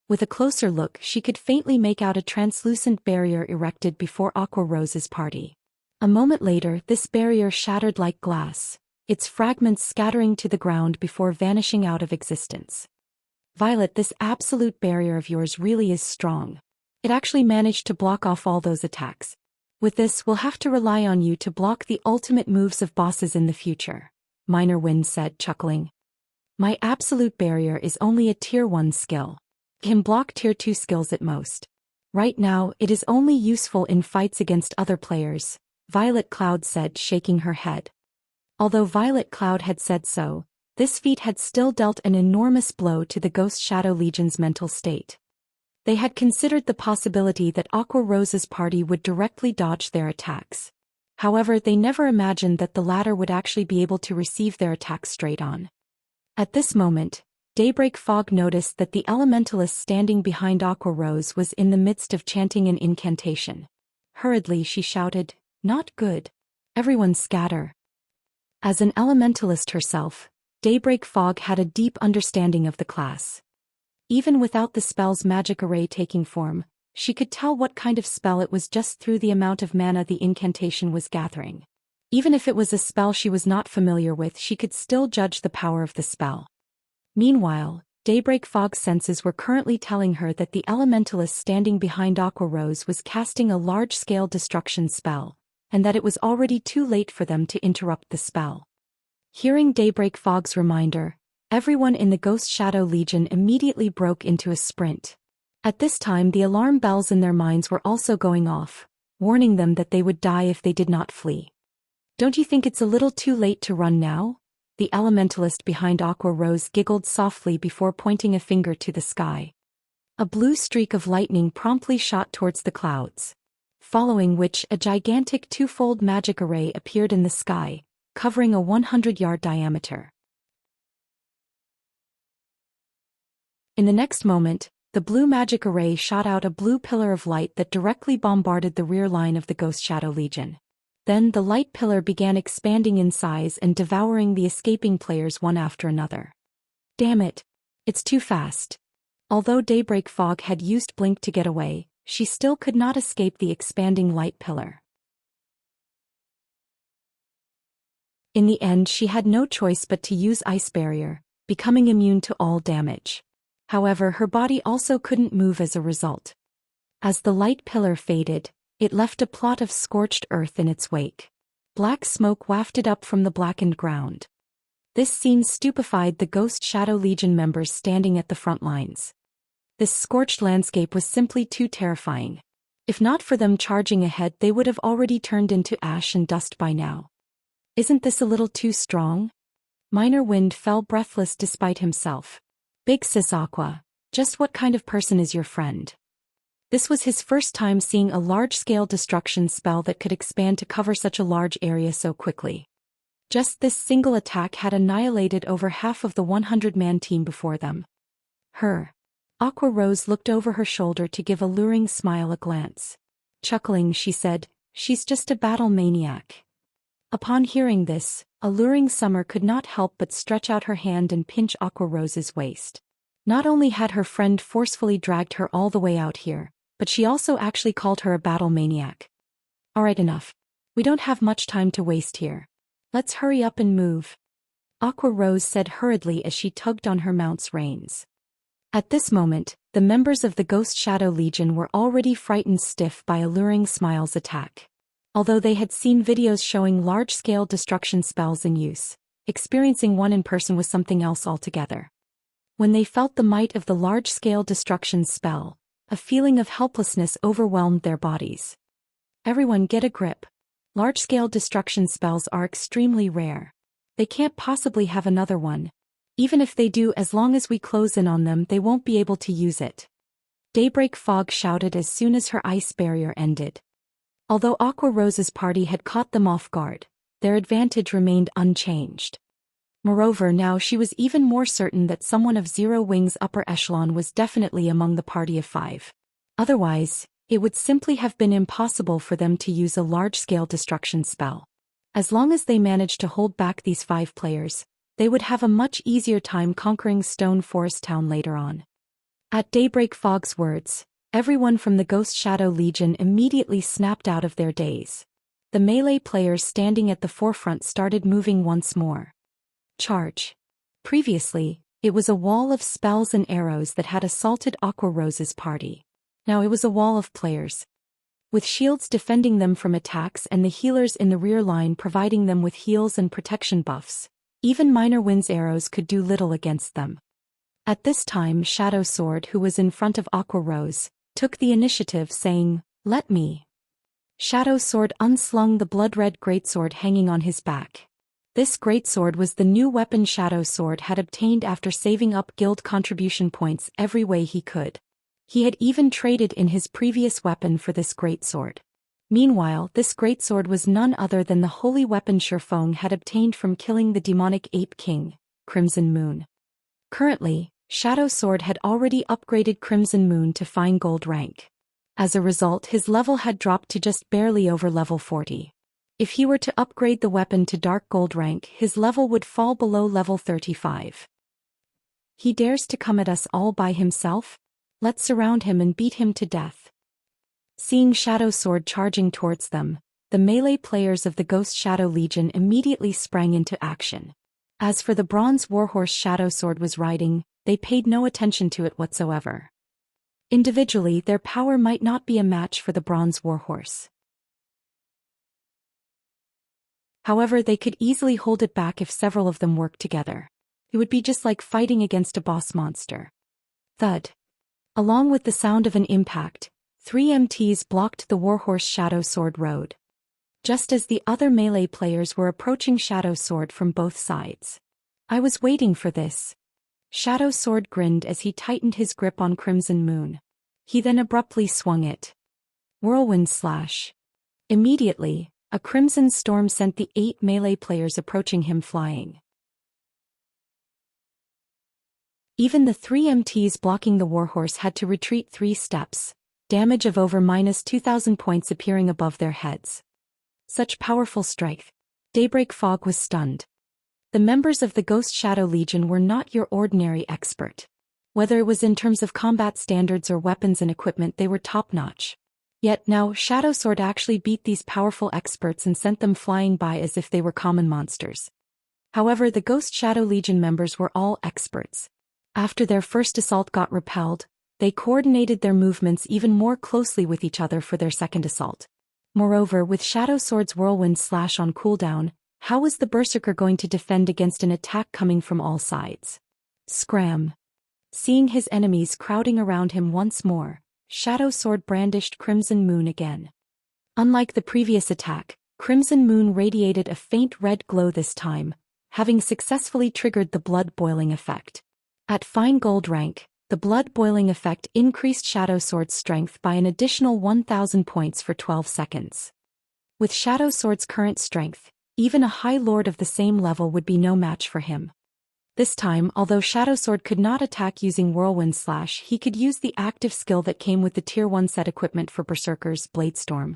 With a closer look, she could faintly make out a translucent barrier erected before Aqua Rose's party. A moment later, this barrier shattered like glass, its fragments scattering to the ground before vanishing out of existence. "Violet, this absolute barrier of yours really is strong. It actually managed to block off all those attacks. With this, we'll have to rely on you to block the ultimate moves of bosses in the future," Minor Wind said, chuckling. "My absolute barrier is only a tier 1 skill. It can block tier 2 skills at most. Right now, it is only useful in fights against other players," Violet Cloud said, shaking her head. Although Violet Cloud had said so, this feat had still dealt an enormous blow to the Ghost Shadow Legion's mental state. They had considered the possibility that Aqua Rose's party would directly dodge their attacks. However, they never imagined that the latter would actually be able to receive their attacks straight on. At this moment, Daybreak Fog noticed that the elementalist standing behind Aqua Rose was in the midst of chanting an incantation. Hurriedly she shouted, "Not good. Everyone scatter." As an elementalist herself, Daybreak Fog had a deep understanding of the class. Even without the spell's magic array taking form, she could tell what kind of spell it was just through the amount of mana the incantation was gathering. Even if it was a spell she was not familiar with, she could still judge the power of the spell. Meanwhile, Daybreak Fog's senses were currently telling her that the elementalist standing behind Aqua Rose was casting a large-scale destruction spell, and that it was already too late for them to interrupt the spell. Hearing Daybreak Fog's reminder, everyone in the Ghost Shadow Legion immediately broke into a sprint. At this time, the alarm bells in their minds were also going off, warning them that they would die if they did not flee. "Don't you think it's a little too late to run now?" The elementalist behind Aqua Rose giggled softly before pointing a finger to the sky. A blue streak of lightning promptly shot towards the clouds, following which a gigantic twofold magic array appeared in the sky, covering a 100-yard diameter. In the next moment, the blue magic array shot out a blue pillar of light that directly bombarded the rear line of the Ghost Shadow Legion. Then the light pillar began expanding in size and devouring the escaping players one after another. "Damn it! It's too fast." Although Daybreak Fog had used Blink to get away, she still could not escape the expanding light pillar. In the end, she had no choice but to use Ice Barrier, becoming immune to all damage. However, her body also couldn't move as a result. As the light pillar faded, it left a plot of scorched earth in its wake. Black smoke wafted up from the blackened ground. This scene stupefied the Ghost Shadow Legion members standing at the front lines. This scorched landscape was simply too terrifying. If not for them charging ahead, they would have already turned into ash and dust by now. Isn't this a little too strong? Minor Wind fell breathless despite himself. Big Sis Aqua, just what kind of person is your friend? This was his first time seeing a large-scale destruction spell that could expand to cover such a large area so quickly. Just this single attack had annihilated over half of the 100-man team before them. Aqua Rose looked over her shoulder to give a luring smile a glance. Chuckling, she said, "She's just a battle maniac." Upon hearing this, Alluring Summer could not help but stretch out her hand and pinch Aqua Rose's waist. Not only had her friend forcefully dragged her all the way out here, but she also actually called her a battle maniac. "Alright, enough. We don't have much time to waste here. Let's hurry up and move," Aqua Rose said hurriedly as she tugged on her mount's reins. At this moment, the members of the Ghost Shadow Legion were already frightened stiff by Alluring Smile's attack. Although they had seen videos showing large-scale destruction spells in use, experiencing one in person was something else altogether. When they felt the might of the large-scale destruction spell, a feeling of helplessness overwhelmed their bodies. Everyone get a grip. Large-scale destruction spells are extremely rare. They can't possibly have another one. Even if they do, as long as we close in on them, they won't be able to use it. Daybreak Fog shouted as soon as her ice barrier ended. Although Aqua Rose's party had caught them off guard, their advantage remained unchanged. Moreover, now she was even more certain that someone of Zero Wing's upper echelon was definitely among the party of 5. Otherwise, it would simply have been impossible for them to use a large-scale destruction spell. As long as they managed to hold back these 5 players, they would have a much easier time conquering Stone Forest Town later on. At Daybreak Fog's words, everyone from the Ghost Shadow Legion immediately snapped out of their daze. The melee players standing at the forefront started moving once more. Charge. Previously, it was a wall of spells and arrows that had assaulted Aqua Rose's party. Now it was a wall of players, with shields defending them from attacks and the healers in the rear line providing them with heals and protection buffs. Even Minor Wind's arrows could do little against them. At this time, Shadow Sword, who was in front of Aqua Rose, took the initiative, saying, "Let me." Shadow Sword unslung the blood-red greatsword hanging on his back. This greatsword was the new weapon Shadow Sword had obtained after saving up guild contribution points every way he could. He had even traded in his previous weapon for this greatsword. Meanwhile, this greatsword was none other than the holy weapon Shurfeng had obtained from killing the demonic ape king, Crimson Moon. Currently, Shadow Sword had already upgraded Crimson Moon to fine gold rank. As a result, his level had dropped to just barely over level 40. If he were to upgrade the weapon to dark gold rank, his level would fall below level 35. He dares to come at us all by himself? Let's surround him and beat him to death. Seeing Shadow Sword charging towards them, the melee players of the Ghost Shadow Legion immediately sprang into action. As for the bronze warhorse Shadow Sword was riding, they paid no attention to it whatsoever. Individually, their power might not be a match for the bronze warhorse. However, they could easily hold it back if several of them worked together. It would be just like fighting against a boss monster. Thud. Along with the sound of an impact, 3 MTs blocked the warhorse Shadow Sword rode. Just as the other melee players were approaching Shadow Sword from both sides. "I was waiting for this." Shadow Sword grinned as he tightened his grip on Crimson Moon. He then abruptly swung it. Whirlwind Slash. Immediately, a crimson storm sent the 8 melee players approaching him flying. Even the 3 MTs blocking the warhorse had to retreat 3 steps, damage of over -2,000 points appearing above their heads. Such powerful strength. Daybreak Fog was stunned. The members of the Ghost Shadow Legion were not your ordinary expert. Whether it was in terms of combat standards or weapons and equipment, they were top-notch. Yet now Shadow Sword actually beat these powerful experts and sent them flying by as if they were common monsters. However, the Ghost Shadow Legion members were all experts. After their first assault got repelled, they coordinated their movements even more closely with each other for their second assault. Moreover, with Shadow Sword's whirlwind slash on cooldown, how was the Berserker going to defend against an attack coming from all sides? Scram! Seeing his enemies crowding around him once more, Shadow Sword brandished Crimson Moon again. Unlike the previous attack, Crimson Moon radiated a faint red glow this time, having successfully triggered the blood boiling effect. At fine gold rank, the blood boiling effect increased Shadow Sword's strength by an additional 1,000 points for 12 seconds. With Shadow Sword's current strength, even a high lord of the same level would be no match for him. This time, although Shadow Sword could not attack using Whirlwind Slash, he could use the active skill that came with the Tier 1 set equipment for Berserkers, Blade Storm.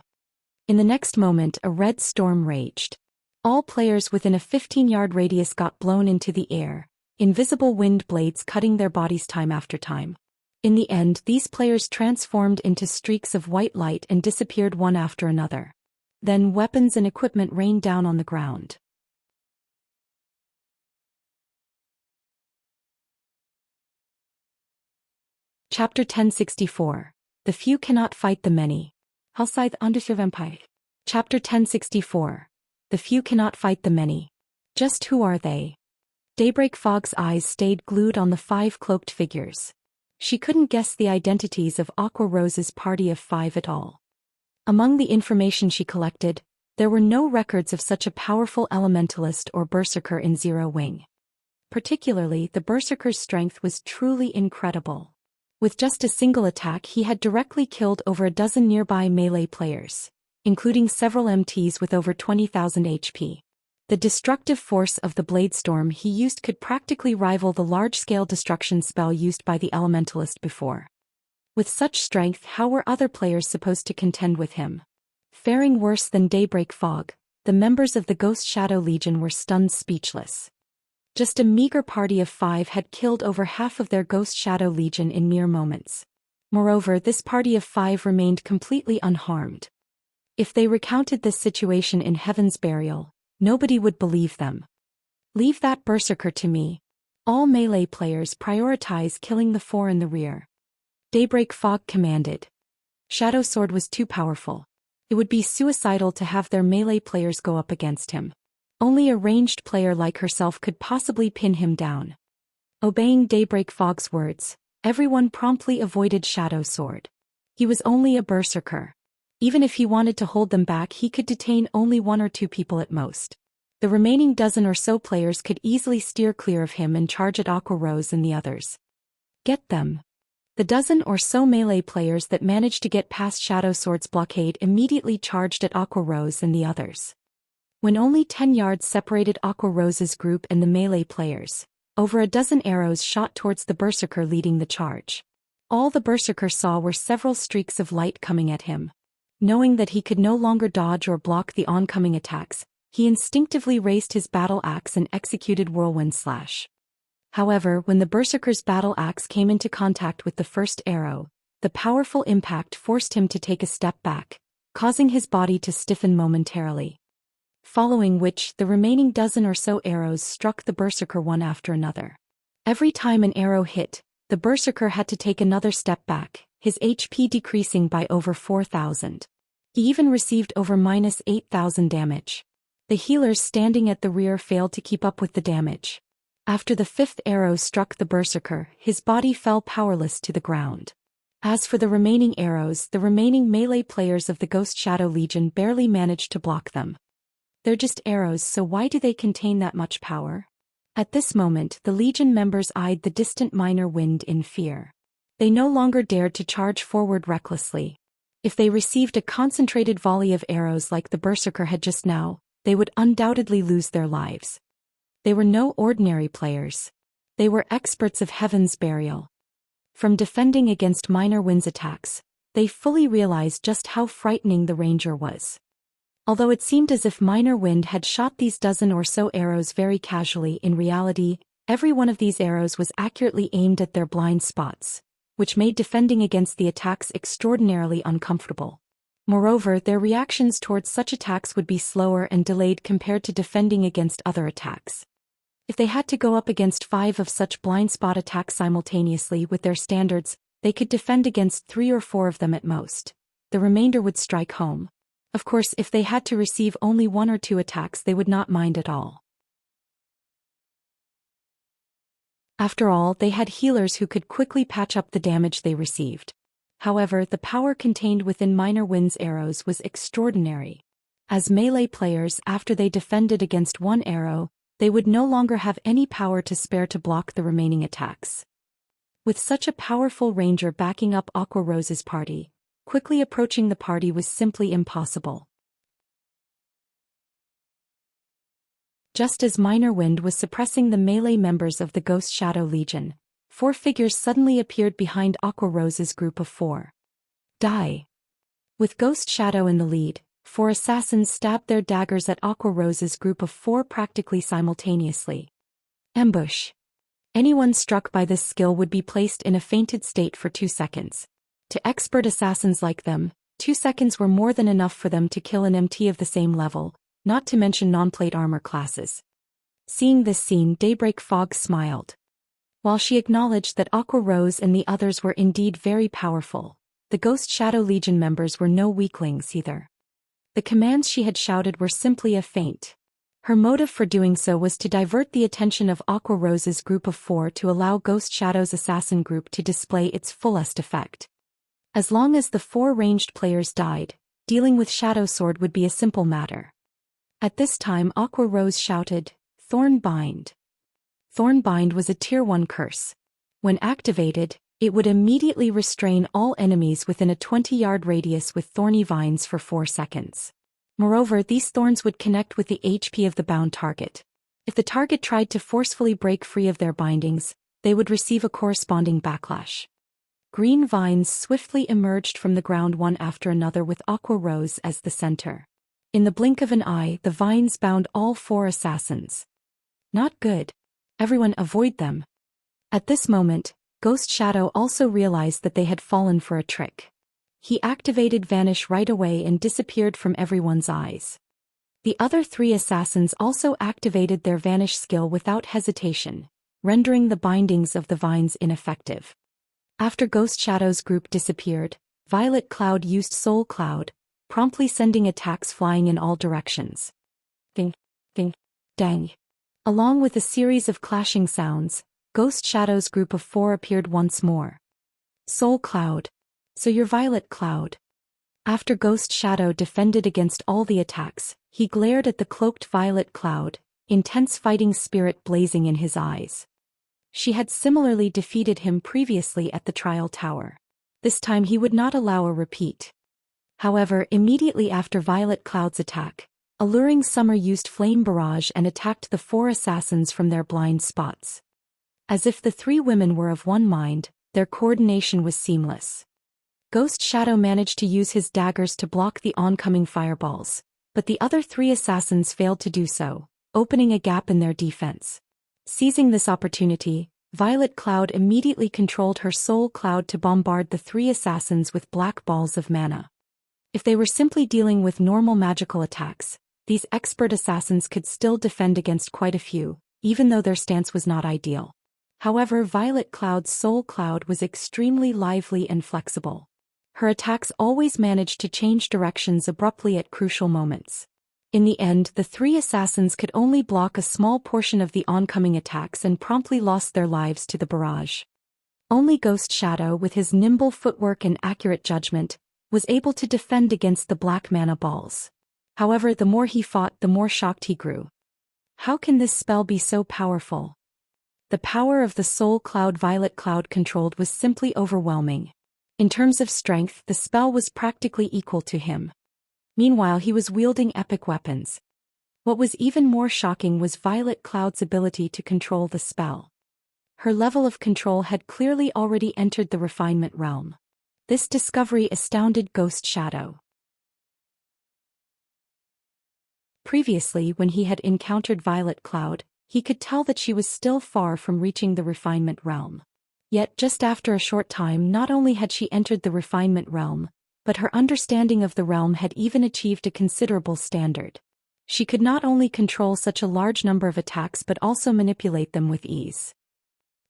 In the next moment, a red storm raged. All players within a 15-yard radius got blown into the air, invisible wind blades cutting their bodies time after time. In the end, these players transformed into streaks of white light and disappeared one after another. Then weapons and equipment rained down on the ground. Chapter 1064. The Few Cannot Fight the Many. Hellscythe Underservampire. Chapter 1064. The Few Cannot Fight the Many. Just who are they? Daybreak Fog's eyes stayed glued on the 5 cloaked figures. She couldn't guess the identities of Aqua Rose's party of 5 at all. Among the information she collected, there were no records of such a powerful elementalist or berserker in Zero Wing. Particularly, the berserker's strength was truly incredible. With just a single attack, he had directly killed over a dozen nearby melee players, including several MTs with over 20,000 HP. The destructive force of the blade storm he used could practically rival the large-scale destruction spell used by the elementalist before. With such strength, how were other players supposed to contend with him? Faring worse than Daybreak Fog, the members of the Ghost Shadow Legion were stunned speechless. Just a meager party of 5 had killed over half of their Ghost Shadow Legion in mere moments. Moreover, this party of 5 remained completely unharmed. If they recounted this situation in Heaven's Burial, nobody would believe them. Leave that berserker to me. All melee players prioritize killing the 4 in the rear. Daybreak Fog commanded. Shadow Sword was too powerful. It would be suicidal to have their melee players go up against him. Only a ranged player like herself could possibly pin him down. Obeying Daybreak Fog's words, everyone promptly avoided Shadow Sword. He was only a berserker. Even if he wanted to hold them back, he could detain only 1 or 2 people at most. The remaining dozen or so players could easily steer clear of him and charge at Aqua Rose and the others. Get them. The dozen or so melee players that managed to get past Shadow Sword's blockade immediately charged at Aqua Rose and the others. When only 10 yards separated Aqua Rose's group and the melee players, over a dozen arrows shot towards the berserker leading the charge. All the berserker saw were several streaks of light coming at him. Knowing that he could no longer dodge or block the oncoming attacks, he instinctively raised his battle axe and executed Whirlwind Slash. However, when the berserker's battle axe came into contact with the first arrow, the powerful impact forced him to take a step back, causing his body to stiffen momentarily. Following which, the remaining dozen or so arrows struck the berserker one after another. Every time an arrow hit, the berserker had to take another step back, his HP decreasing by over 4,000. He even received over -8,000 damage. The healers standing at the rear failed to keep up with the damage. After the 5th arrow struck the berserker, his body fell powerless to the ground. As for the remaining arrows, the remaining melee players of the Ghost Shadow Legion barely managed to block them. They're just arrows, so why do they contain that much power? At this moment, the Legion members eyed the distant minor wind in fear. They no longer dared to charge forward recklessly. If they received a concentrated volley of arrows like the berserker had just now, they would undoubtedly lose their lives. They were no ordinary players. They were experts of Heaven's Burial. From defending against minor wind's attacks, they fully realized just how frightening the ranger was. Although it seemed as if minor wind had shot these dozen or so arrows very casually, in reality, every one of these arrows was accurately aimed at their blind spots, which made defending against the attacks extraordinarily uncomfortable. Moreover, their reactions towards such attacks would be slower and delayed compared to defending against other attacks. If they had to go up against 5 of such blind spot attacks simultaneously with their standards, they could defend against 3 or 4 of them at most. The remainder would strike home. Of course, if they had to receive only 1 or 2 attacks, they would not mind at all. After all, they had healers who could quickly patch up the damage they received. However, the power contained within Minor Wind's arrows was extraordinary. As melee players, after they defended against 1 arrow, they would no longer have any power to spare to block the remaining attacks. With such a powerful ranger backing up Aqua Rose's party, quickly approaching the party was simply impossible. Just as Minor Wind was suppressing the melee members of the Ghost Shadow Legion, 4 figures suddenly appeared behind Aqua Rose's group of 4. Die! With Ghost Shadow in the lead, 4 assassins stabbed their daggers at Aqua Rose's group of 4 practically simultaneously. Ambush. Anyone struck by this skill would be placed in a fainted state for 2 seconds. To expert assassins like them, 2 seconds were more than enough for them to kill an MT of the same level, not to mention non-plate armor classes. Seeing this scene, Daybreak Fog smiled. While she acknowledged that Aqua Rose and the others were indeed very powerful, the Ghost Shadow Legion members were no weaklings either. The commands she had shouted were simply a feint. Her motive for doing so was to divert the attention of Aqua Rose's group of 4 to allow Ghost Shadow's assassin group to display its fullest effect. As long as the 4 ranged players died, dealing with Shadow Sword would be a simple matter. At this time Aqua Rose shouted, "Thorn Bind." Thorn Bind was a Tier 1 curse. When activated, it would immediately restrain all enemies within a 20-yard radius with thorny vines for 4 seconds. Moreover, these thorns would connect with the HP of the bound target. If the target tried to forcefully break free of their bindings, they would receive a corresponding backlash. Green vines swiftly emerged from the ground one after another with Aqua Rose as the center. In the blink of an eye, the vines bound all 4 assassins. Not good. Everyone avoid them. At this moment, Ghost Shadow also realized that they had fallen for a trick. He activated Vanish right away and disappeared from everyone's eyes. The other 3 assassins also activated their Vanish skill without hesitation, rendering the bindings of the vines ineffective. After Ghost Shadow's group disappeared, Violet Cloud used Soul Cloud, promptly sending attacks flying in all directions. Ding, ding, dang. Along with a series of clashing sounds, Ghost Shadow's group of 4 appeared once more. Soul Cloud. So you're Violet Cloud. After Ghost Shadow defended against all the attacks, he glared at the cloaked Violet Cloud, intense fighting spirit blazing in his eyes. She had similarly defeated him previously at the Trial Tower. This time he would not allow a repeat. However, immediately after Violet Cloud's attack, Alluring Summer used Flame Barrage and attacked the 4 assassins from their blind spots. As if the 3 women were of one mind, their coordination was seamless. Ghost Shadow managed to use his daggers to block the oncoming fireballs, but the other 3 assassins failed to do so, opening a gap in their defense. Seizing this opportunity, Violet Cloud immediately controlled her Soul Cloud to bombard the 3 assassins with black balls of mana. If they were simply dealing with normal magical attacks, these expert assassins could still defend against quite a few, even though their stance was not ideal. However, Violet Cloud's Soul Cloud was extremely lively and flexible. Her attacks always managed to change directions abruptly at crucial moments. In the end, the 3 assassins could only block a small portion of the oncoming attacks and promptly lost their lives to the barrage. Only Ghost Shadow, with his nimble footwork and accurate judgment, was able to defend against the black mana balls. However, the more he fought, the more shocked he grew. How can this spell be so powerful? The power of the Soul Cloud Violet Cloud controlled was simply overwhelming. In terms of strength, the spell was practically equal to him. Meanwhile, he was wielding epic weapons. What was even more shocking was Violet Cloud's ability to control the spell. Her level of control had clearly already entered the refinement realm. This discovery astounded Ghost Shadow. Previously, when he had encountered Violet Cloud, he could tell that she was still far from reaching the refinement realm. Yet just after a short time, not only had she entered the refinement realm, but her understanding of the realm had even achieved a considerable standard. She could not only control such a large number of attacks but also manipulate them with ease.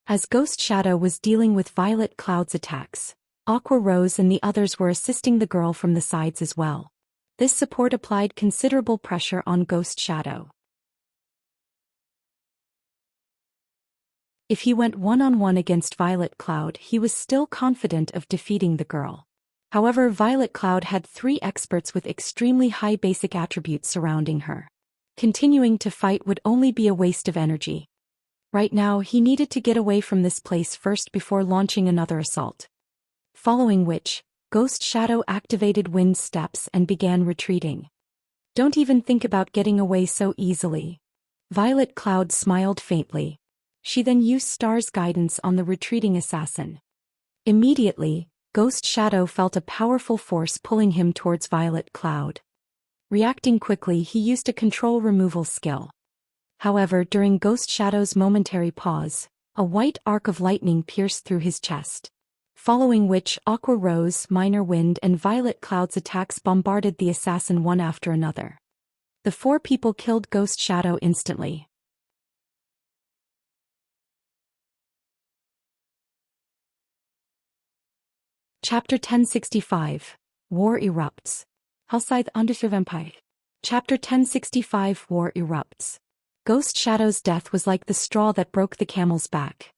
As Ghost Shadow was dealing with Violet Cloud's attacks, Aqua Rose and the others were assisting the girl from the sides as well. This support applied considerable pressure on Ghost Shadow. If he went one-on-one against Violet Cloud, he was still confident of defeating the girl. However, Violet Cloud had 3 experts with extremely high basic attributes surrounding her. Continuing to fight would only be a waste of energy. Right now, he needed to get away from this place first before launching another assault. Following which, Ghost Shadow activated Wind Steps and began retreating. Don't even think about getting away so easily. Violet Cloud smiled faintly. She then used Star's guidance on the retreating assassin. Immediately, Ghost Shadow felt a powerful force pulling him towards Violet Cloud. Reacting quickly, he used a control removal skill. However, during Ghost Shadow's momentary pause, a white arc of lightning pierced through his chest. Following which, Aqua Rose, Minor Wind and Violet Cloud's attacks bombarded the assassin one after another. The 4 people killed Ghost Shadow instantly. Chapter 1065. War Erupts. Hellscythe Underservampire. Chapter 1065. War Erupts. Ghost Shadow's death was like the straw that broke the camel's back.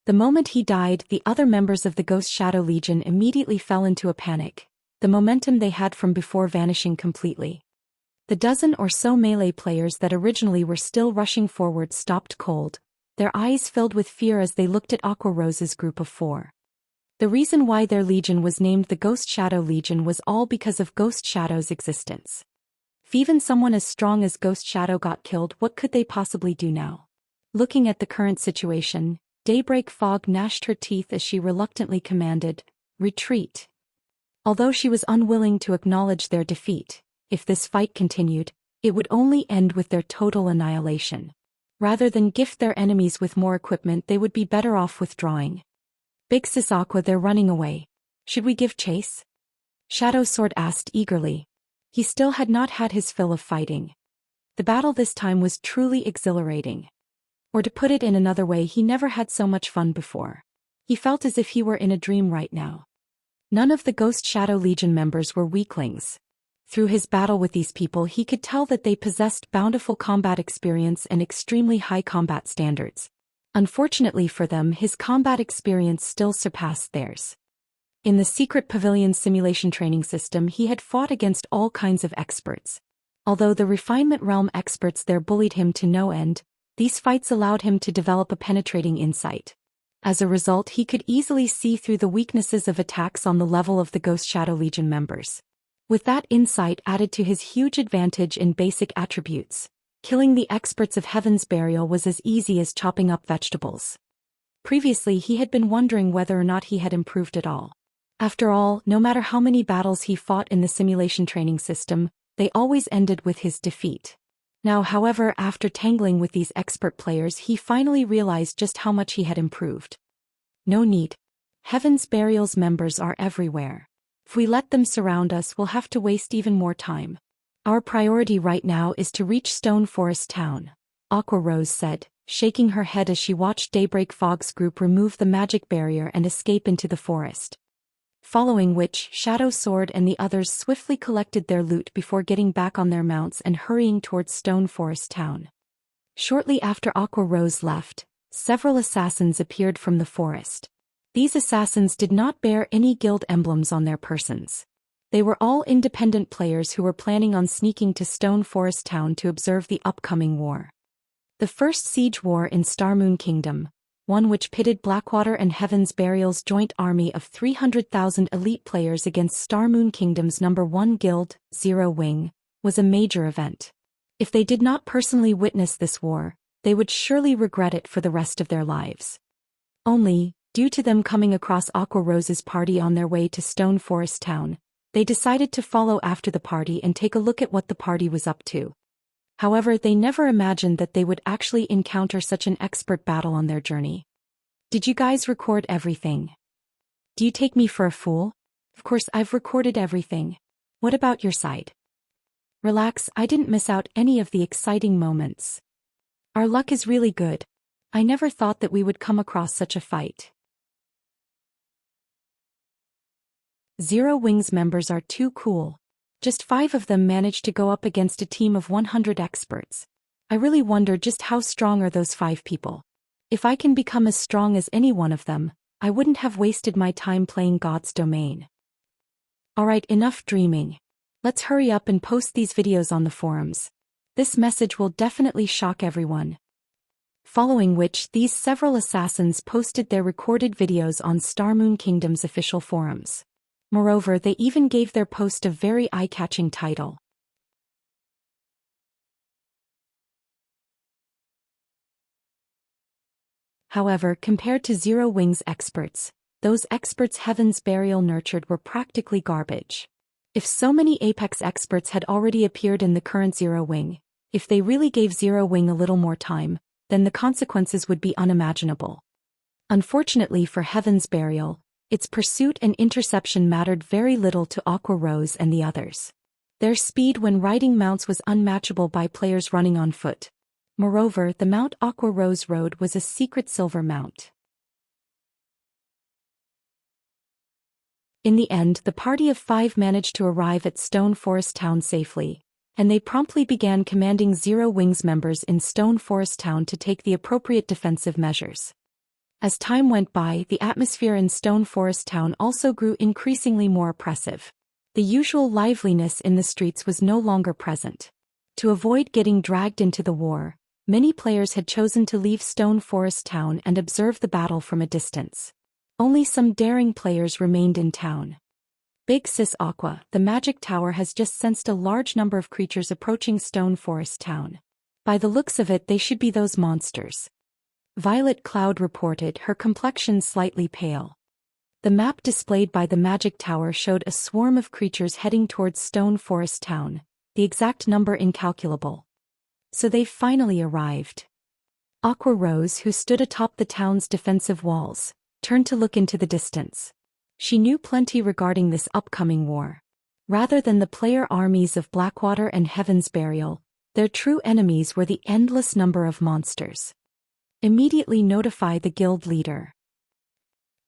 The moment he died, the other members of the Ghost Shadow Legion immediately fell into a panic, the momentum they had from before vanishing completely. The dozen or so melee players that originally were still rushing forward stopped cold, their eyes filled with fear as they looked at Aqua Rose's group of 4. The reason why their legion was named the Ghost Shadow Legion was all because of Ghost Shadow's existence. If even someone as strong as Ghost Shadow got killed, what could they possibly do now? Looking at the current situation, Daybreak Fog gnashed her teeth as she reluctantly commanded, "Retreat." Although she was unwilling to acknowledge their defeat, if this fight continued, it would only end with their total annihilation. Rather than gift their enemies with more equipment, they would be better off withdrawing. "Big Sis Aqua, they're running away. Should we give chase?" Shadow Sword asked eagerly. He still had not had his fill of fighting. The battle this time was truly exhilarating. Or to put it in another way, he never had so much fun before. He felt as if he were in a dream right now. None of the Ghost Shadow Legion members were weaklings. Through his battle with these people, he could tell that they possessed bountiful combat experience and extremely high combat standards. Unfortunately for them, his combat experience still surpassed theirs. In the secret pavilion simulation training system, he had fought against all kinds of experts. Although the refinement realm experts there bullied him to no end, these fights allowed him to develop a penetrating insight. As a result, he could easily see through the weaknesses of attacks on the level of the Ghost Shadow Legion members. With that insight added to his huge advantage in basic attributes, killing the experts of Heaven's Burial was as easy as chopping up vegetables. Previously, he had been wondering whether or not he had improved at all. After all, no matter how many battles he fought in the simulation training system, they always ended with his defeat. Now, however, after tangling with these expert players, he finally realized just how much he had improved. No need. Heaven's Burial's members are everywhere. If we let them surround us, we'll have to waste even more time. Our priority right now is to reach Stone Forest Town, Aqua Rose said, shaking her head as she watched Daybreak Fog's group remove the magic barrier and escape into the forest. Following which, Shadow Sword and the others swiftly collected their loot before getting back on their mounts and hurrying towards Stone Forest Town. Shortly after Aqua Rose left, several assassins appeared from the forest. These assassins did not bear any guild emblems on their persons. They were all independent players who were planning on sneaking to Stone Forest Town to observe the upcoming war. The first siege war in Starmoon Kingdom, one which pitted Blackwater and Heaven's Burial's joint army of 300,000 elite players against Starmoon Kingdom's number 1 guild, Zero Wing, was a major event. If they did not personally witness this war, they would surely regret it for the rest of their lives. Only, due to them coming across Aqua Rose's party on their way to Stone Forest Town, they decided to follow after the party and take a look at what the party was up to. However, they never imagined that they would actually encounter such an expert battle on their journey. "Did you guys record everything? Do you take me for a fool?" Of course, I've recorded everything. What about your side? Relax, I didn't miss out any of the exciting moments. Our luck is really good. I never thought that we would come across such a fight. Zero Wings members are too cool. Just 5 of them managed to go up against a team of 100 experts. I really wonder just how strong are those 5 people. If I can become as strong as any one of them, I wouldn't have wasted my time playing God's Domain. Alright, enough dreaming. Let's hurry up and post these videos on the forums. This message will definitely shock everyone. Following which, these several assassins posted their recorded videos on Starmoon Kingdom's official forums. Moreover, they even gave their post a very eye-catching title. However, compared to Zero Wings experts, those experts Heaven's Burial nurtured were practically garbage. If so many Apex experts had already appeared in the current Zero Wing, if they really gave Zero Wing a little more time, then the consequences would be unimaginable. Unfortunately for Heaven's Burial, its pursuit and interception mattered very little to Aqua Rose and the others. Their speed when riding mounts was unmatchable by players running on foot. Moreover, the mount Aqua Rose rode was a secret silver mount. In the end, the party of 5 managed to arrive at Stone Forest Town safely, and they promptly began commanding Zero Wings members in Stone Forest Town to take the appropriate defensive measures. As time went by, the atmosphere in Stone Forest Town also grew increasingly more oppressive. The usual liveliness in the streets was no longer present. To avoid getting dragged into the war, many players had chosen to leave Stone Forest Town and observe the battle from a distance. Only some daring players remained in town. Big Sis Aqua, the magic tower, has just sensed a large number of creatures approaching Stone Forest Town. By the looks of it, they should be those monsters. Violet Cloud reported, her complexion slightly pale. The map displayed by the magic tower showed a swarm of creatures heading towards Stone Forest Town, the exact number incalculable. So they've finally arrived. Aqua Rose, who stood atop the town's defensive walls, turned to look into the distance. She knew plenty regarding this upcoming war. Rather than the player armies of Blackwater and Heaven's Burial, their true enemies were the endless number of monsters. Immediately notify the guild leader.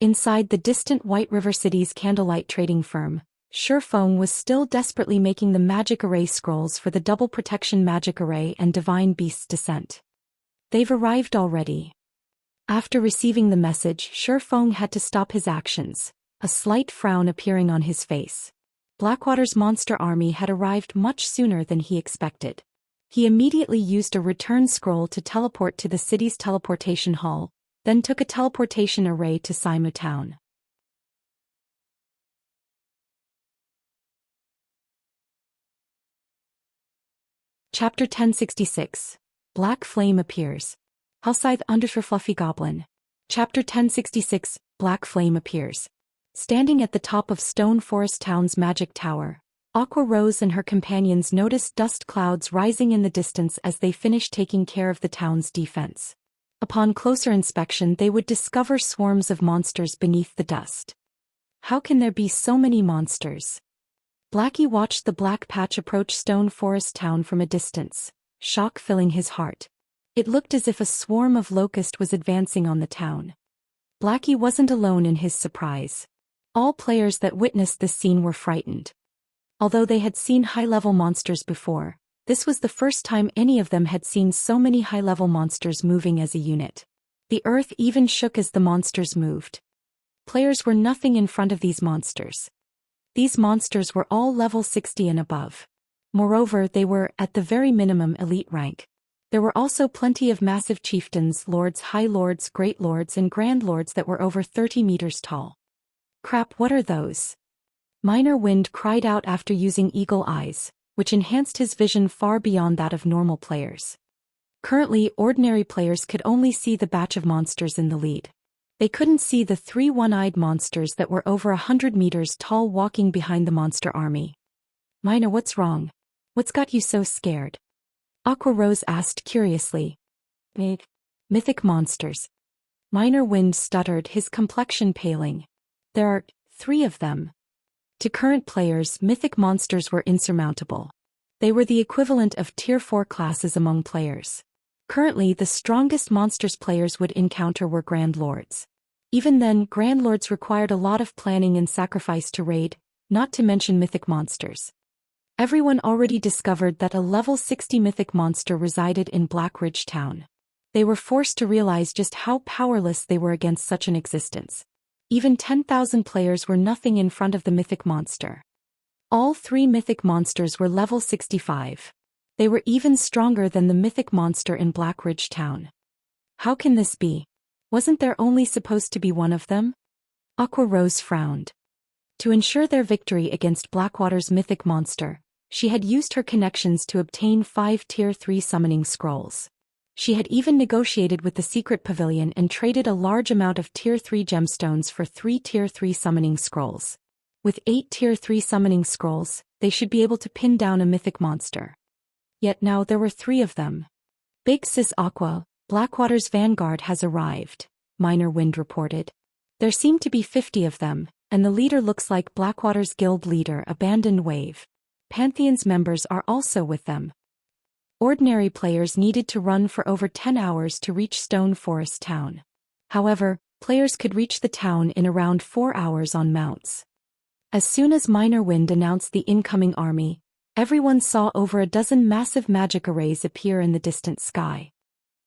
Inside the distant White River City's candlelight trading firm, Shurfeng was still desperately making the magic array scrolls for the double protection magic array and divine beast's descent. They've arrived already. After receiving the message, Shurfeng had to stop his actions, a slight frown appearing on his face. Blackwater's monster army had arrived much sooner than he expected. He immediately used a return scroll to teleport to the city's teleportation hall, then took a teleportation array to Simu Town. Chapter 1066. Black Flame appears. Hellscythe _ Fluffy Goblin. Chapter 1066. Black Flame appears. Standing at the top of Stone Forest Town's magic tower, Aqua Rose and her companions noticed dust clouds rising in the distance as they finished taking care of the town's defense. Upon closer inspection, they would discover swarms of monsters beneath the dust. How can there be so many monsters? Blackie watched the black patch approach Stone Forest Town from a distance, shock filling his heart. It looked as if a swarm of locusts was advancing on the town. Blackie wasn't alone in his surprise. All players that witnessed this scene were frightened. Although they had seen high-level monsters before, this was the first time any of them had seen so many high-level monsters moving as a unit. The earth even shook as the monsters moved. Players were nothing in front of these monsters. These monsters were all level 60 and above. Moreover, they were, at the very minimum, elite rank. There were also plenty of massive chieftains, lords, high lords, great lords, and grand lords that were over 30 meters tall. Crap, what are those? Minor Wind cried out after using eagle eyes, which enhanced his vision far beyond that of normal players. Currently, ordinary players could only see the batch of monsters in the lead. They couldn't see the 3 one-eyed monsters that were over 100 meters tall walking behind the monster army. Mina, what's wrong? What's got you so scared? Aqua Rose asked curiously. Mythic monsters. Minor Wind stuttered, his complexion paling. There are 3 of them. To current players, mythic monsters were insurmountable. They were the equivalent of Tier 4 classes among players. Currently, the strongest monsters players would encounter were Grand Lords. Even then, Grand Lords required a lot of planning and sacrifice to raid, not to mention mythic monsters. Everyone already discovered that a level 60 mythic monster resided in Black Ridge Town. They were forced to realize just how powerless they were against such an existence. Even 10,000 players were nothing in front of the mythic monster. All 3 mythic monsters were level 65. They were even stronger than the mythic monster in Black Ridge Town. How can this be? Wasn't there only supposed to be one of them? Aqua Rose frowned. To ensure their victory against Blackwater's mythic monster, she had used her connections to obtain 5 Tier 3 summoning scrolls. She had even negotiated with the secret pavilion and traded a large amount of Tier 3 gemstones for 3 Tier 3 summoning scrolls. With 8 Tier 3 summoning scrolls, they should be able to pin down a mythic monster. Yet now there were 3 of them. Big Sis Aqua, Blackwater's vanguard has arrived, Minor Wind reported. There seem to be 50 of them, and the leader looks like Blackwater's guild leader Abandoned Wave. Pantheon's members are also with them. Ordinary players needed to run for over 10 hours to reach Stone Forest Town. However, players could reach the town in around 4 hours on mounts. As soon as Minor Wind announced the incoming army, everyone saw over a dozen massive magic arrays appear in the distant sky.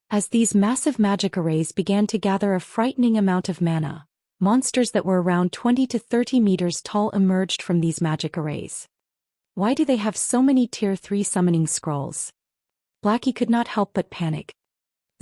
As these massive magic arrays began to gather a frightening amount of mana, monsters that were around 20 to 30 meters tall emerged from these magic arrays. Why do they have so many Tier 3 summoning scrolls? Blackie could not help but panic.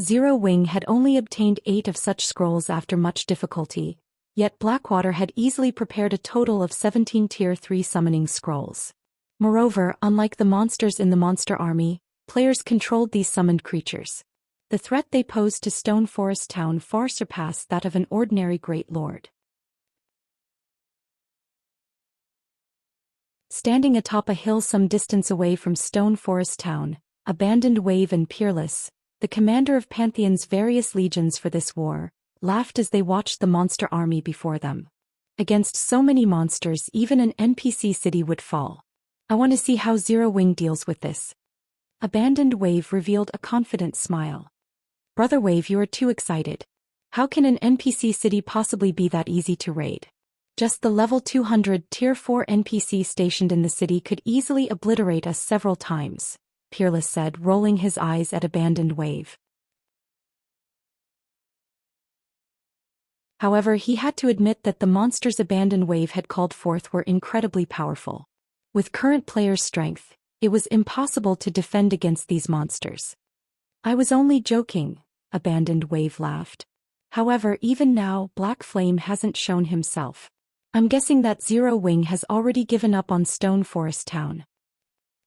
Zero Wing had only obtained 8 of such scrolls after much difficulty, yet Blackwater had easily prepared a total of 17 Tier 3 summoning scrolls. Moreover, unlike the monsters in the monster army, players controlled these summoned creatures. The threat they posed to Stone Forest Town far surpassed that of an ordinary Great Lord. Standing atop a hill some distance away from Stone Forest Town, Abandoned Wave and Peerless, the commander of Pantheon's various legions for this war, laughed as they watched the monster army before them. Against so many monsters, even an NPC city would fall. I want to see how Zero Wing deals with this. Abandoned Wave revealed a confident smile. Brother Wave, you are too excited. How can an NPC city possibly be that easy to raid? Just the level 200 Tier 4 NPC stationed in the city could easily obliterate us several times, Peerless said, rolling his eyes at Abandoned Wave. However, he had to admit that the monsters Abandoned Wave had called forth were incredibly powerful. With current players' strength, it was impossible to defend against these monsters. I was only joking, Abandoned Wave laughed. However, even now, Black Flame hasn't shown himself. I'm guessing that Zero Wing has already given up on Stone Forest Town.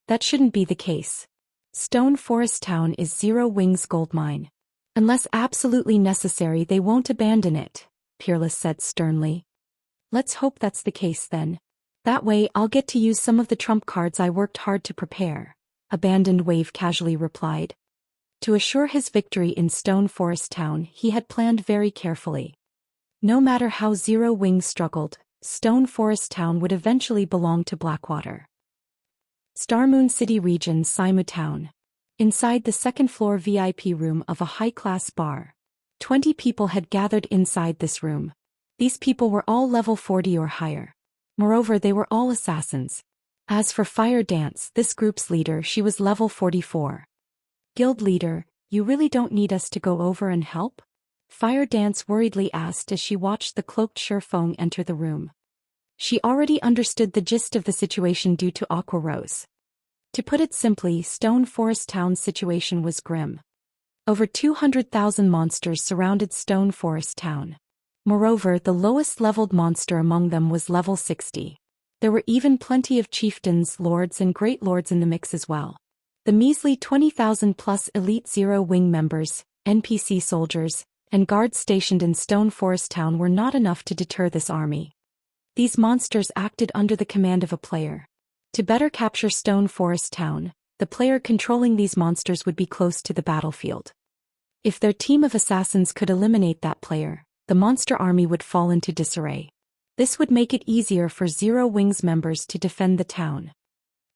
That shouldn't be the case. Stone Forest Town is Zero Wing's goldmine. Unless absolutely necessary, they won't abandon it, Peerless said sternly. Let's hope that's the case then. That way I'll get to use some of the trump cards I worked hard to prepare, Abandoned Wave casually replied. To assure his victory in Stone Forest Town, he had planned very carefully. No matter how Zero Wing struggled, Stone Forest Town would eventually belong to Blackwater. Starmoon City Region, Saimu Town. Inside the second-floor VIP room of a high-class bar, 20 people had gathered inside this room. These people were all level 40 or higher. Moreover, they were all assassins. As for Fire Dance, this group's leader, she was level 44. Guild leader, you really don't need us to go over and help? Fire Dance worriedly asked as she watched the cloaked Shurfeng enter the room. She already understood the gist of the situation due to Aqua Rose. To put it simply, Stone Forest Town's situation was grim. Over 200,000 monsters surrounded Stone Forest Town. Moreover, the lowest-leveled monster among them was level 60. There were even plenty of chieftains, lords and great lords in the mix as well. The measly 20,000-plus elite Zero Wing members, NPC soldiers, and guards stationed in Stone Forest Town were not enough to deter this army. These monsters acted under the command of a player. To better capture Stone Forest Town, the player controlling these monsters would be close to the battlefield. If their team of assassins could eliminate that player, the monster army would fall into disarray. This would make it easier for Zero Wings members to defend the town.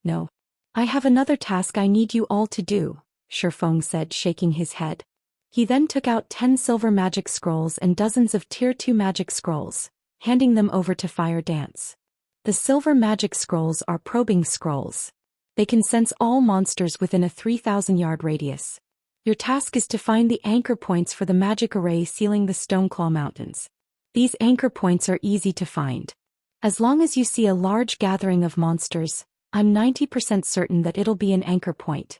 No. I have another task I need you all to do, Shifeng said, shaking his head. He then took out 10 silver magic scrolls and dozens of Tier 2 magic scrolls, handing them over to Fire Dance. The silver magic scrolls are probing scrolls. They can sense all monsters within a 3,000-yard radius. Your task is to find the anchor points for the magic array sealing the Stoneclaw Mountains. These anchor points are easy to find. As long as you see a large gathering of monsters, I'm 90% certain that it'll be an anchor point.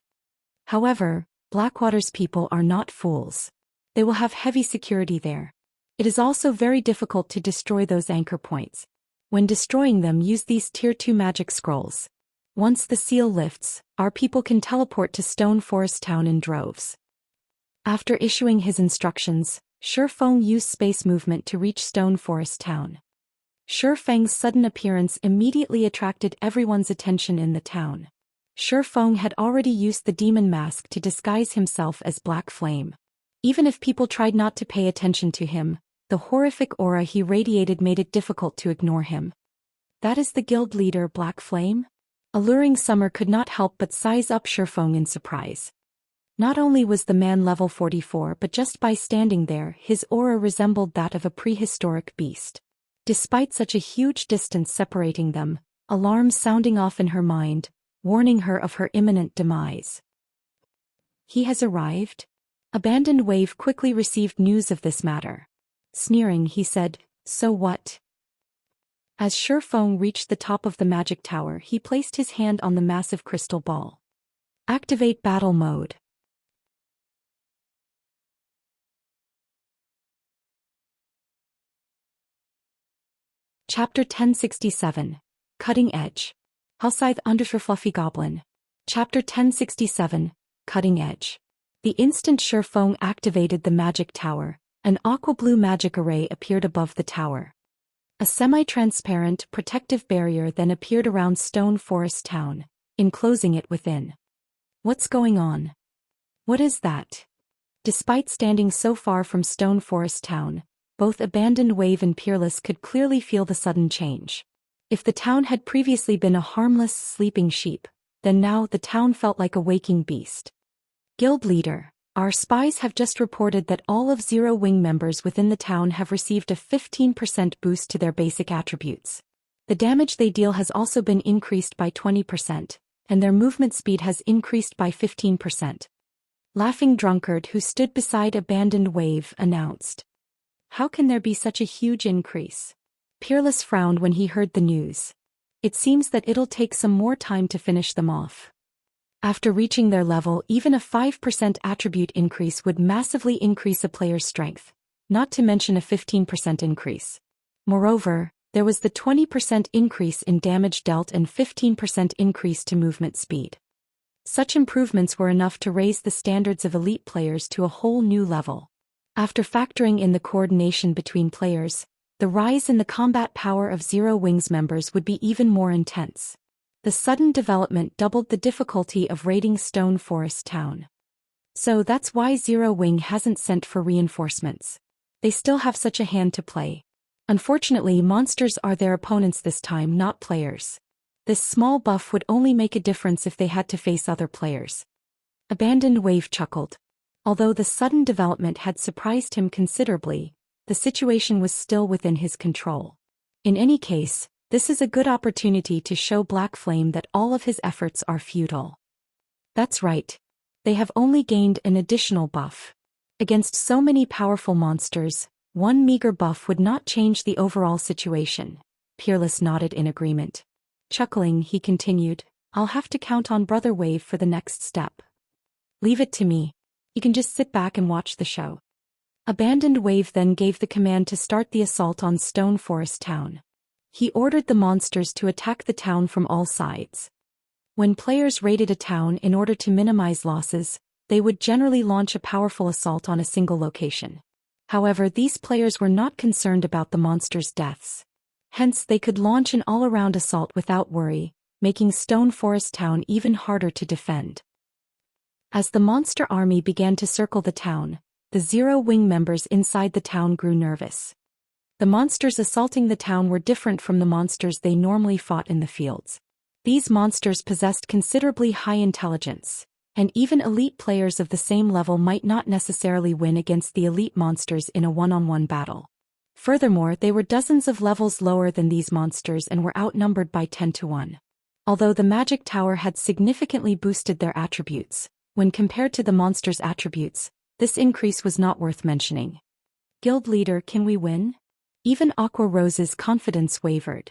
However, Blackwater's people are not fools. They will have heavy security there. It is also very difficult to destroy those anchor points. When destroying them, use these Tier 2 magic scrolls. Once the seal lifts, our people can teleport to Stone Forest Town in droves. After issuing his instructions, Shifeng used space movement to reach Stone Forest Town. Shifeng's sudden appearance immediately attracted everyone's attention in the town. Shifeng had already used the demon mask to disguise himself as Black Flame. Even if people tried not to pay attention to him, the horrific aura he radiated made it difficult to ignore him. That is the guild leader, Black Flame? Alluring Summer could not help but size up Shifeng in surprise. Not only was the man level 44, but just by standing there, his aura resembled that of a prehistoric beast. Despite such a huge distance separating them, alarms sounding off in her mind, warning her of her imminent demise. He has arrived? Abandoned Wave quickly received news of this matter. Sneering, he said, "So what?" As Shifeng reached the top of the magic tower, he placed his hand on the massive crystal ball. Activate battle mode. Chapter 1067. Cutting Edge. Hellscythe _ Fluffy Goblin. Chapter 1067. Cutting Edge. The instant Shifeng activated the magic tower, an aqua-blue magic array appeared above the tower. A semi-transparent, protective barrier then appeared around Stone Forest Town, enclosing it within. What's going on? What is that? Despite standing so far from Stone Forest Town, both Abandoned Wave and Peerless could clearly feel the sudden change. If the town had previously been a harmless, sleeping sheep, then now the town felt like a waking beast. Guild leader, our spies have just reported that all of Zero Wing members within the town have received a 15% boost to their basic attributes. The damage they deal has also been increased by 20%, and their movement speed has increased by 15%. Laughing Drunkard, who stood beside Abandoned Wave, announced. How can there be such a huge increase? Peerless frowned when he heard the news. It seems that it'll take some more time to finish them off. After reaching their level, even a 5% attribute increase would massively increase a player's strength, not to mention a 15% increase. Moreover, there was the 20% increase in damage dealt and 15% increase to movement speed. Such improvements were enough to raise the standards of elite players to a whole new level. After factoring in the coordination between players, the rise in the combat power of Zero Wings members would be even more intense. The sudden development doubled the difficulty of raiding Stone Forest Town. So that's why Zero Wing hasn't sent for reinforcements. They still have such a hand to play. Unfortunately, monsters are their opponents this time, not players. This small buff would only make a difference if they had to face other players. Abandoned Wave chuckled. Although the sudden development had surprised him considerably, the situation was still within his control. In any case, this is a good opportunity to show Black Flame that all of his efforts are futile. That's right. They have only gained an additional buff. Against so many powerful monsters, one meager buff would not change the overall situation. Peerless nodded in agreement. Chuckling, he continued, I'll have to count on Brother Wave for the next step. Leave it to me. You can just sit back and watch the show. Abandoned Wave then gave the command to start the assault on Stone Forest Town. He ordered the monsters to attack the town from all sides. When players raided a town in order to minimize losses, they would generally launch a powerful assault on a single location. However, these players were not concerned about the monsters' deaths. Hence, they could launch an all-around assault without worry, making Stone Forest Town even harder to defend. As the monster army began to circle the town, the Zero Wing members inside the town grew nervous. The monsters assaulting the town were different from the monsters they normally fought in the fields. These monsters possessed considerably high intelligence, and even elite players of the same level might not necessarily win against the elite monsters in a one-on-one battle. Furthermore, they were dozens of levels lower than these monsters and were outnumbered by 10 to 1. Although the magic tower had significantly boosted their attributes, when compared to the monsters' attributes, this increase was not worth mentioning. Guild leader, can we win? Even Aqua Rose's confidence wavered.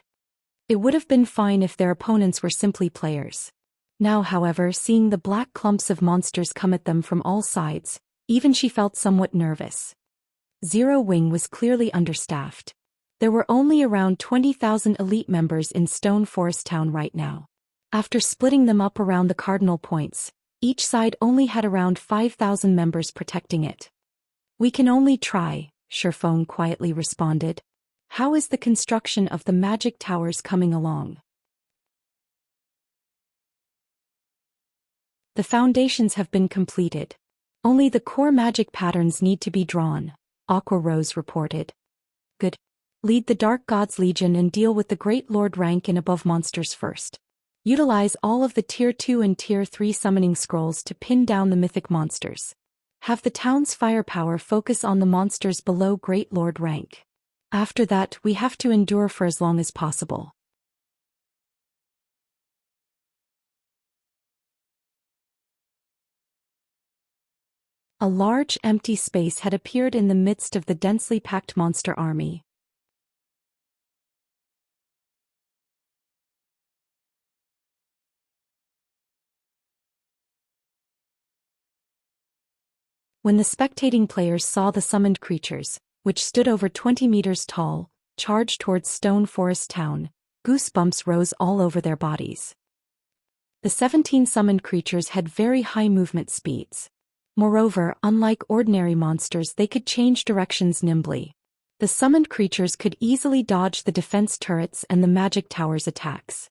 It would have been fine if their opponents were simply players. Now, however, seeing the black clumps of monsters come at them from all sides, even she felt somewhat nervous. Zero Wing was clearly understaffed. There were only around 20,000 elite members in Stone Forest Town right now. After splitting them up around the cardinal points, each side only had around 5,000 members protecting it. We can only try, Shurfeng quietly responded. How is the construction of the magic towers coming along? The foundations have been completed. Only the core magic patterns need to be drawn, Aqua Rose reported. Good. Lead the Dark Gods Legion and deal with the Great Lord rank and above monsters first. Utilize all of the Tier 2 and Tier 3 summoning scrolls to pin down the mythic monsters. Have the town's firepower focus on the monsters below Great Lord rank. After that, we have to endure for as long as possible. A large empty space had appeared in the midst of the densely packed monster army. When the spectating players saw the summoned creatures, which stood over 20 meters tall, charge towards Stone Forest Town, goosebumps rose all over their bodies. The 17 summoned creatures had very high movement speeds. Moreover, unlike ordinary monsters, they could change directions nimbly. The summoned creatures could easily dodge the defense turrets and the magic tower's attacks.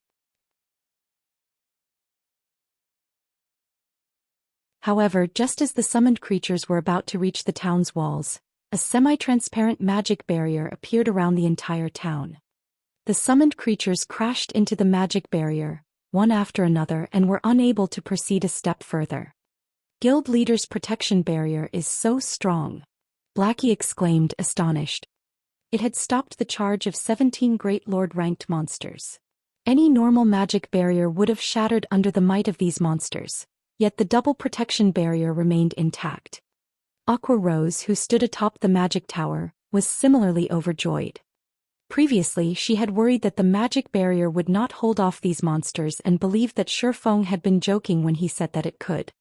However, just as the summoned creatures were about to reach the town's walls, a semi-transparent magic barrier appeared around the entire town. The summoned creatures crashed into the magic barrier, one after another, and were unable to proceed a step further. Guild leader's protection barrier is so strong, Blackie exclaimed, astonished. It had stopped the charge of 17 Great Lord-ranked monsters. Any normal magic barrier would have shattered under the might of these monsters, yet the double protection barrier remained intact. Aqua Rose, who stood atop the magic tower, was similarly overjoyed. Previously, she had worried that the magic barrier would not hold off these monsters and believed that Shurfeng had been joking when he said that it could.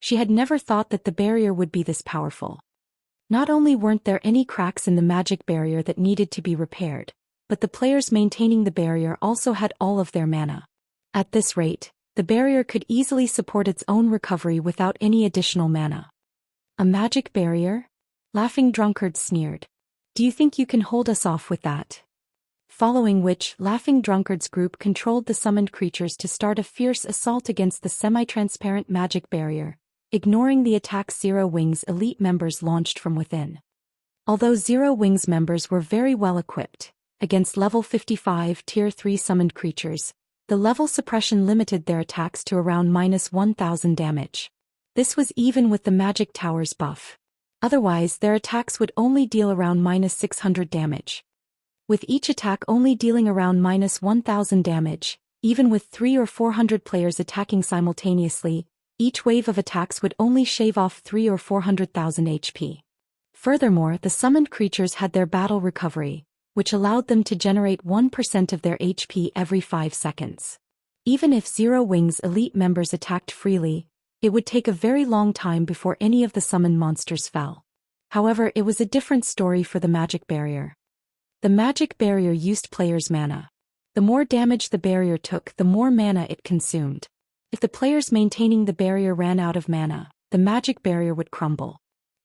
She had never thought that the barrier would be this powerful. Not only weren't there any cracks in the magic barrier that needed to be repaired, but the players maintaining the barrier also had all of their mana. At this rate, the barrier could easily support its own recovery without any additional mana. A magic barrier? Laughing Drunkard sneered. Do you think you can hold us off with that? Following which, Laughing Drunkard's group controlled the summoned creatures to start a fierce assault against the semi-transparent magic barrier, ignoring the attacks Zero Wing's elite members launched from within. Although Zero Wing's members were very well equipped, against level 55 Tier 3 summoned creatures, the level suppression limited their attacks to around -1000 damage. This was even with the magic tower's buff. Otherwise, their attacks would only deal around -600 damage. With each attack only dealing around -1000 damage, even with 300 or 400 players attacking simultaneously, each wave of attacks would only shave off 300,000 or 400,000 HP. Furthermore, the summoned creatures had their battle recovery, which allowed them to generate 1% of their HP every 5 seconds. Even if Zero Wing's elite members attacked freely, it would take a very long time before any of the summoned monsters fell. However, it was a different story for the magic barrier. The magic barrier used players' mana. The more damage the barrier took, the more mana it consumed. If the players maintaining the barrier ran out of mana, the magic barrier would crumble.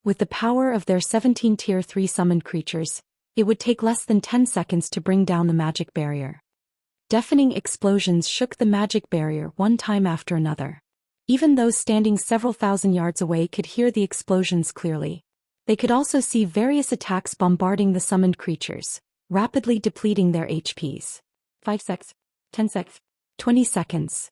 With the power of their 17 Tier 3 summoned creatures, it would take less than 10 seconds to bring down the magic barrier. Deafening explosions shook the magic barrier one time after another. Even those standing several thousand yards away could hear the explosions clearly. They could also see various attacks bombarding the summoned creatures, rapidly depleting their HPs. 5 seconds, 10 seconds, 20 seconds.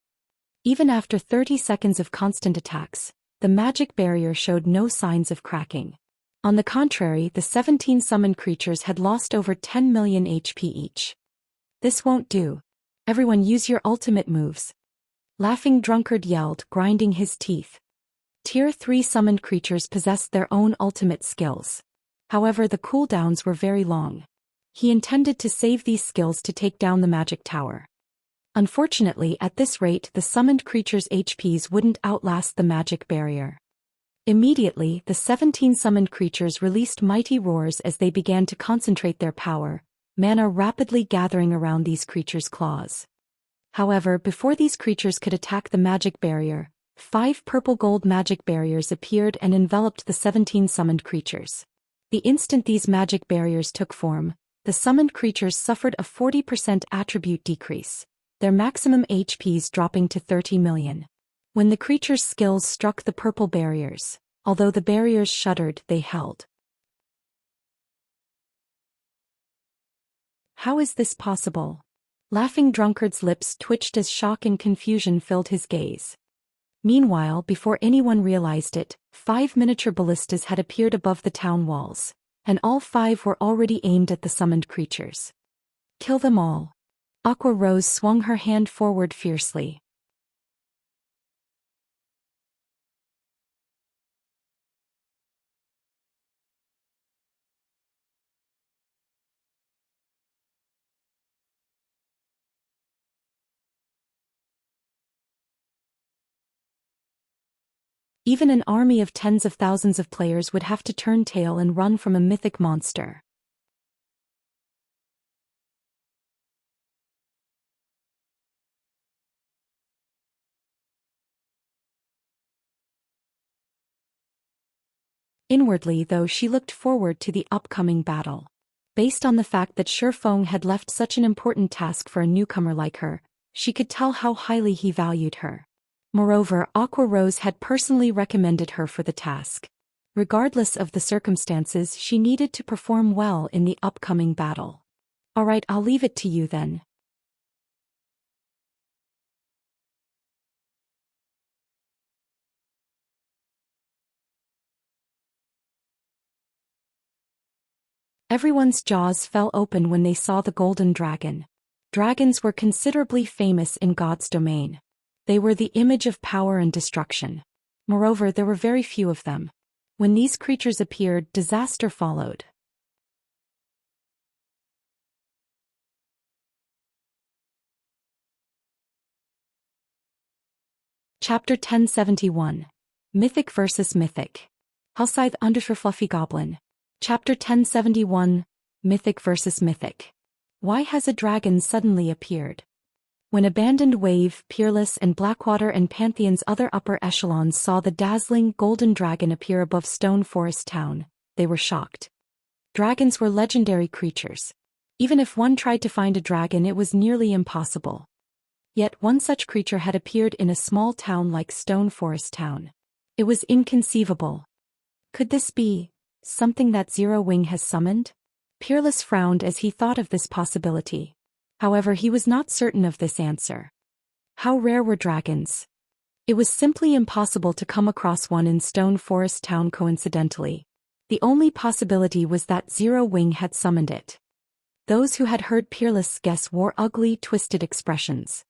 Even after 30 seconds of constant attacks, the magic barrier showed no signs of cracking. On the contrary, the 17 summoned creatures had lost over 10 million HP each. This won't do. Everyone use your ultimate moves. Laughing Drunkard yelled, grinding his teeth. Tier 3 summoned creatures possessed their own ultimate skills. However, the cooldowns were very long. He intended to save these skills to take down the magic tower. Unfortunately, at this rate, the summoned creatures' HPs wouldn't outlast the magic barrier. Immediately, the 17 summoned creatures released mighty roars as they began to concentrate their power, mana rapidly gathering around these creatures' claws. However, before these creatures could attack the magic barrier, 5 purple-gold magic barriers appeared and enveloped the 17 summoned creatures. The instant these magic barriers took form, the summoned creatures suffered a 40% attribute decrease, their maximum HPs dropping to 30 million. When the creatures' skills struck the purple barriers, although the barriers shuddered, they held. How is this possible? Laughing Drunkard's lips twitched as shock and confusion filled his gaze. Meanwhile, before anyone realized it, 5 miniature ballistas had appeared above the town walls, and all 5 were already aimed at the summoned creatures. Kill them all. Aqua Rose swung her hand forward fiercely. Even an army of tens of thousands of players would have to turn tail and run from a mythic monster. Inwardly, though, she looked forward to the upcoming battle. Based on the fact that Shi Feng had left such an important task for a newcomer like her, she could tell how highly he valued her. Moreover, Aqua Rose had personally recommended her for the task. Regardless of the circumstances, she needed to perform well in the upcoming battle. Alright, I'll leave it to you then. Everyone's jaws fell open when they saw the golden dragon. Dragons were considerably famous in God's domain. They were the image of power and destruction. Moreover, there were very few of them. When these creatures appeared, disaster followed. Chapter 1071. Mythic vs. Mythic. Hellscythe _ Fluffy Goblin. Chapter 1071. Mythic vs. Mythic. Why has a dragon suddenly appeared? When Abandoned Wave, Peerless and Blackwater and Pantheon's other upper echelons saw the dazzling golden dragon appear above Stone Forest Town, they were shocked. Dragons were legendary creatures. Even if one tried to find a dragon, it was nearly impossible. Yet one such creature had appeared in a small town like Stone Forest Town. It was inconceivable. Could this be something that Zero Wing has summoned? Peerless frowned as he thought of this possibility. However, he was not certain of this answer. How rare were dragons? It was simply impossible to come across one in Stone Forest Town coincidentally. The only possibility was that Zero Wing had summoned it. Those who had heard Peerless guess wore ugly, twisted expressions.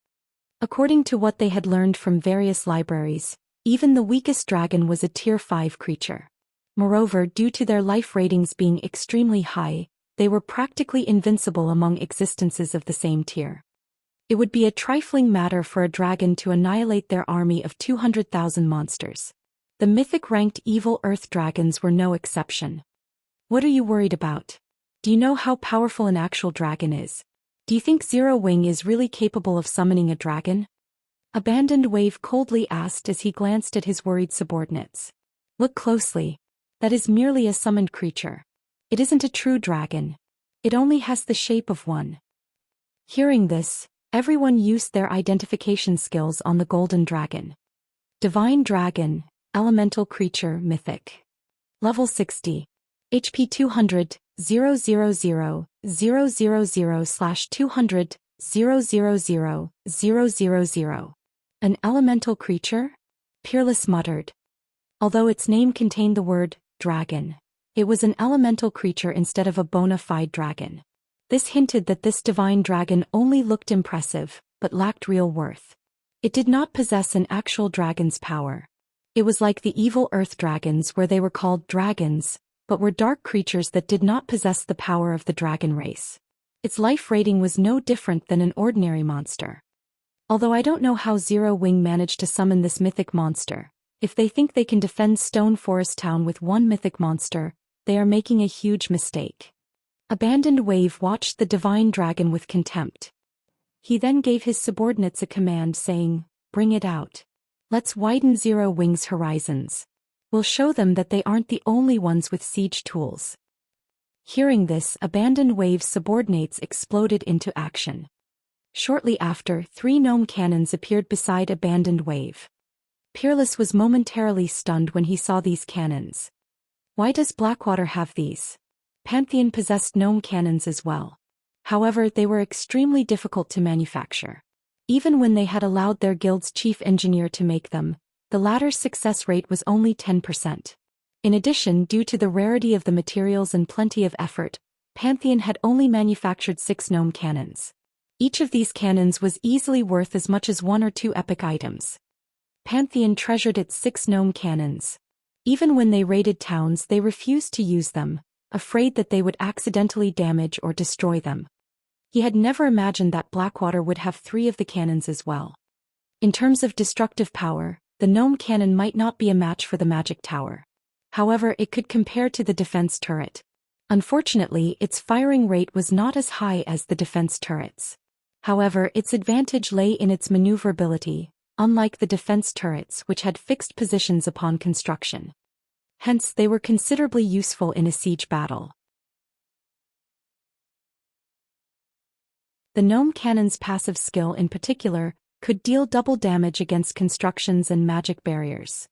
According to what they had learned from various libraries, even the weakest dragon was a Tier 5 creature. Moreover, due to their life ratings being extremely high, they were practically invincible among existences of the same tier. It would be a trifling matter for a dragon to annihilate their army of 200,000 monsters. The mythic-ranked evil earth dragons were no exception. What are you worried about? Do you know how powerful an actual dragon is? Do you think Zero Wing is really capable of summoning a dragon? Abandoned Wave coldly asked as he glanced at his worried subordinates. Look closely. That is merely a summoned creature. It isn't a true dragon. It only has the shape of one. Hearing this, everyone used their identification skills on the golden dragon. Divine Dragon, Elemental Creature, Mythic. Level 60. HP 200, 000, 000/200,000,000. An elemental creature? Peerless muttered. Although its name contained the word dragon, it was an elemental creature instead of a bona fide dragon. This hinted that this divine dragon only looked impressive, but lacked real worth. It did not possess an actual dragon's power. It was like the evil earth dragons where they were called dragons, but were dark creatures that did not possess the power of the dragon race. Its life rating was no different than an ordinary monster. Although I don't know how Zero Wing managed to summon this mythic monster, if they think they can defend Stone Forest Town with one mythic monster, they are making a huge mistake. Abandoned Wave watched the divine dragon with contempt. He then gave his subordinates a command saying, "Bring it out. Let's widen Zero Wing's horizons. We'll show them that they aren't the only ones with siege tools." Hearing this, Abandoned Wave's subordinates exploded into action. Shortly after, 3 gnome cannons appeared beside Abandoned Wave. Peerless was momentarily stunned when he saw these cannons. Why does Blackwater have these? Pantheon possessed gnome cannons as well. However, they were extremely difficult to manufacture. Even when they had allowed their guild's chief engineer to make them, the latter's success rate was only 10%. In addition, due to the rarity of the materials and plenty of effort, Pantheon had only manufactured 6 gnome cannons. Each of these cannons was easily worth as much as 1 or 2 epic items. Pantheon treasured its 6 gnome cannons. Even when they raided towns, they refused to use them, afraid that they would accidentally damage or destroy them. He had never imagined that Blackwater would have 3 of the cannons as well. In terms of destructive power, the gnome cannon might not be a match for the magic tower. However, it could compare to the defense turret. Unfortunately, its firing rate was not as high as the defense turrets. However, its advantage lay in its maneuverability, unlike the defense turrets which had fixed positions upon construction. Hence, they were considerably useful in a siege battle. The gnome cannon's passive skill in particular could deal double damage against constructions and magic barriers.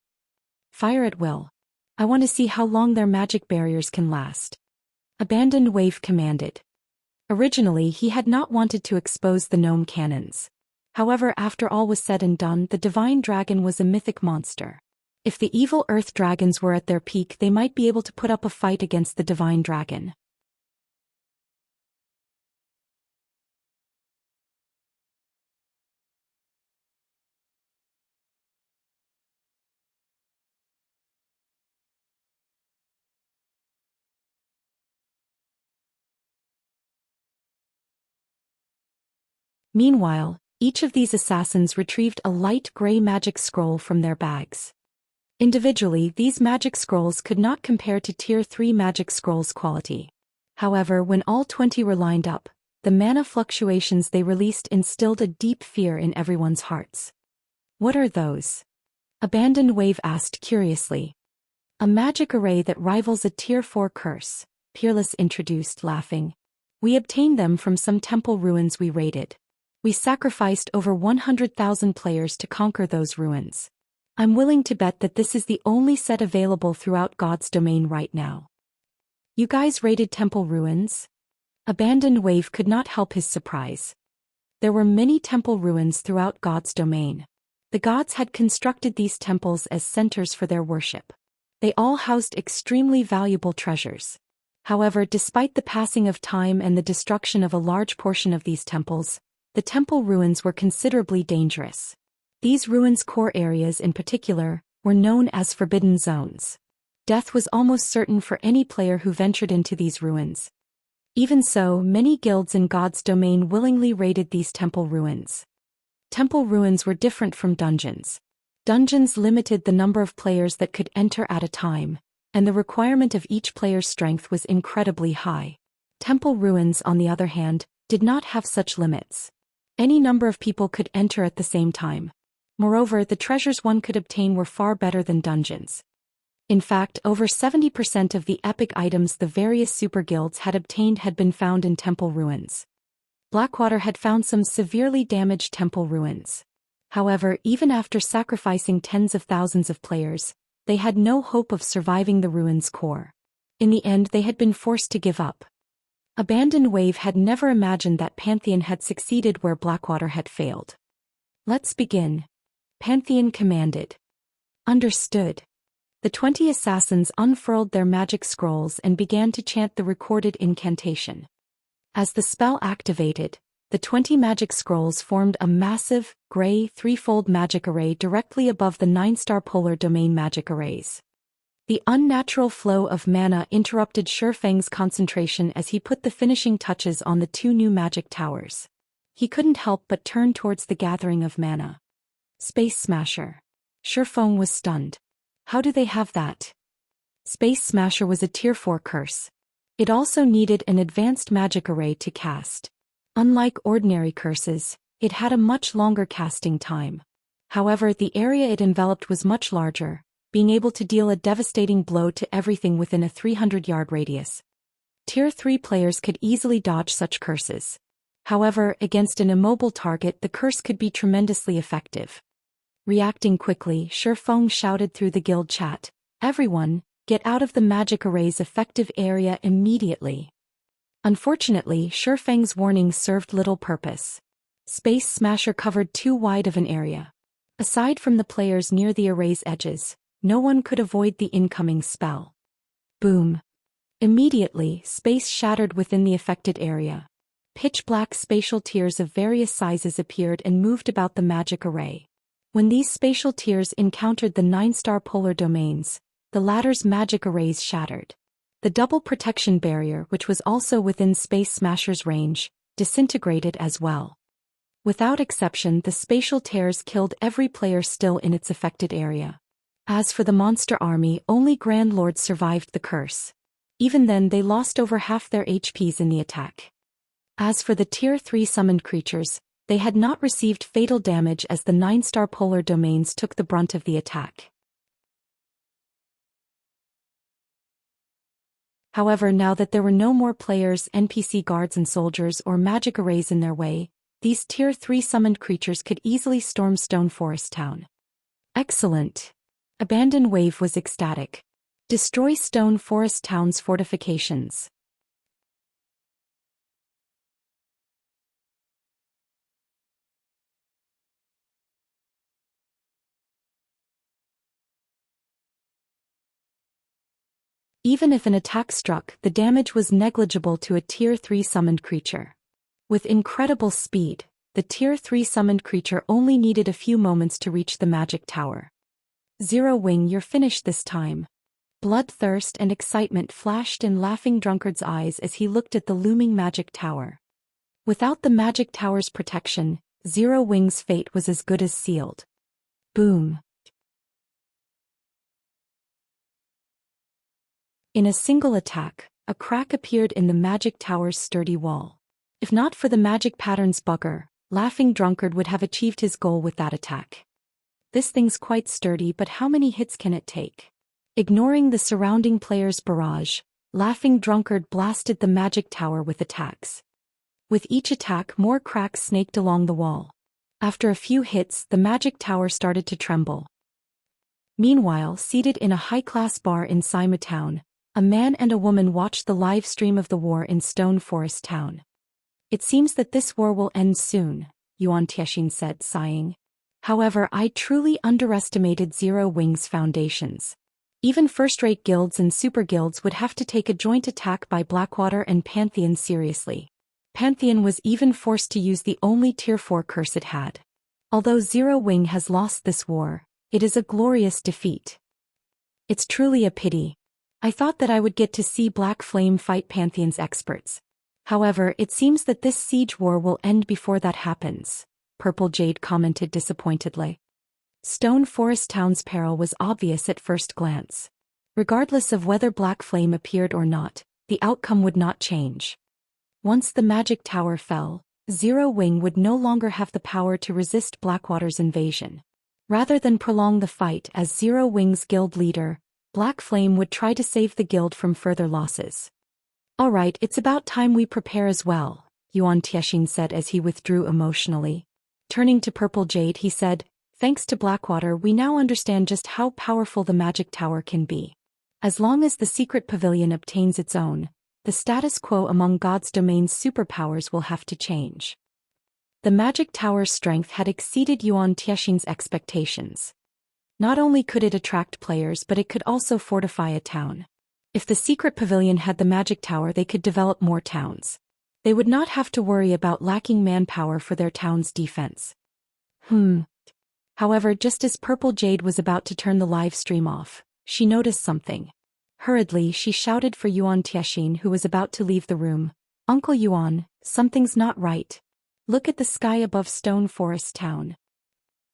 Fire at will. I want to see how long their magic barriers can last. Abandoned Wave commanded. Originally, he had not wanted to expose the gnome cannons. However, after all was said and done, the divine dragon was a mythic monster. If the evil earth dragons were at their peak, they might be able to put up a fight against the divine dragon. Meanwhile, each of these assassins retrieved a light gray magic scroll from their bags. Individually, these magic scrolls could not compare to Tier 3 magic scrolls quality. However, when all 20 were lined up, the mana fluctuations they released instilled a deep fear in everyone's hearts. "What are those?" Abandoned Wave asked curiously. "A magic array that rivals a Tier 4 curse," Peerless introduced, laughing. "We obtained them from some temple ruins we raided. We sacrificed over 100,000 players to conquer those ruins. I'm willing to bet that this is the only set available throughout God's domain right now." "You guys raided temple ruins?" Abandoned Wave could not help his surprise. There were many temple ruins throughout God's domain. The gods had constructed these temples as centers for their worship. They all housed extremely valuable treasures. However, despite the passing of time and the destruction of a large portion of these temples, the temple ruins were considerably dangerous. These ruins' core areas in particular were known as forbidden zones. Death was almost certain for any player who ventured into these ruins. Even so, many guilds in God's domain willingly raided these temple ruins. Temple ruins were different from dungeons. Dungeons limited the number of players that could enter at a time, and the requirement of each player's strength was incredibly high. Temple ruins, on the other hand, did not have such limits. Any number of people could enter at the same time. Moreover, the treasures one could obtain were far better than dungeons. In fact, over 70% of the epic items the various super guilds had obtained had been found in temple ruins. Blackwater had found some severely damaged temple ruins. However, even after sacrificing tens of thousands of players, they had no hope of surviving the ruins' core. In the end, they had been forced to give up. Abandoned Wave had never imagined that Pantheon had succeeded where Blackwater had failed. Let's begin. Pantheon commanded. Understood. The 20 assassins unfurled their magic scrolls and began to chant the recorded incantation. As the spell activated, the 20 magic scrolls formed a massive, gray, threefold magic array directly above the 9-star polar domain magic arrays. The unnatural flow of mana interrupted Shifeng's concentration as he put the finishing touches on the 2 new magic towers. He couldn't help but turn towards the gathering of mana. Space Smasher. Shifeng was stunned. How do they have that? Space Smasher was a Tier 4 curse. It also needed an advanced magic array to cast. Unlike ordinary curses, it had a much longer casting time. However, the area it enveloped was much larger, being able to deal a devastating blow to everything within a 300-yard radius. Tier 3 players could easily dodge such curses. However, against an immobile target, the curse could be tremendously effective. Reacting quickly, Shifeng shouted through the guild chat, "Everyone, get out of the magic array's effective area immediately." Unfortunately, Shifeng's warnings served little purpose. Space Smasher covered too wide of an area. Aside from the players near the array's edges, no one could avoid the incoming spell. Boom. Immediately, space shattered within the affected area. Pitch-black spatial tiers of various sizes appeared and moved about the magic array. When these spatial tiers encountered the 9-star polar domains, the latter's magic arrays shattered. The double protection barrier, which was also within Space Smasher's range, disintegrated as well. Without exception, the spatial tears killed every player still in its affected area. As for the monster army, only Grand Lords survived the curse. Even then, they lost over half their HPs in the attack. As for the Tier 3 summoned creatures, they had not received fatal damage as the 9-star polar domains took the brunt of the attack. However, now that there were no more players, NPC guards and soldiers or magic arrays in their way, these Tier 3 summoned creatures could easily storm Stone Forest Town. Excellent. Abandoned Wave was ecstatic. Destroy Stone Forest Town's fortifications. Even if an attack struck, the damage was negligible to a Tier 3 summoned creature. With incredible speed, the Tier 3 summoned creature only needed a few moments to reach the magic tower. Zero Wing, you're finished this time. Bloodthirst and excitement flashed in Laughing Drunkard's eyes as he looked at the looming magic tower. Without the magic tower's protection, Zero Wing's fate was as good as sealed. Boom. In a single attack, a crack appeared in the magic tower's sturdy wall. If not for the magic pattern's bugger, Laughing Drunkard would have achieved his goal with that attack. This thing's quite sturdy, but how many hits can it take? Ignoring the surrounding players' barrage, Laughing Drunkard blasted the magic tower with attacks. With each attack, more cracks snaked along the wall. After a few hits, the magic tower started to tremble. Meanwhile, seated in a high-class bar in Sima Town, a man and a woman watched the live stream of the war in Stone Forest Town. "It seems that this war will end soon," Yuan Tiexin said, sighing. "However, I truly underestimated Zero Wing's foundations. Even first-rate guilds and super guilds would have to take a joint attack by Blackwater and Pantheon seriously. Pantheon was even forced to use the only Tier 4 curse it had. Although Zero Wing has lost this war, it is a glorious defeat. It's truly a pity. I thought that I would get to see Black Flame fight Pantheon's experts. However, it seems that this siege war will end before that happens," Purple Jade commented disappointedly. Stone Forest Town's peril was obvious at first glance. Regardless of whether Black Flame appeared or not, the outcome would not change. Once the magic tower fell, Zero Wing would no longer have the power to resist Blackwater's invasion. Rather than prolong the fight as Zero Wing's guild leader, Black Flame would try to save the guild from further losses. "Alright, it's about time we prepare as well," Yuan Tiexin said as he withdrew emotionally. Turning to Purple Jade, he said, "Thanks to Blackwater, we now understand just how powerful the magic tower can be. As long as the secret pavilion obtains its own, The status quo among God's domain's superpowers will have to change. The magic tower's strength had exceeded Yuan Tiexian's expectations. Not only could it attract players, but it could also fortify a town. If the secret pavilion had the magic tower, they could develop more towns. They would not have to worry about lacking manpower for their town's defense. However, just as Purple Jade was about to turn the live stream off, she noticed something. Hurriedly, she shouted for Yuan Tiexian, who was about to leave the room. "Uncle Yuan, something's not right. Look at the sky above Stone Forest Town."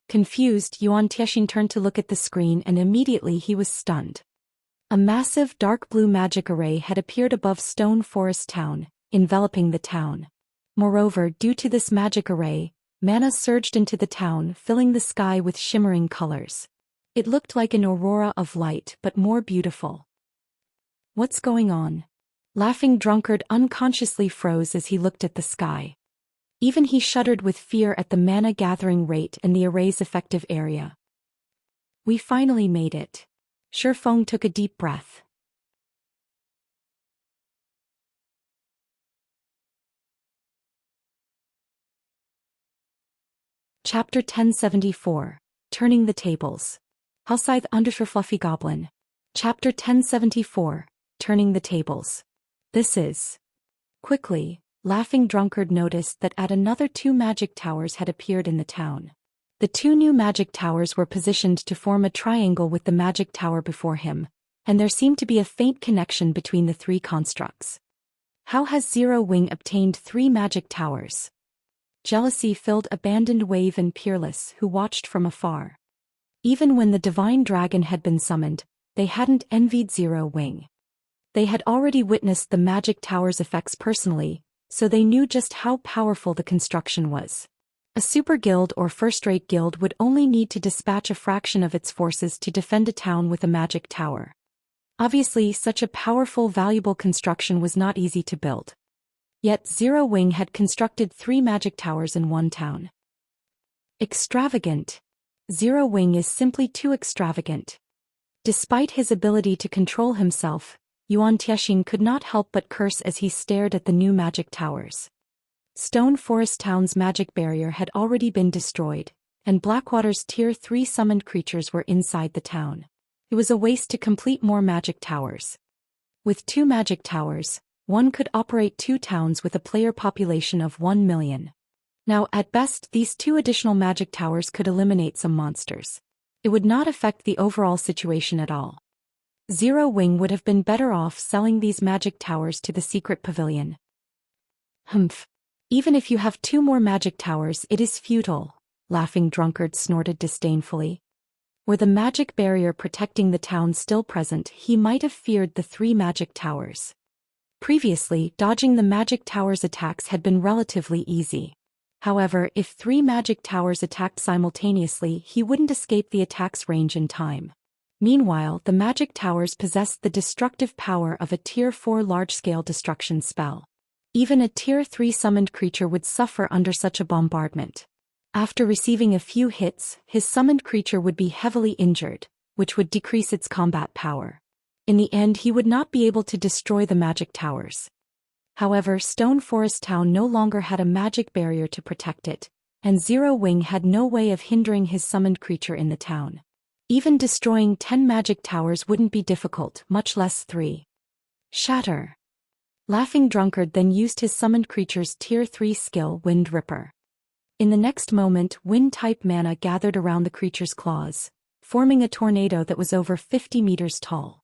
Confused, Yuan Tiexian turned to look at the screen, and immediately he was stunned. A massive dark blue magic array had appeared above Stone Forest Town, enveloping the town. Moreover, due to this magic array, mana surged into the town, filling the sky with shimmering colors. It looked like an aurora of light, but more beautiful. "What's going on?" Laughing Drunkard unconsciously froze as he looked at the sky. Even he shuddered with fear at the mana gathering rate and the array's effective area. "We finally made it." Shifeng took a deep breath. Chapter 1074, Turning the Tables. Halscythe _ Fluffy Goblin. Chapter 1074, Turning the Tables. This is... Quickly, Laughing Drunkard noticed that another 2 magic towers had appeared in the town. The 2 new magic towers were positioned to form a triangle with the magic tower before him, and there seemed to be a faint connection between the 3 constructs. How has Zero Wing obtained 3 magic towers? Jealousy filled Abandoned Wave and Peerless, who watched from afar. Even when the Divine Dragon had been summoned, they hadn't envied Zero Wing. They had already witnessed the magic tower's effects personally, so they knew just how powerful the construction was. A super guild or first-rate guild would only need to dispatch a fraction of its forces to defend a town with a magic tower. Obviously, such a powerful, valuable construction was not easy to build. Yet Zero Wing had constructed 3 magic towers in one town. Extravagant. Zero Wing is simply too extravagant. Despite his ability to control himself, Yuan Tiexian could not help but curse as he stared at the new magic towers. Stone Forest Town's magic barrier had already been destroyed, and Blackwater's Tier 3 summoned creatures were inside the town. It was a waste to complete more magic towers. With 2 magic towers, one could operate 2 towns with a player population of 1 million. Now, at best, these 2 additional magic towers could eliminate some monsters. It would not affect the overall situation at all. Zero Wing would have been better off selling these magic towers to the secret pavilion. Even if you have 2 more magic towers, it is futile, Laughing Drunkard snorted disdainfully. Were the magic barrier protecting the town still present, he might have feared the 3 magic towers. Previously, dodging the magic tower's attacks had been relatively easy. However, if 3 magic towers attacked simultaneously, he wouldn't escape the attack's range in time. Meanwhile, the magic towers possessed the destructive power of a Tier 4 large-scale destruction spell. Even a Tier 3 summoned creature would suffer under such a bombardment. After receiving a few hits, his summoned creature would be heavily injured, which would decrease its combat power. In the end, he would not be able to destroy the magic towers. However, Stone Forest Town no longer had a magic barrier to protect it, and Zero Wing had no way of hindering his summoned creature in the town. Even destroying 10 magic towers wouldn't be difficult, much less 3. Shatter. Laughing Drunkard then used his summoned creature's Tier 3 skill, Wind Ripper. In the next moment, wind-type mana gathered around the creature's claws, forming a tornado that was over 50 meters tall.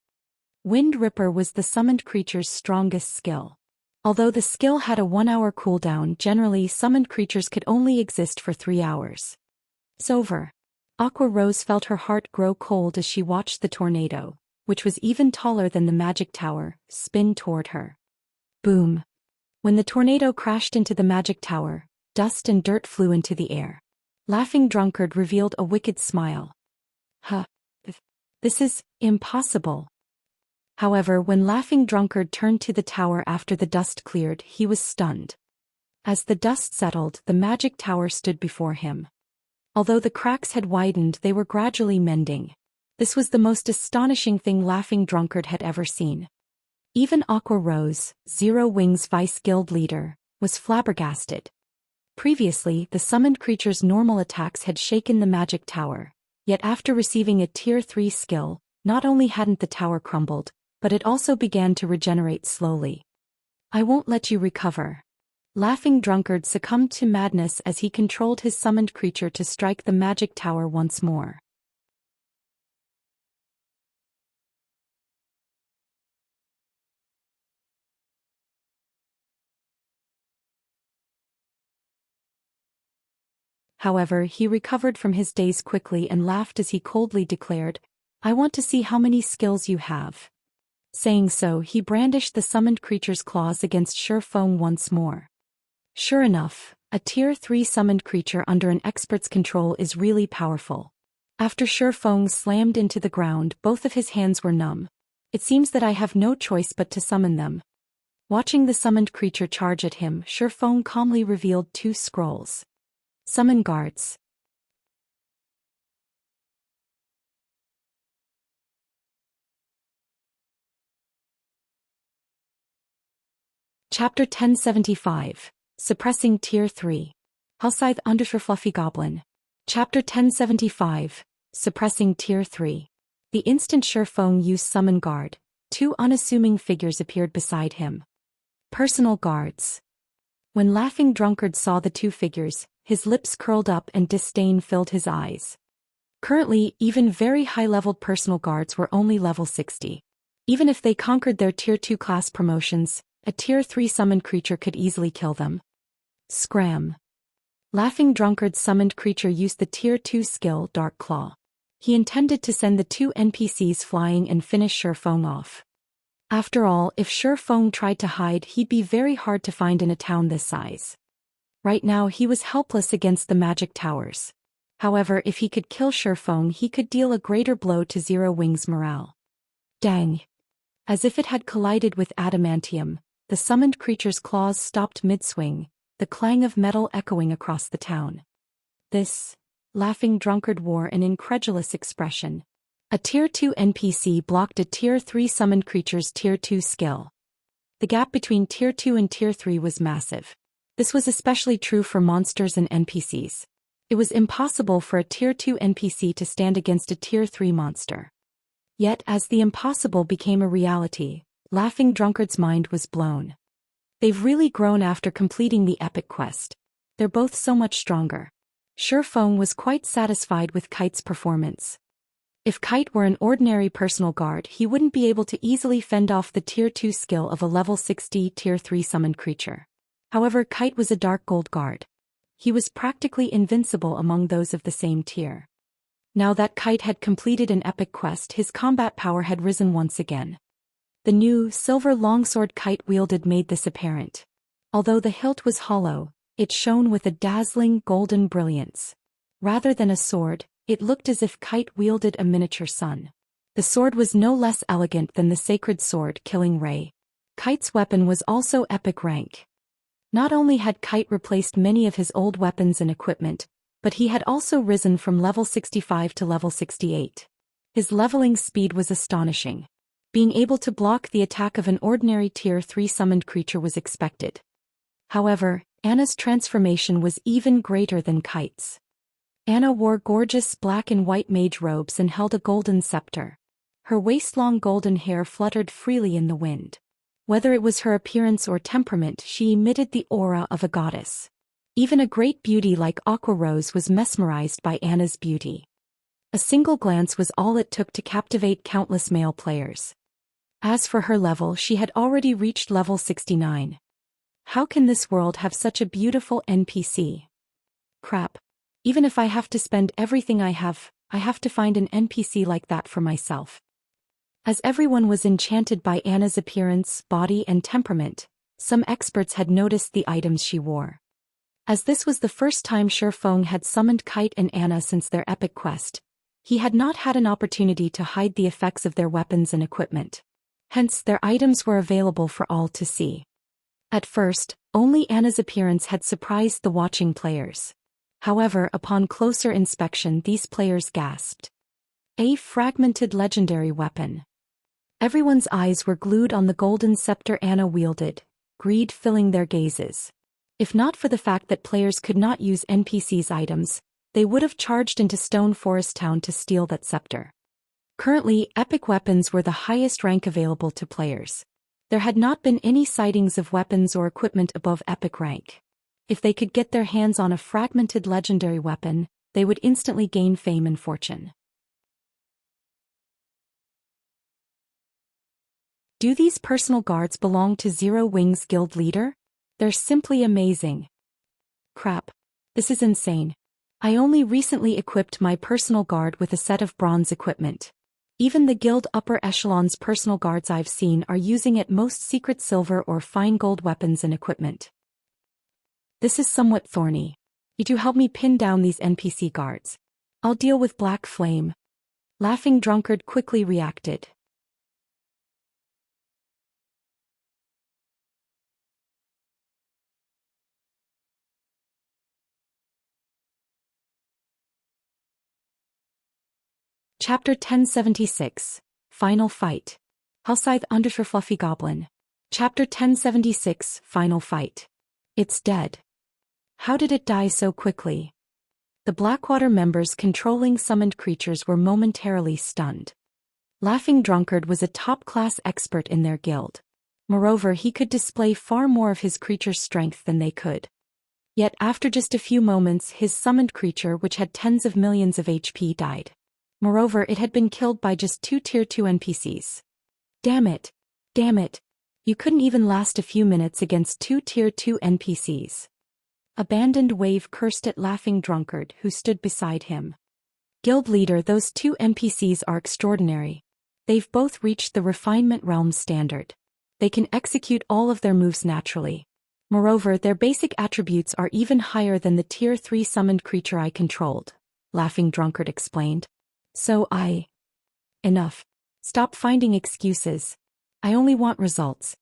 Wind Ripper was the summoned creature's strongest skill. Although the skill had a 1-hour cooldown, generally summoned creatures could only exist for 3 hours. It's over. Aqua Rose felt her heart grow cold as she watched the tornado, which was even taller than the magic tower, spin toward her. Boom. When the tornado crashed into the magic tower, dust and dirt flew into the air. Laughing Drunkard revealed a wicked smile. This is impossible. However, when Laughing Drunkard turned to the tower after the dust cleared, he was stunned. As the dust settled, the magic tower stood before him. Although the cracks had widened, they were gradually mending. This was the most astonishing thing Laughing Drunkard had ever seen. Even Aqua Rose, Zero Wings Vice Guild leader, was flabbergasted. Previously, the summoned creature's normal attacks had shaken the magic tower, yet after receiving a Tier 3 skill, not only hadn't the tower crumbled, but it also began to regenerate slowly. I won't let you recover. Laughing Drunkard succumbed to madness as he controlled his summoned creature to strike the magic tower once more. However, he recovered from his daze quickly and laughed as he coldly declared, "I want to see how many skills you have." Saying so, he brandished the summoned creature's claws against Sure Feng once more. Sure enough, a Tier 3 summoned creature under an expert's control is really powerful. After Sure Feng slammed into the ground, both of his hands were numb. It seems that I have no choice but to summon them. Watching the summoned creature charge at him, Sure Feng calmly revealed 2 scrolls. Summon guards. Chapter 1075. Suppressing Tier 3. Hellscythe _ Fluffy Goblin. Chapter 1075. Suppressing Tier 3. The instant Sure Feng used Summon Guard, 2 unassuming figures appeared beside him. Personal guards. When Laughing Drunkard saw the 2 figures, his lips curled up and disdain filled his eyes. Currently, even very high-leveled personal guards were only level 60. Even if they conquered their Tier 2 class promotions, a Tier 3 summoned creature could easily kill them. Scram. Laughing Drunkard's summoned creature used the Tier 2 skill Dark Claw. He intended to send the 2 NPCs flying and finish Sure Feng off. After all, if Sure Feng tried to hide, he'd be very hard to find in a town this size. Right now he was helpless against the magic towers. However, if he could kill Sure Feng, he could deal a greater blow to Zero Wings' morale. Dang. As if it had collided with adamantium, the summoned creature's claws stopped mid-swing, the clang of metal echoing across the town. This, Laughing Drunkard wore an incredulous expression. A Tier 2 NPC blocked a Tier 3 summoned creature's Tier 2 skill. The gap between Tier 2 and Tier 3 was massive. This was especially true for monsters and NPCs. It was impossible for a Tier 2 NPC to stand against a Tier 3 monster. Yet, as the impossible became a reality, Laughing Drunkard's mind was blown. They've really grown after completing the epic quest. They're both so much stronger. Sure Feng was quite satisfied with Kite's performance. If Kite were an ordinary personal guard, he wouldn't be able to easily fend off the Tier 2 skill of a level 60 Tier 3 summoned creature. However, Kite was a Dark Gold guard. He was practically invincible among those of the same tier. Now that Kite had completed an epic quest, his combat power had risen once again. The new, silver longsword Kite wielded made this apparent. Although the hilt was hollow, it shone with a dazzling golden brilliance. Rather than a sword, it looked as if Kite wielded a miniature sun. The sword was no less elegant than the sacred sword Killing Ray. Kite's weapon was also epic rank. Not only had Kite replaced many of his old weapons and equipment, but he had also risen from level 65 to level 68. His leveling speed was astonishing. Being able to block the attack of an ordinary Tier 3 summoned creature was expected. However, Anna's transformation was even greater than Kite's. Anna wore gorgeous black and white mage robes and held a golden scepter. Her waist-long golden hair fluttered freely in the wind. Whether it was her appearance or temperament, she emitted the aura of a goddess. Even a great beauty like Aqua Rose was mesmerized by Anna's beauty. A single glance was all it took to captivate countless male players. As for her level, she had already reached level 69. How can this world have such a beautiful NPC? Crap. Even if I have to spend everything I have to find an NPC like that for myself. As everyone was enchanted by Anna's appearance, body and temperament, some experts had noticed the items she wore. As this was the first time Sure Feng had summoned Kite and Anna since their epic quest, he had not had an opportunity to hide the effects of their weapons and equipment. Hence, their items were available for all to see. At first, only Anna's appearance had surprised the watching players. However, upon closer inspection, these players gasped. A fragmented legendary weapon. Everyone's eyes were glued on the golden scepter Anna wielded, greed filling their gazes. If not for the fact that players could not use NPCs' items, they would have charged into Stone Forest Town to steal that scepter. Currently, epic weapons were the highest rank available to players. There had not been any sightings of weapons or equipment above epic rank. If they could get their hands on a fragmented legendary weapon, they would instantly gain fame and fortune. Do these personal guards belong to Zero Wings guild leader? They're simply amazing. Crap. This is insane. I only recently equipped my personal guard with a set of bronze equipment. Even the guild upper echelon's personal guards I've seen are using at most secret silver or fine gold weapons and equipment. This is somewhat thorny. You do help me pin down these NPC guards. I'll deal with Black Flame. Laughing Drunkard quickly reacted. Chapter 1076. Final Fight. Hellscythe Undershirt Fluffy Goblin. Chapter 1076. Final Fight. It's dead. How did it die so quickly? The Blackwater members controlling summoned creatures were momentarily stunned. Laughing Drunkard was a top-class expert in their guild. Moreover, he could display far more of his creature's strength than they could. Yet after just a few moments his summoned creature, which had tens of millions of HP, died. Moreover, it had been killed by just 2 Tier 2 NPCs. Damn it! Damn it! You couldn't even last a few minutes against 2 Tier 2 NPCs. Abandoned Wave cursed at Laughing Drunkard, who stood beside him. Guild leader, those 2 NPCs are extraordinary. They've both reached the Refinement Realm standard. They can execute all of their moves naturally. Moreover, their basic attributes are even higher than the Tier 3 summoned creature I controlled, Laughing Drunkard explained. So Enough. Stop finding excuses. I only want results.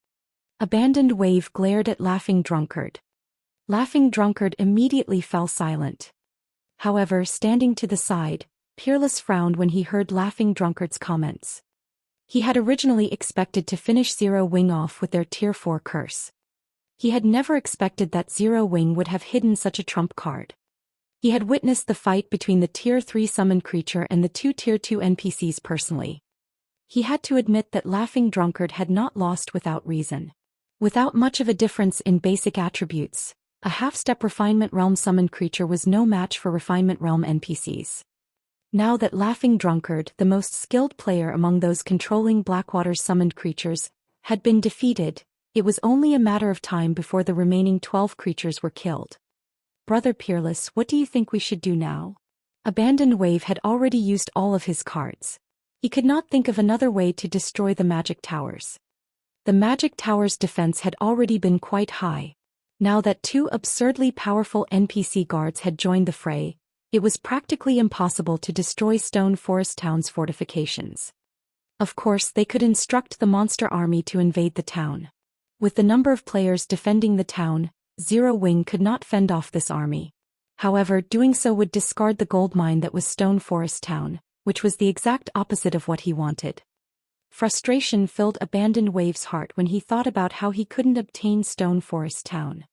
Abandoned Wave glared at Laughing Drunkard. Laughing Drunkard immediately fell silent. However, standing to the side, Peerless frowned when he heard Laughing Drunkard's comments. He had originally expected to finish Zero Wing off with their Tier 4 curse. He had never expected that Zero Wing would have hidden such a trump card. He had witnessed the fight between the Tier 3 summoned creature and the 2 Tier 2 NPCs personally. He had to admit that Laughing Drunkard had not lost without reason. Without much of a difference in basic attributes, a half-step Refinement Realm summoned creature was no match for Refinement Realm NPCs. Now that Laughing Drunkard, the most skilled player among those controlling Blackwater's summoned creatures, had been defeated, it was only a matter of time before the remaining 12 creatures were killed. Brother Peerless, what do you think we should do now? Abandoned Wave had already used all of his cards. He could not think of another way to destroy the magic towers. The magic tower's defense had already been quite high. Now that 2 absurdly powerful NPC guards had joined the fray, it was practically impossible to destroy Stone Forest Town's fortifications. Of course, they could instruct the monster army to invade the town. With the number of players defending the town, Zero Wing could not fend off this army. However, doing so would discard the gold mine that was Stone Forest Town, which was the exact opposite of what he wanted. Frustration filled Abandoned Wave's heart when he thought about how he couldn't obtain Stone Forest Town.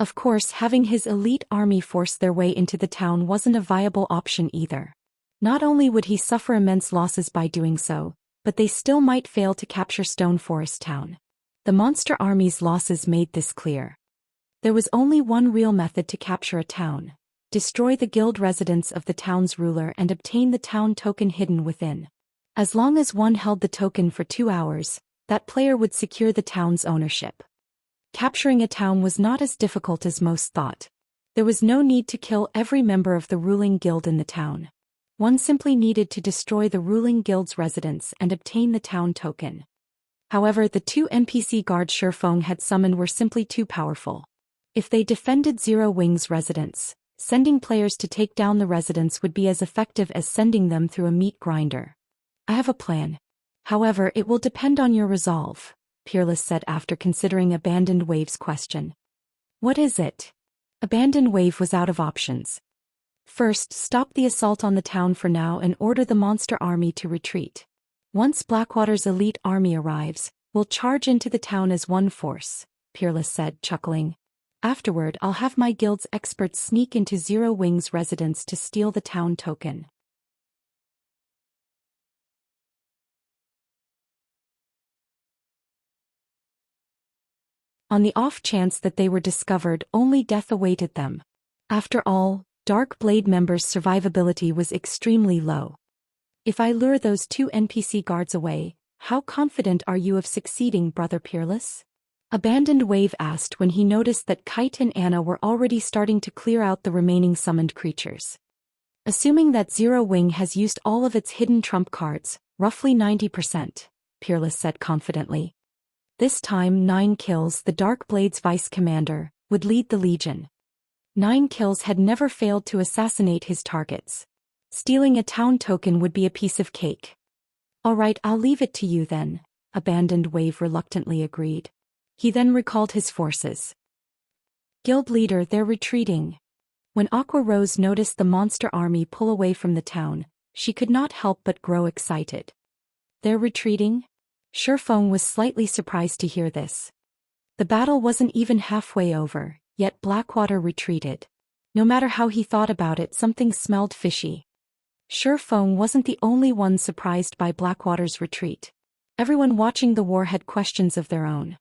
Of course, having his elite army force their way into the town wasn't a viable option either. Not only would he suffer immense losses by doing so, but they still might fail to capture Stone Forest Town. The monster army's losses made this clear. There was only one real method to capture a town: destroy the guild residence of the town's ruler and obtain the town token hidden within. As long as one held the token for 2 hours, that player would secure the town's ownership. Capturing a town was not as difficult as most thought. There was no need to kill every member of the ruling guild in the town. One simply needed to destroy the ruling guild's residence and obtain the town token. However, the 2 NPC guards Shurfeng had summoned were simply too powerful. If they defended Zero Wing's residence, sending players to take down the residence would be as effective as sending them through a meat grinder. I have a plan. However, it will depend on your resolve, Peerless said after considering Abandoned Wave's question. What is it? Abandoned Wave was out of options. First, stop the assault on the town for now and order the monster army to retreat. Once Blackwater's elite army arrives, we'll charge into the town as one force, Peerless said, chuckling. Afterward, I'll have my guild's experts sneak into Zero Wing's residence to steal the town token. On the off chance that they were discovered, only death awaited them. After all, Dark Blade members' survivability was extremely low. If I lure those 2 NPC guards away, how confident are you of succeeding, Brother Peerless? Abandoned Wave asked when he noticed that Kite and Anna were already starting to clear out the remaining summoned creatures. Assuming that Zero Wing has used all of its hidden trump cards, roughly 90%, Peerless said confidently. This time 9 kills, the Dark Blade's vice commander, would lead the Legion. 9 kills had never failed to assassinate his targets. Stealing a town token would be a piece of cake. Alright, I'll leave it to you then, Abandoned Wave reluctantly agreed. He then recalled his forces. Guild leader, they're retreating. When Aqua Rose noticed the monster army pull away from the town, she could not help but grow excited. They're retreating? Shurfeng was slightly surprised to hear this. The battle wasn't even halfway over, yet Blackwater retreated. No matter how he thought about it, something smelled fishy. Shurfeng wasn't the only one surprised by Blackwater's retreat. Everyone watching the war had questions of their own.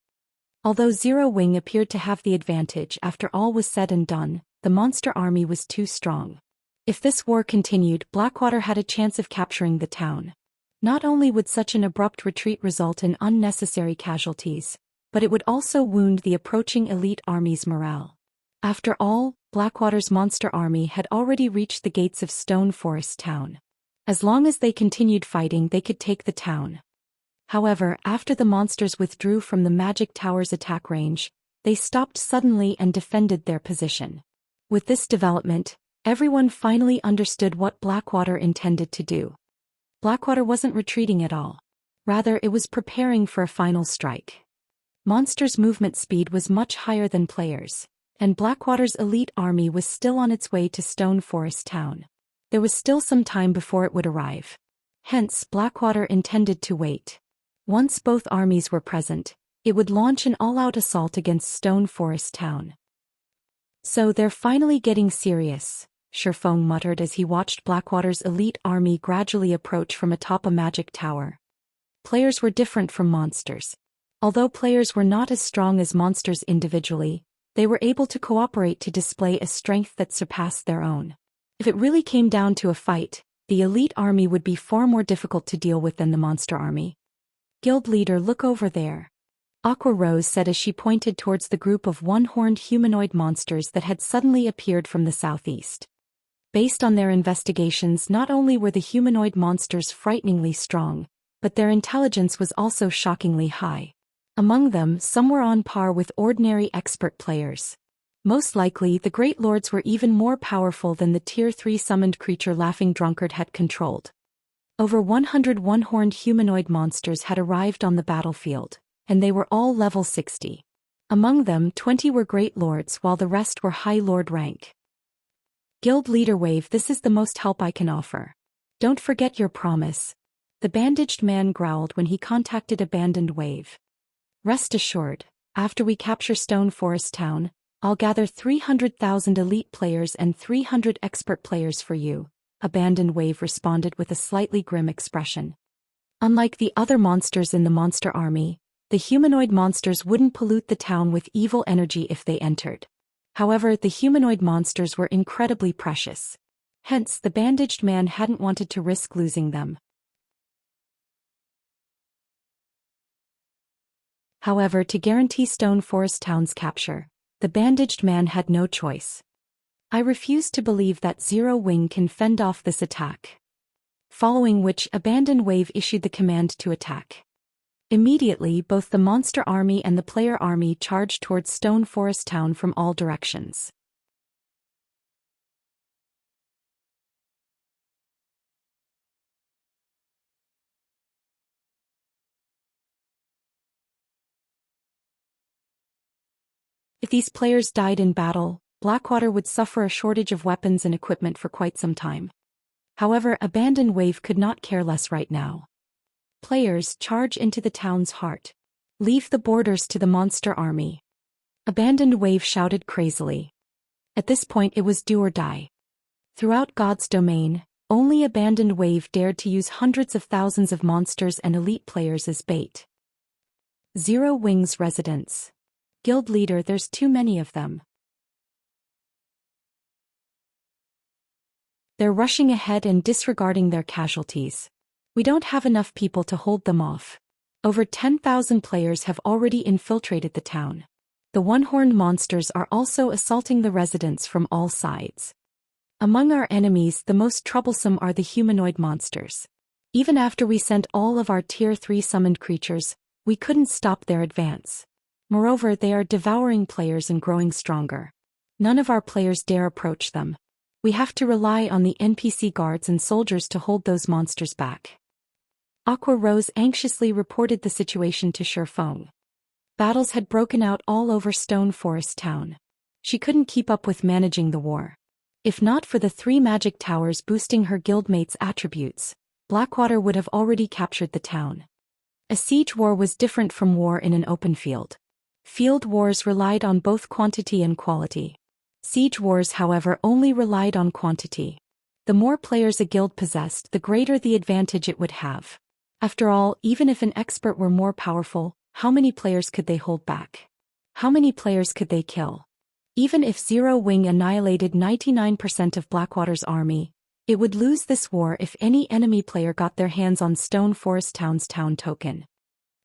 Although Zero Wing appeared to have the advantage after all was said and done, the monster army was too strong. If this war continued, Blackwater had a chance of capturing the town. Not only would such an abrupt retreat result in unnecessary casualties, but it would also wound the approaching elite army's morale. After all, Blackwater's monster army had already reached the gates of Stone Forest Town. As long as they continued fighting, they could take the town. However, after the monsters withdrew from the Magic Tower's attack range, they stopped suddenly and defended their position. With this development, everyone finally understood what Blackwater intended to do. Blackwater wasn't retreating at all. Rather, it was preparing for a final strike. Monsters' movement speed was much higher than players, and Blackwater's elite army was still on its way to Stone Forest Town. There was still some time before it would arrive. Hence, Blackwater intended to wait. Once both armies were present, it would launch an all-out assault against Stone Forest Town. So they're finally getting serious, Shurfeng muttered as he watched Blackwater's elite army gradually approach from atop a magic tower. Players were different from monsters. Although players were not as strong as monsters individually, they were able to cooperate to display a strength that surpassed their own. If it really came down to a fight, the elite army would be far more difficult to deal with than the monster army. Guild leader, look over there, Aqua Rose said as she pointed towards the group of one-horned humanoid monsters that had suddenly appeared from the southeast. Based on their investigations, not only were the humanoid monsters frighteningly strong, but their intelligence was also shockingly high. Among them, some were on par with ordinary expert players. Most likely, the Great Lords were even more powerful than the Tier 3 summoned creature Laughing Drunkard had controlled. Over 100 one-horned humanoid monsters had arrived on the battlefield, and they were all level 60. Among them, 20 were Great Lords while the rest were High Lord rank. Guild Leader Wave, this is the most help I can offer. Don't forget your promise, the bandaged man growled when he contacted Abandoned Wave. Rest assured, after we capture Stone Forest Town, I'll gather 300,000 elite players and 300 expert players for you, Abandoned Wave responded with a slightly grim expression. Unlike the other monsters in the monster army, the humanoid monsters wouldn't pollute the town with evil energy if they entered. However, the humanoid monsters were incredibly precious. Hence, the bandaged man hadn't wanted to risk losing them. However, to guarantee Stone Forest Town's capture, the bandaged man had no choice. I refuse to believe that Zero Wing can fend off this attack. Following which, Abandoned Wave issued the command to attack. Immediately, both the monster army and the player army charged towards Stone Forest Town from all directions. If these players died in battle, Blackwater would suffer a shortage of weapons and equipment for quite some time. However, Abandoned Wave could not care less right now. players charge into the town's heart. Leave the borders to the monster army. Abandoned Wave shouted crazily. At this point it was do or die. Throughout God's domain, only Abandoned Wave dared to use hundreds of thousands of monsters and elite players as bait. Zero Wings residents. Guild leader, there's too many of them. They're rushing ahead and disregarding their casualties. We don't have enough people to hold them off. Over 10,000 players have already infiltrated the town. The one-horned monsters are also assaulting the residents from all sides. Among our enemies, the most troublesome are the humanoid monsters. Even after we sent all of our Tier 3 summoned creatures, we couldn't stop their advance. Moreover, they are devouring players and growing stronger. None of our players dare approach them. We have to rely on the NPC guards and soldiers to hold those monsters back. Aqua Rose anxiously reported the situation to Shifeng. Battles had broken out all over Stone Forest Town. She couldn't keep up with managing the war. If not for the 3 magic towers boosting her guildmates' attributes, Blackwater would have already captured the town. A siege war was different from war in an open field. Field wars relied on both quantity and quality. Siege wars, however, only relied on quantity. The more players a guild possessed, the greater the advantage it would have. After all, even if an expert were more powerful, how many players could they hold back? How many players could they kill? Even if Zero Wing annihilated 99% of Blackwater's army, it would lose this war if any enemy player got their hands on Stone Forest Town's town token.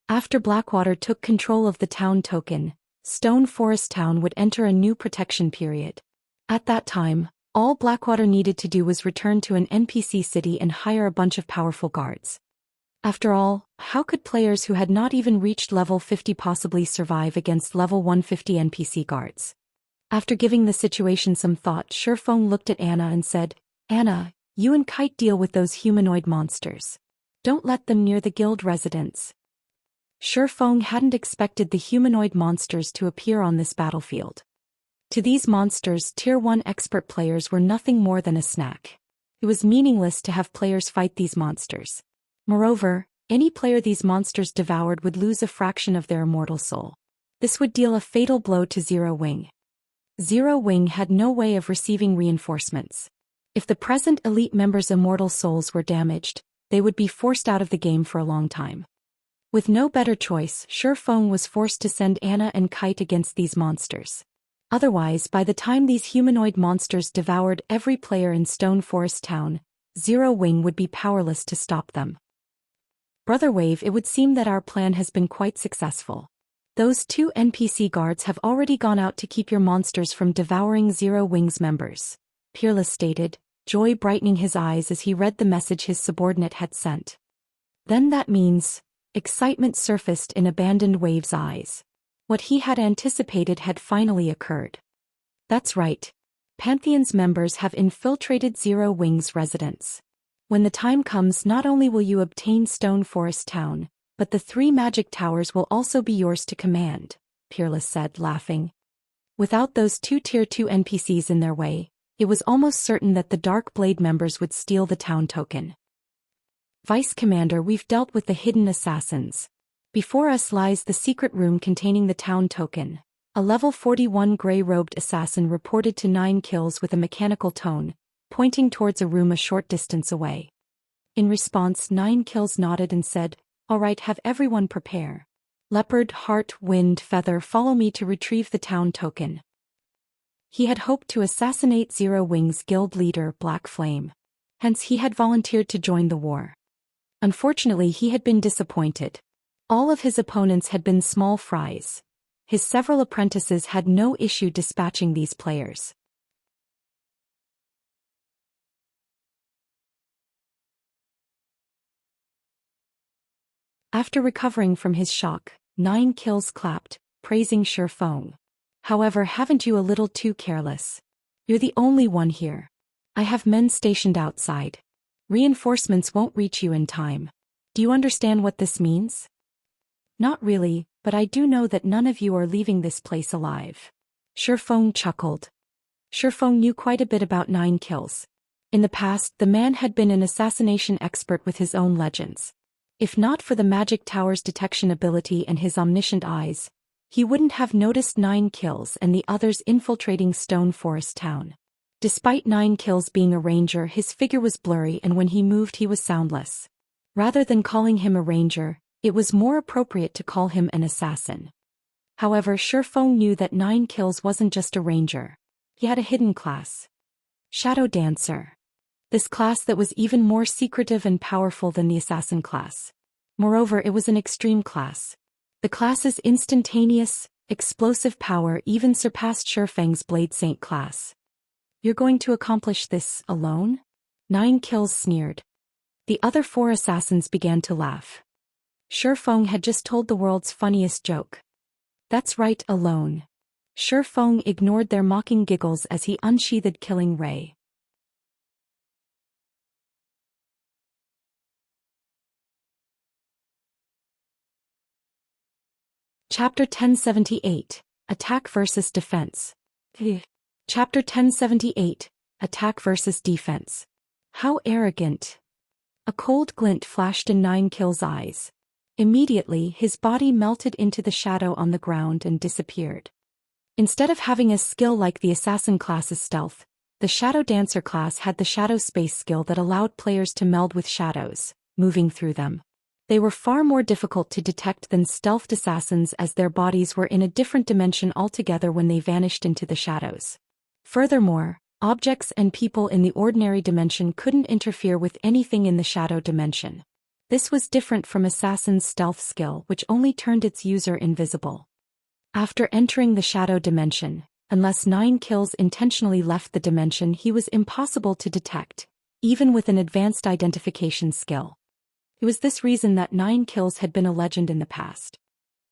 After Blackwater took control of the town token, Stone Forest Town would enter a new protection period. At that time, all Blackwater needed to do was return to an NPC city and hire a bunch of powerful guards. After all, how could players who had not even reached level 50 possibly survive against level 150 NPC guards? After giving the situation some thought, Shifeng looked at Anna and said, "Anna, you and Kite deal with those humanoid monsters. Don't let them near the guild residents." Shifeng hadn't expected the humanoid monsters to appear on this battlefield. To these monsters, Tier 1 expert players were nothing more than a snack. It was meaningless to have players fight these monsters. Moreover, any player these monsters devoured would lose a fraction of their immortal soul. This would deal a fatal blow to Zero Wing. Zero Wing had no way of receiving reinforcements. If the present elite members' immortal souls were damaged, they would be forced out of the game for a long time. With no better choice, Shifeng was forced to send Anna and Kite against these monsters. Otherwise, by the time these humanoid monsters devoured every player in Stone Forest Town, Zero Wing would be powerless to stop them. Brother Wave, it would seem that our plan has been quite successful. Those 2 NPC guards have already gone out to keep your monsters from devouring Zero Wing's members, Peerless stated, joy brightening his eyes as he read the message his subordinate had sent. Then that means, excitement surfaced in Abandoned Wave's eyes. What he had anticipated had finally occurred. That's right. Pantheon's members have infiltrated Zero Wing's residence. When the time comes, not only will you obtain Stone Forest Town, but the 3 magic towers will also be yours to command, Peerless said, laughing. Without those 2 Tier 2 NPCs in their way, it was almost certain that the Dark Blade members would steal the town token. Vice Commander, we've dealt with the hidden assassins. Before us lies the secret room containing the town token. A level 41 gray-robed assassin reported to 9 kills with a mechanical tone, pointing towards a room a short distance away. In response, 9 kills nodded and said, "All right, have everyone prepare. Leopard, Heart, Wind, Feather, follow me to retrieve the town token." He had hoped to assassinate Zero Wing's guild leader, Black Flame. Hence he had volunteered to join the war. Unfortunately, he had been disappointed. All of his opponents had been small fries. His several apprentices had no issue dispatching these players. After recovering from his shock, 9 kills clapped, praising Shifeng. "However, haven't you a little too careless? You're the only one here. I have men stationed outside. Reinforcements won't reach you in time. Do you understand what this means?" "Not really, but I do know that none of you are leaving this place alive." Shifeng chuckled. Shifeng knew quite a bit about 9 kills. In the past, the man had been an assassination expert with his own legends. If not for the magic tower's detection ability and his omniscient eyes, he wouldn't have noticed 9 kills and the others infiltrating Stone Forest Town. Despite 9 kills being a ranger, his figure was blurry and when he moved he was soundless. Rather than calling him a ranger, it was more appropriate to call him an assassin. However, Shifeng knew that 9 kills wasn't just a ranger. He had a hidden class. Shadow Dancer. This class that was even more secretive and powerful than the assassin class. Moreover, it was an extreme class. The class's instantaneous, explosive power even surpassed Shifeng's Blade Saint class. You're going to accomplish this alone? 9 kills sneered. The other 4 assassins began to laugh. Shifeng had just told the world's funniest joke. That's right, alone. Shifeng ignored their mocking giggles as he unsheathed Killing Ray. Chapter 1078, Attack vs. Defense. Chapter 1078, Attack vs. Defense. How arrogant. A cold glint flashed in 9 Kill's eyes. Immediately, his body melted into the shadow on the ground and disappeared. Instead of having a skill like the assassin class's stealth, the Shadow Dancer class had the shadow space skill that allowed players to meld with shadows, moving through them. They were far more difficult to detect than stealthed assassins as their bodies were in a different dimension altogether when they vanished into the shadows. Furthermore, objects and people in the ordinary dimension couldn't interfere with anything in the shadow dimension. This was different from Assassin's stealth skill, which only turned its user invisible. After entering the shadow dimension, unless 9 kills intentionally left the dimension, he was impossible to detect, even with an advanced identification skill. It was this reason that 9 kills had been a legend in the past.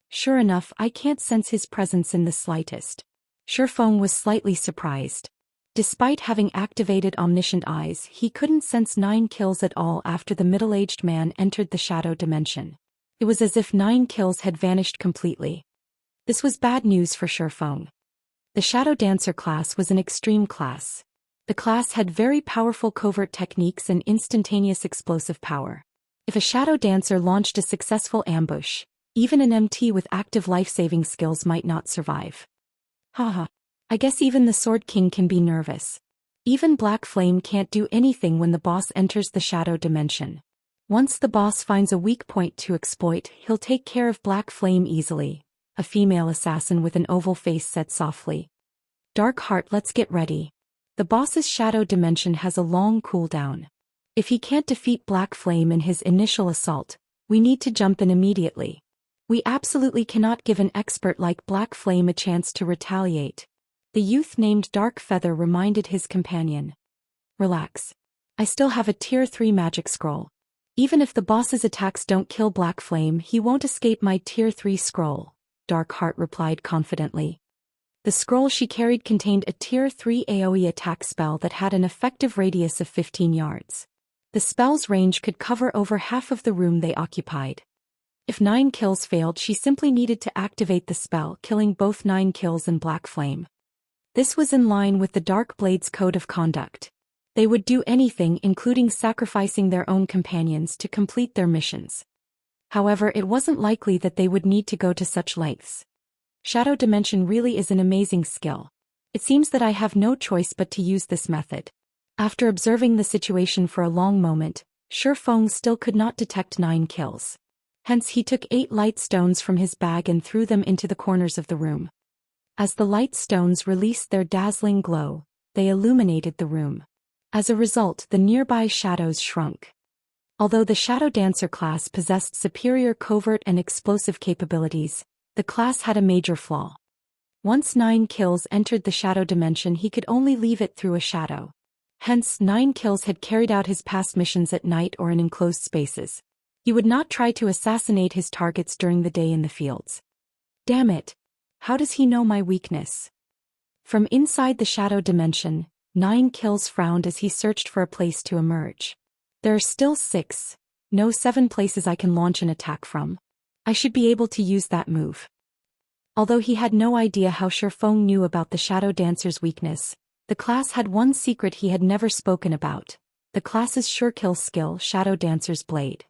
Sure enough, I can't sense his presence in the slightest. Shifeng was slightly surprised. Despite having activated omniscient eyes, he couldn't sense 9 kills at all after the middle-aged man entered the shadow dimension. It was as if 9 kills had vanished completely. This was bad news for Shifeng. The Shadow Dancer class was an extreme class. The class had very powerful covert techniques and instantaneous explosive power. If a Shadow Dancer launched a successful ambush, even an MT with active life-saving skills might not survive. Haha. I guess even the Sword King can be nervous. Even Black Flame can't do anything when the boss enters the shadow dimension. Once the boss finds a weak point to exploit, he'll take care of Black Flame easily, a female assassin with an oval face said softly. Dark Heart, let's get ready. The boss's shadow dimension has a long cooldown. If he can't defeat Black Flame in his initial assault, we need to jump in immediately. We absolutely cannot give an expert like Black Flame a chance to retaliate. The youth named Dark Feather reminded his companion. Relax. I still have a tier 3 magic scroll. Even if the boss's attacks don't kill Black Flame, he won't escape my tier 3 scroll, Dark Heart replied confidently. The scroll she carried contained a tier 3 AoE attack spell that had an effective radius of 15 yards. The spell's range could cover over half of the room they occupied. If 9 kills failed, she simply needed to activate the spell, killing both 9 kills and Black Flame. This was in line with the Dark Blade's code of conduct. They would do anything, including sacrificing their own companions, to complete their missions. However, it wasn't likely that they would need to go to such lengths. Shadow Dimension really is an amazing skill. It seems that I have no choice but to use this method. After observing the situation for a long moment, Shifeng still could not detect 9 kills. Hence he took 8 light stones from his bag and threw them into the corners of the room. As the light stones released their dazzling glow, they illuminated the room. As a result, the nearby shadows shrunk. Although the Shadow Dancer class possessed superior covert and explosive capabilities, the class had a major flaw. Once 9 kills entered the shadow dimension, he could only leave it through a shadow. Hence, 9 kills had carried out his past missions at night or in enclosed spaces. He would not try to assassinate his targets during the day in the fields. Damn it! How does he know my weakness? From inside the shadow dimension, 9 kills frowned as he searched for a place to emerge. There are still 6, no 7 places I can launch an attack from. I should be able to use that move. Although he had no idea how Shifeng knew about the Shadow Dancer's weakness, the class had one secret he had never spoken about: the class's sure kill skill, Shadow Dancer's Blade.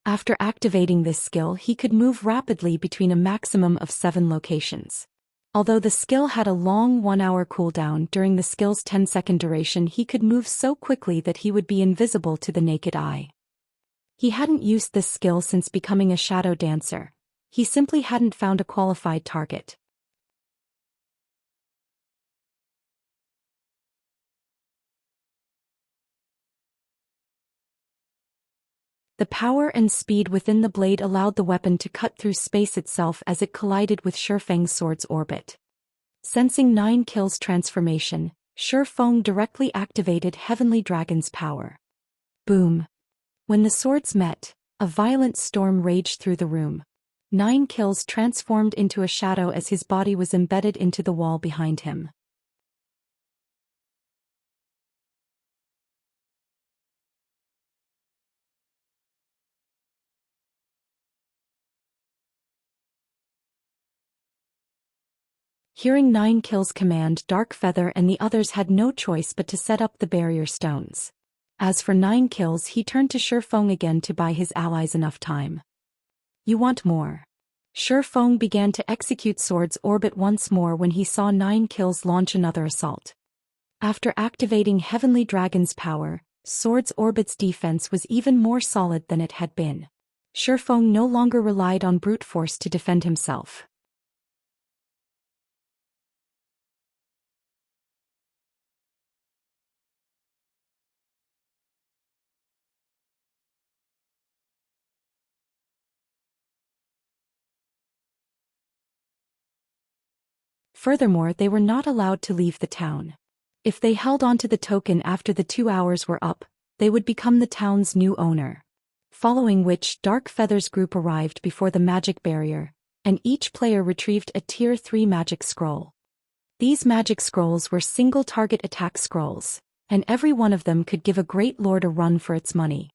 After activating this skill, he could move rapidly between a maximum of 7 locations. Although the skill had a long 1-hour cooldown, during the skill's 10-second duration he could move so quickly that he would be invisible to the naked eye. He hadn't used this skill since becoming a shadow dancer. He simply hadn't found a qualified target. The power and speed within the blade allowed the weapon to cut through space itself as it collided with Shifeng's sword's orbit. Sensing 9 Kills' transformation, Shifeng directly activated Heavenly Dragon's power. Boom! When the swords met, a violent storm raged through the room. 9 Kills transformed into a shadow as his body was embedded into the wall behind him. Hearing 9 Kills' command, Darkfeather and the others had no choice but to set up the barrier stones. As for 9 Kills, he turned to Shifeng again to buy his allies enough time. You want more? Shifeng began to execute Sword's orbit once more when he saw 9 Kills launch another assault. After activating Heavenly Dragon's power, Sword's orbit's defense was even more solid than it had been. Shifeng no longer relied on brute force to defend himself. Furthermore, they were not allowed to leave the town. If they held onto the token after the 2 hours were up, they would become the town's new owner. Following which, Darkfeather's group arrived before the magic barrier, and each player retrieved a Tier 3 magic scroll. These magic scrolls were single-target attack scrolls, and every one of them could give a great lord a run for its money.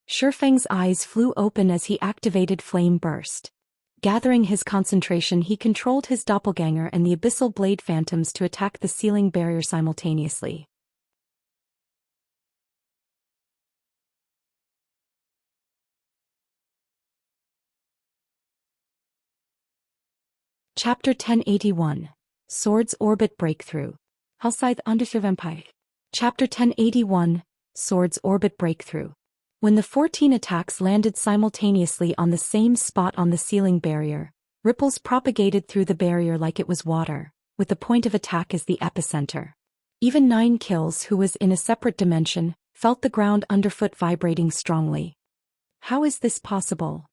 Shifeng's eyes flew open as he activated Flame Burst. Gathering his concentration, he controlled his doppelganger and the abyssal blade phantoms to attack the ceiling barrier simultaneously. Chapter 1081. Sword's Orbit Breakthrough. Hellscythe Undershiveempire. Chapter 1081. Sword's Orbit Breakthrough. When the 14 attacks landed simultaneously on the same spot on the ceiling barrier, ripples propagated through the barrier like it was water, with the point of attack as the epicenter. Even 9 Kills, who was in a separate dimension, felt the ground underfoot vibrating strongly. How is this possible?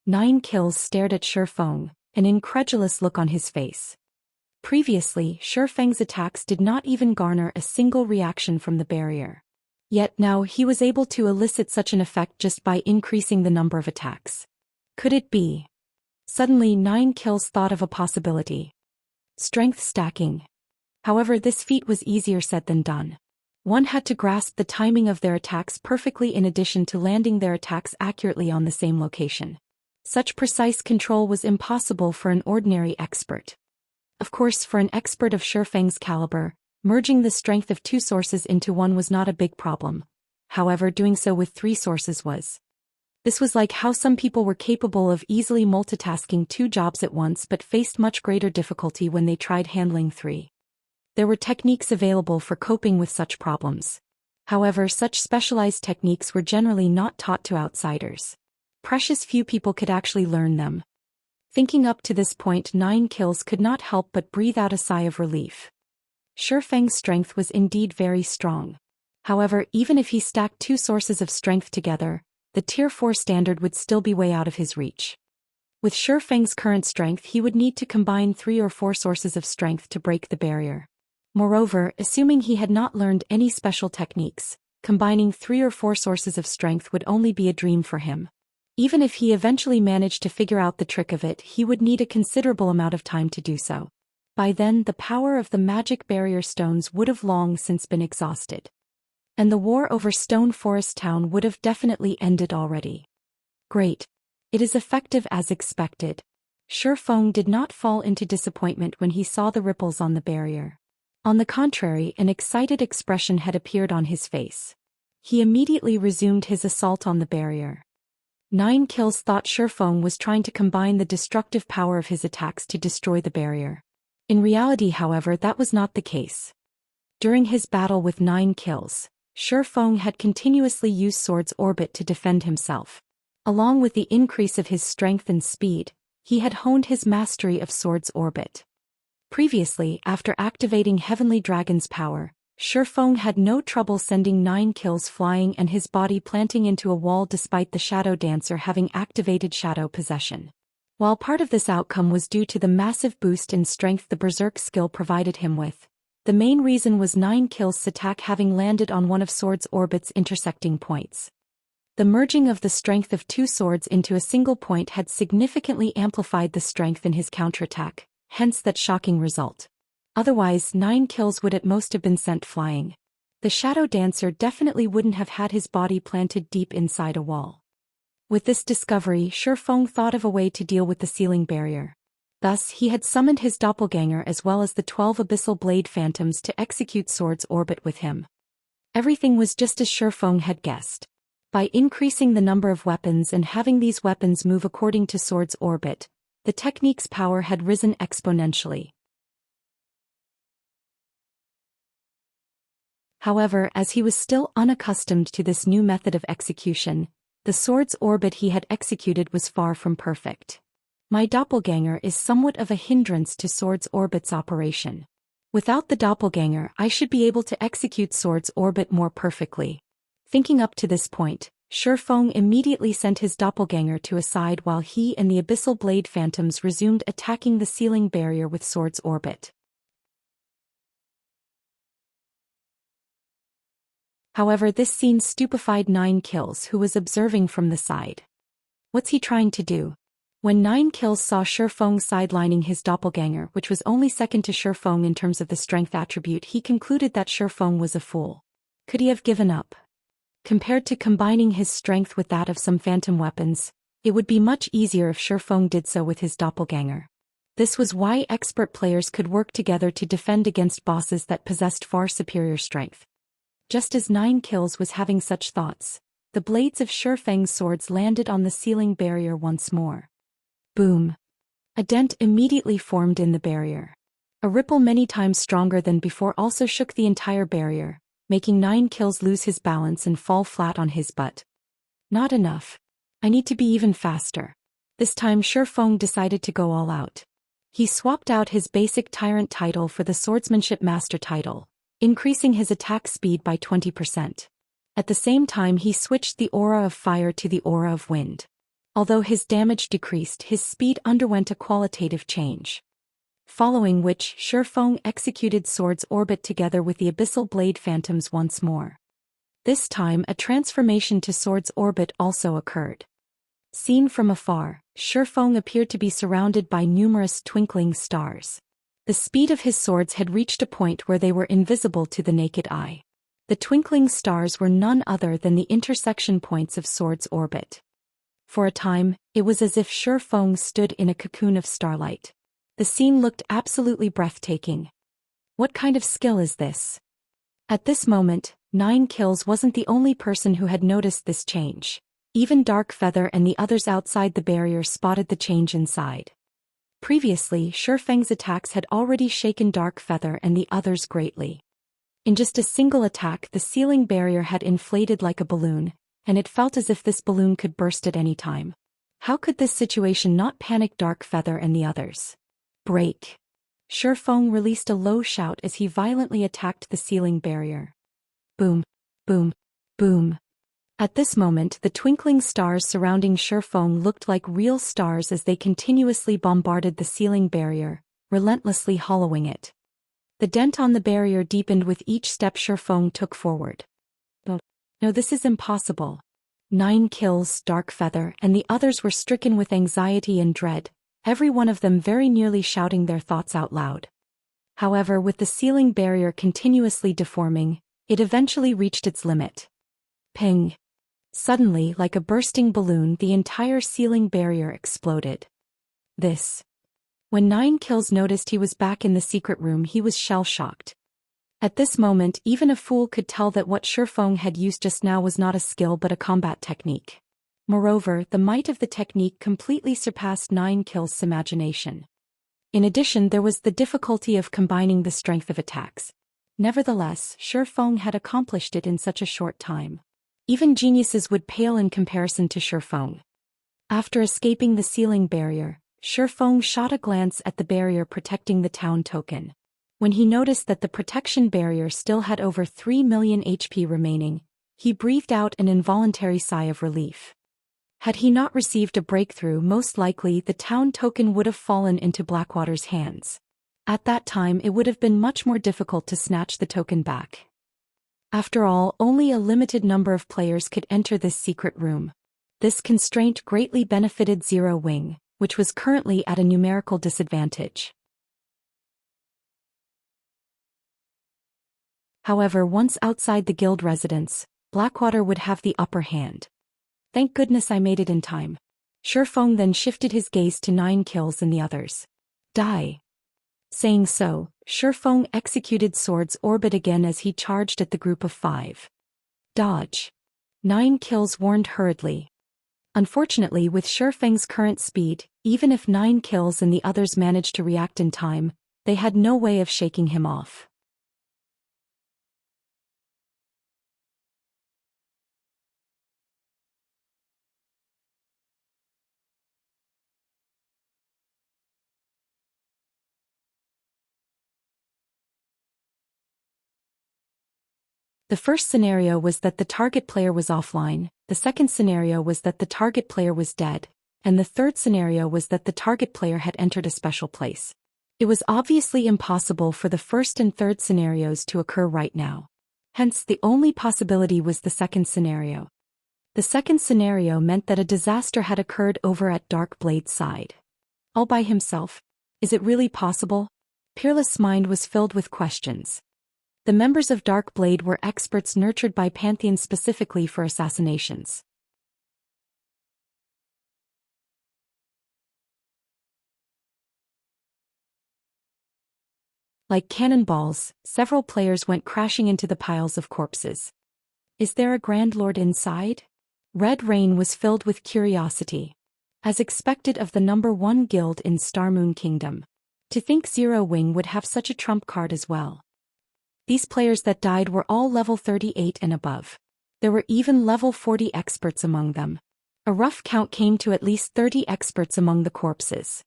9 Kills stared at Shifeng, an incredulous look on his face. Previously, Shifeng's attacks did not even garner a single reaction from the barrier. Yet now he was able to elicit such an effect just by increasing the number of attacks. Could it be? Suddenly 9 Kills thought of a possibility. Strength stacking. However, this feat was easier said than done. One had to grasp the timing of their attacks perfectly in addition to landing their attacks accurately on the same location. Such precise control was impossible for an ordinary expert. Of course, for an expert of Shifeng's caliber, merging the strength of 2 sources into one was not a big problem. However, doing so with 3 sources was. This was like how some people were capable of easily multitasking 2 jobs at once but faced much greater difficulty when they tried handling 3. There were techniques available for coping with such problems. However, such specialized techniques were generally not taught to outsiders. Precious few people could actually learn them. Thinking up to this point, 9 Kills could not help but breathe out a sigh of relief. Shifeng's strength was indeed very strong. However, even if he stacked 2 sources of strength together, the Tier 4 standard would still be way out of his reach. With Shifeng's current strength, he would need to combine 3 or 4 sources of strength to break the barrier. Moreover, assuming he had not learned any special techniques, combining 3 or 4 sources of strength would only be a dream for him. Even if he eventually managed to figure out the trick of it, he would need a considerable amount of time to do so. By then, the power of the magic barrier stones would have long since been exhausted. And the war over Stone Forest Town would have definitely ended already. Great. It is effective as expected. Feng did not fall into disappointment when he saw the ripples on the barrier. On the contrary, an excited expression had appeared on his face. He immediately resumed his assault on the barrier. 9 Kills thought Feng was trying to combine the destructive power of his attacks to destroy the barrier. In reality, however, that was not the case. During his battle with 9 Kills, Feng had continuously used Sword's Orbit to defend himself. Along with the increase of his strength and speed, he had honed his mastery of Sword's Orbit. Previously, after activating Heavenly Dragon's power, Feng had no trouble sending 9 Kills flying and his body planting into a wall despite the Shadow Dancer having activated Shadow Possession. While part of this outcome was due to the massive boost in strength the Berserk skill provided him with, the main reason was 9 Kills' attack having landed on one of Sword's Orbit's intersecting points. The merging of the strength of 2 swords into a single point had significantly amplified the strength in his counterattack, hence that shocking result. Otherwise, 9 Kills would at most have been sent flying. The Shadow Dancer definitely wouldn't have had his body planted deep inside a wall. With this discovery, Feng thought of a way to deal with the ceiling barrier. Thus, he had summoned his doppelganger as well as the 12 Abyssal Blade Phantoms to execute Sword's Orbit with him. Everything was just as Feng had guessed. By increasing the number of weapons and having these weapons move according to Sword's Orbit, the technique's power had risen exponentially. However, as he was still unaccustomed to this new method of execution, the Sword's Orbit he had executed was far from perfect. My doppelganger is somewhat of a hindrance to Sword's Orbit's operation. Without the doppelganger, I should be able to execute Sword's Orbit more perfectly. Thinking up to this point, Feng immediately sent his doppelganger to a side while he and the Abyssal Blade Phantoms resumed attacking the ceiling barrier with Sword's Orbit. However, this scene stupefied 9 Kills, who was observing from the side. What's he trying to do? When 9 Kills saw Feng sidelining his doppelganger, which was only second to Feng in terms of the strength attribute, he concluded that Feng was a fool. Could he have given up? Compared to combining his strength with that of some phantom weapons, it would be much easier if Feng did so with his doppelganger. This was why expert players could work together to defend against bosses that possessed far superior strength. Just as 9 Kills was having such thoughts, the blades of Feng's swords landed on the ceiling barrier once more. Boom! A dent immediately formed in the barrier. A ripple many times stronger than before also shook the entire barrier, making 9 Kills lose his balance and fall flat on his butt. Not enough. I need to be even faster. This time Feng decided to go all out. He swapped out his basic Tyrant title for the Swordsmanship Master title, increasing his attack speed by 20%. At the same time he switched the aura of fire to the aura of wind. Although his damage decreased, his speed underwent a qualitative change. Following which, Feng executed Sword's Orbit together with the Abyssal Blade Phantoms once more. This time a transformation to Sword's Orbit also occurred. Seen from afar, Feng appeared to be surrounded by numerous twinkling stars. The speed of his swords had reached a point where they were invisible to the naked eye. The twinkling stars were none other than the intersection points of Sword's Orbit. For a time, it was as if Feng stood in a cocoon of starlight. The scene looked absolutely breathtaking. What kind of skill is this? At this moment, 9 Kills wasn't the only person who had noticed this change. Even Darkfeather and the others outside the barrier spotted the change inside. Previously, Feng's attacks had already shaken Darkfeather and the others greatly. In just a single attack, the ceiling barrier had inflated like a balloon, and it felt as if this balloon could burst at any time. How could this situation not panic Darkfeather and the others? Break! Feng released a low shout as he violently attacked the ceiling barrier. Boom! Boom! Boom! At this moment, the twinkling stars surrounding Feng looked like real stars as they continuously bombarded the ceiling barrier, relentlessly hollowing it. The dent on the barrier deepened with each step Feng took forward. No, this is impossible. 9 Kills, Darkfeather, and the others were stricken with anxiety and dread, every one of them very nearly shouting their thoughts out loud. However, with the ceiling barrier continuously deforming, it eventually reached its limit. Ping! Suddenly, like a bursting balloon, the entire ceiling barrier exploded. This. When 9 Kills noticed he was back in the secret room, he was shell-shocked. At this moment, even a fool could tell that what Shifeng had used just now was not a skill but a combat technique. Moreover, the might of the technique completely surpassed 9 Kills' imagination. In addition, there was the difficulty of combining the strength of attacks. Nevertheless, Shifeng had accomplished it in such a short time. Even geniuses would pale in comparison to Shifeng. After escaping the ceiling barrier, Shifeng shot a glance at the barrier protecting the town token. When he noticed that the protection barrier still had over 3 million HP remaining, he breathed out an involuntary sigh of relief. Had he not received a breakthrough, most likely the town token would have fallen into Blackwater's hands. At that time, it would have been much more difficult to snatch the token back. After all, only a limited number of players could enter this secret room. This constraint greatly benefited Zero Wing, which was currently at a numerical disadvantage. However, once outside the guild residence, Blackwater would have the upper hand. Thank goodness I made it in time. Shifeng then shifted his gaze to 9 Kills and the others. Die. Saying so, Shifeng executed Sword's Orbit again as he charged at the group of 5. Dodge. 9 Kills warned hurriedly. Unfortunately, with Shifeng's current speed, even if 9 Kills and the others managed to react in time, they had no way of shaking him off. The first scenario was that the target player was offline, the second scenario was that the target player was dead, and the third scenario was that the target player had entered a special place. It was obviously impossible for the first and third scenarios to occur right now. Hence, the only possibility was the second scenario. The second scenario meant that a disaster had occurred over at Dark Blade's side. All by himself? Is it really possible? Peerless' mind was filled with questions. The members of Dark Blade were experts nurtured by Pantheon specifically for assassinations. Like cannonballs, several players went crashing into the piles of corpses. Is there a Grand Lord inside? Red Rain was filled with curiosity. As expected of the number 1 guild in Starmoon Kingdom. To think Zero Wing would have such a trump card as well. These players that died were all level 38 and above. There were even level 40 experts among them. A rough count came to at least 30 experts among the corpses.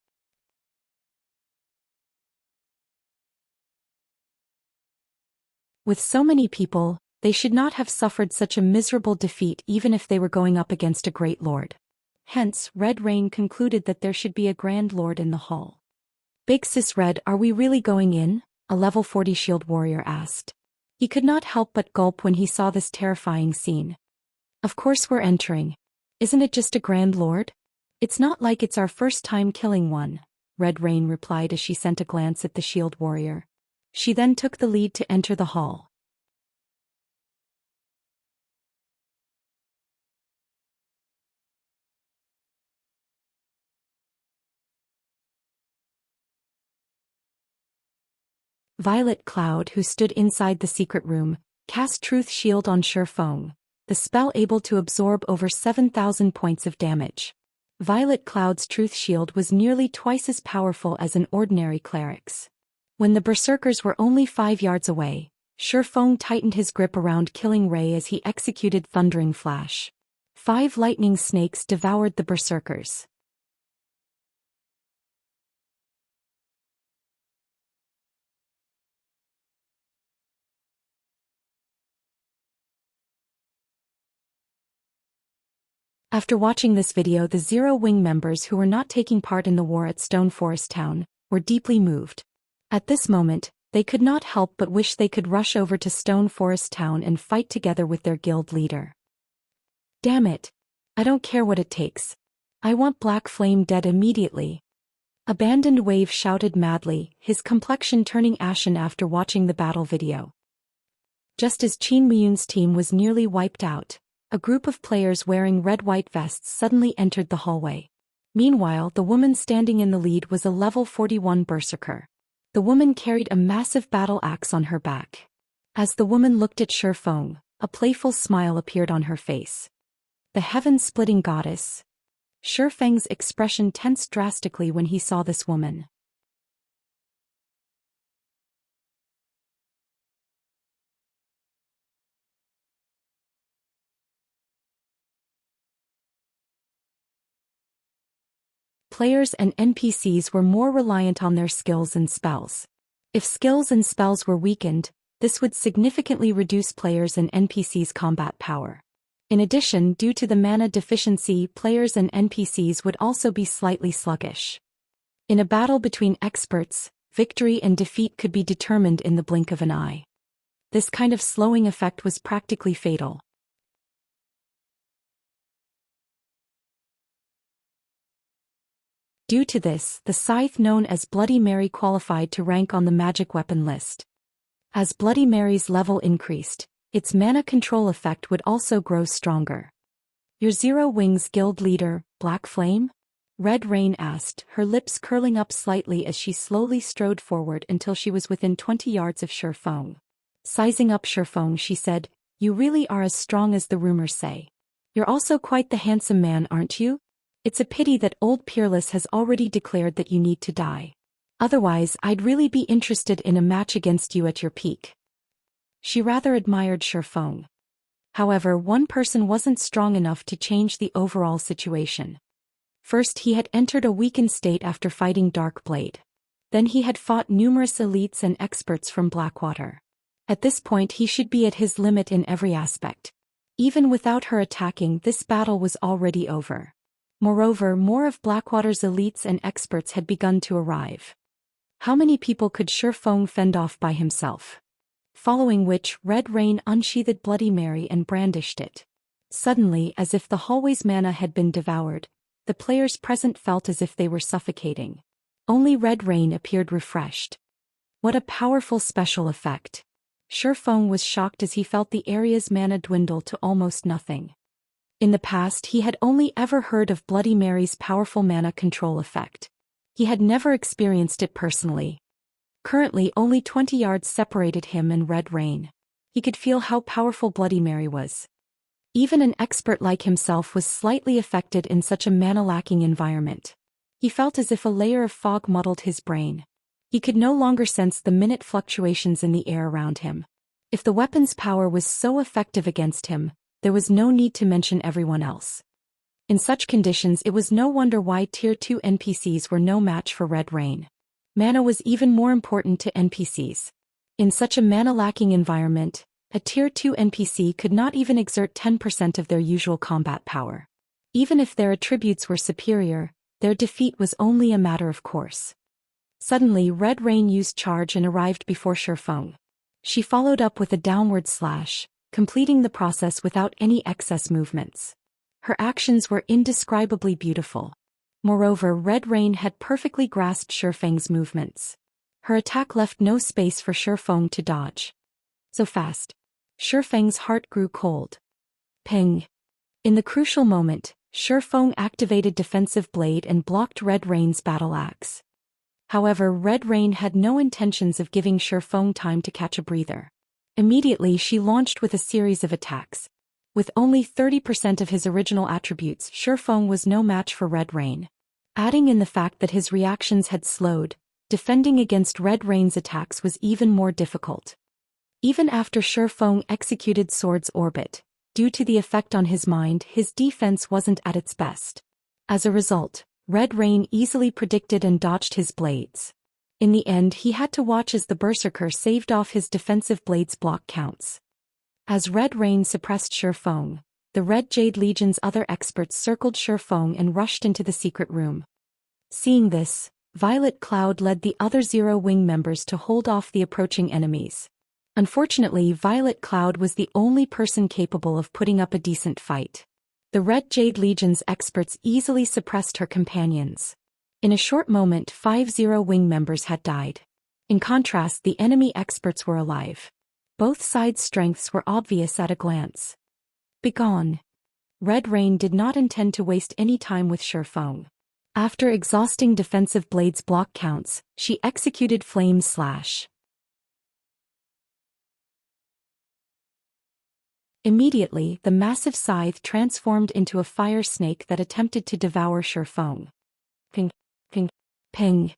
With so many people, they should not have suffered such a miserable defeat even if they were going up against a great lord. Hence, Red Rain concluded that there should be a Grand Lord in the hall. Big Sis Red, are we really going in? A level 40 shield warrior asked. He could not help but gulp when he saw this terrifying scene. Of course we're entering. Isn't it just a Grand Lord? It's not like it's our first time killing one, Red Rain replied as she sent a glance at the shield warrior. She then took the lead to enter the hall. Violet Cloud, who stood inside the secret room, cast Truth Shield on Shifeng, the spell able to absorb over 7,000 points of damage. Violet Cloud's Truth Shield was nearly twice as powerful as an ordinary cleric's. When the berserkers were only 5 yards away, Shifeng tightened his grip around Killing Ray as he executed Thundering Flash. 5 lightning snakes devoured the berserkers. After watching this video, the Zero Wing members who were not taking part in the war at Stone Forest Town were deeply moved. At this moment, they could not help but wish they could rush over to Stone Forest Town and fight together with their guild leader. Damn it! I don't care what it takes. I want Black Flame dead immediately. Abandoned Wave shouted madly, his complexion turning ashen after watching the battle video. Just as Qin Muyun's team was nearly wiped out, a group of players wearing red-white vests suddenly entered the hallway. Meanwhile, the woman standing in the lead was a level 41 berserker. The woman carried a massive battle axe on her back. As the woman looked at Shi Feng, a playful smile appeared on her face. The heaven-splitting goddess. Shi Feng's expression tensed drastically when he saw this woman. Players and NPCs were more reliant on their skills and spells. If skills and spells were weakened, this would significantly reduce players' and NPCs' combat power. In addition, due to the mana deficiency, players and NPCs would also be slightly sluggish. In a battle between experts, victory and defeat could be determined in the blink of an eye. This kind of slowing effect was practically fatal. Due to this, the scythe known as Bloody Mary qualified to rank on the magic weapon list. As Bloody Mary's level increased, its mana control effect would also grow stronger. "Your Zero Wings guild leader, Black Flame?" Red Rain asked, her lips curling up slightly as she slowly strode forward until she was within 20 yards of Shi Feng. Sizing up Shi Feng, she said, "You really are as strong as the rumors say. You're also quite the handsome man, aren't you? It's a pity that old Peerless has already declared that you need to die. Otherwise, I'd really be interested in a match against you at your peak." She rather admired Shi Feng. However, one person wasn't strong enough to change the overall situation. First, he had entered a weakened state after fighting Dark Blade. Then he had fought numerous elites and experts from Blackwater. At this point, he should be at his limit in every aspect. Even without her attacking, this battle was already over. Moreover, more of Blackwater's elites and experts had begun to arrive. How many people could Shi Feng fend off by himself? Following which, Red Rain unsheathed Bloody Mary and brandished it. Suddenly, as if the hallway's mana had been devoured, the players present felt as if they were suffocating. Only Red Rain appeared refreshed. What a powerful special effect. Shi Feng was shocked as he felt the area's mana dwindle to almost nothing. In the past, he had only ever heard of Bloody Mary's powerful mana control effect. He had never experienced it personally. Currently, only 20 yards separated him and Red Rain. He could feel how powerful Bloody Mary was. Even an expert like himself was slightly affected in such a mana-lacking environment. He felt as if a layer of fog muddled his brain. He could no longer sense the minute fluctuations in the air around him. If the weapon's power was so effective against him, there was no need to mention everyone else. In such conditions, it was no wonder why Tier 2 NPCs were no match for Red Rain. Mana was even more important to NPCs. In such a mana-lacking environment, a Tier 2 NPC could not even exert 10% of their usual combat power. Even if their attributes were superior, their defeat was only a matter of course. Suddenly, Red Rain used charge and arrived before Shi Feng. She followed up with a downward slash, completing the process without any excess movements. Her actions were indescribably beautiful. Moreover, Red Rain had perfectly grasped Shi Feng's movements. Her attack left no space for Shi Feng to dodge. So fast. Shi Feng's heart grew cold. Ping. In the crucial moment, Shi Feng activated Defensive Blade and blocked Red Rain's battle axe. However, Red Rain had no intentions of giving Shi Feng time to catch a breather. Immediately, she launched with a series of attacks. With only 30% of his original attributes, Shi Feng was no match for Red Rain. Adding in the fact that his reactions had slowed, defending against Red Rain's attacks was even more difficult. Even after Shi Feng executed Sword's Orbit, due to the effect on his mind, his defense wasn't at its best. As a result, Red Rain easily predicted and dodged his blades. In the end, he had to watch as the Berserker saved off his defensive blades block counts. As Red Rain suppressed Shi Feng, the Red Jade Legion's other experts circled Shi Feng and rushed into the secret room. Seeing this, Violet Cloud led the other Zero Wing members to hold off the approaching enemies. Unfortunately, Violet Cloud was the only person capable of putting up a decent fight. The Red Jade Legion's experts easily suppressed her companions. In a short moment, 5 Zero Wing members had died. In contrast, the enemy experts were alive. Both sides' strengths were obvious at a glance. Begone. Red Rain did not intend to waste any time with Shi Feng. After exhausting defensive blade's block counts, she executed Flame Slash. Immediately, the massive scythe transformed into a fire snake that attempted to devour Shifeng. Ping, ping, ping.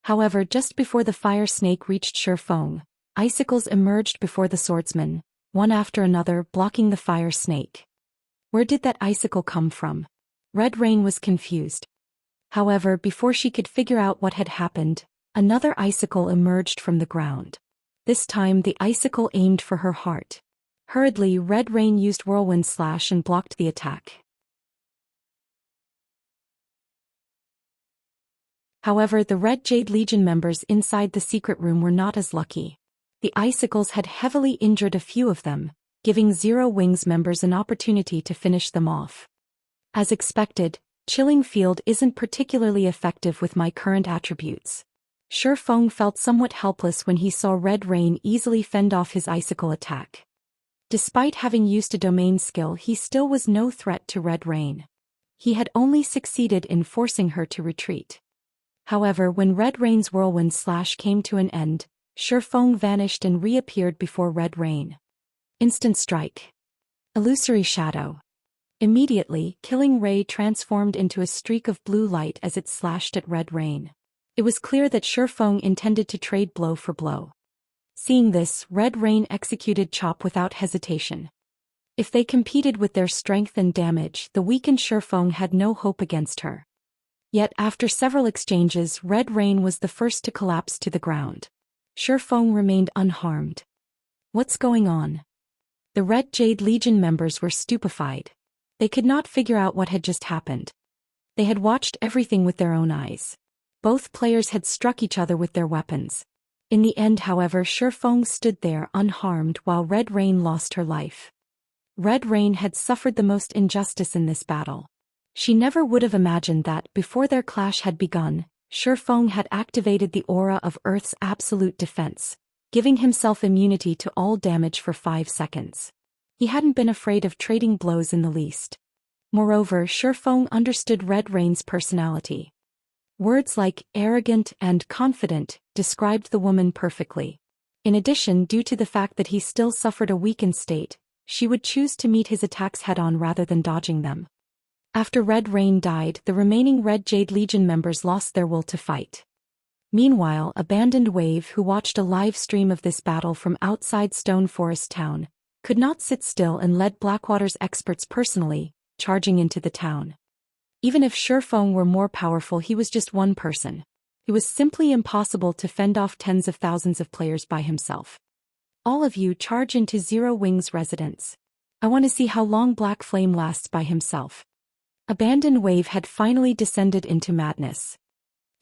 However, just before the fire snake reached Shifeng, icicles emerged before the swordsman, one after another blocking the fire snake. Where did that icicle come from? Red Rain was confused. However, before she could figure out what had happened, another icicle emerged from the ground. This time the icicle aimed for her heart. Hurriedly, Red Rain used Whirlwind Slash and blocked the attack. However, the Red Jade Legion members inside the secret room were not as lucky. The icicles had heavily injured a few of them, giving Zero Wings members an opportunity to finish them off. As expected, Chilling Field isn't particularly effective with my current attributes. Shifeng felt somewhat helpless when he saw Red Rain easily fend off his icicle attack. Despite having used a domain skill, he still was no threat to Red Rain. He had only succeeded in forcing her to retreat. However, when Red Rain's Whirlwind Slash came to an end, Shifeng vanished and reappeared before Red Rain. Instant Strike. Illusory Shadow. Immediately, Killing Ray transformed into a streak of blue light as it slashed at Red Rain. It was clear that Shifeng intended to trade blow for blow. Seeing this, Red Rain executed Chop without hesitation. If they competed with their strength and damage, the weakened Shifeng had no hope against her. Yet after several exchanges, Red Rain was the first to collapse to the ground. Shifeng remained unharmed. What's going on? The Red Jade Legion members were stupefied. They could not figure out what had just happened. They had watched everything with their own eyes. Both players had struck each other with their weapons. In the end, however, Shifeng stood there unharmed while Red Rain lost her life. Red Rain had suffered the most injustice in this battle. She never would have imagined that, before their clash had begun, Shifeng had activated the aura of Earth's absolute defense, giving himself immunity to all damage for 5 seconds. He hadn't been afraid of trading blows in the least. Moreover, Shifeng understood Red Rain's personality. Words like arrogant and confident described the woman perfectly. In addition, due to the fact that he still suffered a weakened state, she would choose to meet his attacks head-on rather than dodging them. After Red Rain died, the remaining Red Jade Legion members lost their will to fight. Meanwhile, Abandoned Wave, who watched a live stream of this battle from outside Stone Forest Town, could not sit still and led Blackwater's experts personally, charging into the town. Even if Shifeng were more powerful, he was just one person. It was simply impossible to fend off tens of thousands of players by himself. All of you charge into Zero Wings residence. I want to see how long Black Flame lasts by himself. Abandoned Wave had finally descended into madness.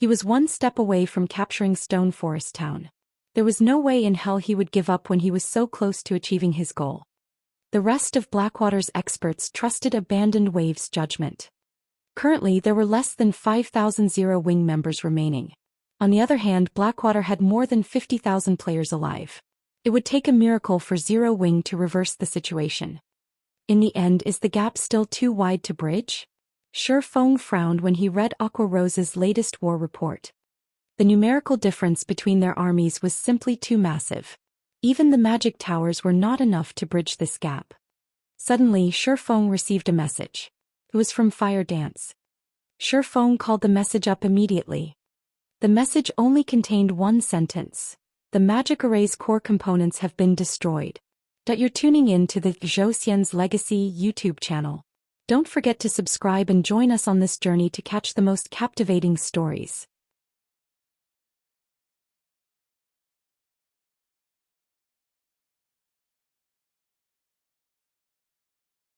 He was one step away from capturing Stone Forest Town. There was no way in hell he would give up when he was so close to achieving his goal. The rest of Blackwater's experts trusted Abandoned Wave's judgment. Currently, there were less than 5,000 Zero Wing members remaining. On the other hand, Blackwater had more than 50,000 players alive. It would take a miracle for Zero Wing to reverse the situation. In the end, is the gap still too wide to bridge? Shifeng frowned when he read Aqua Rose's latest war report. The numerical difference between their armies was simply too massive. Even the magic towers were not enough to bridge this gap. Suddenly, Shifeng received a message. It was from Fire Dance. Shifeng called the message up immediately. The message only contained one sentence. The magic array's core components have been destroyed. You're tuning in to the Zhou Xian's Legacy YouTube channel. Don't forget to subscribe and join us on this journey to catch the most captivating stories.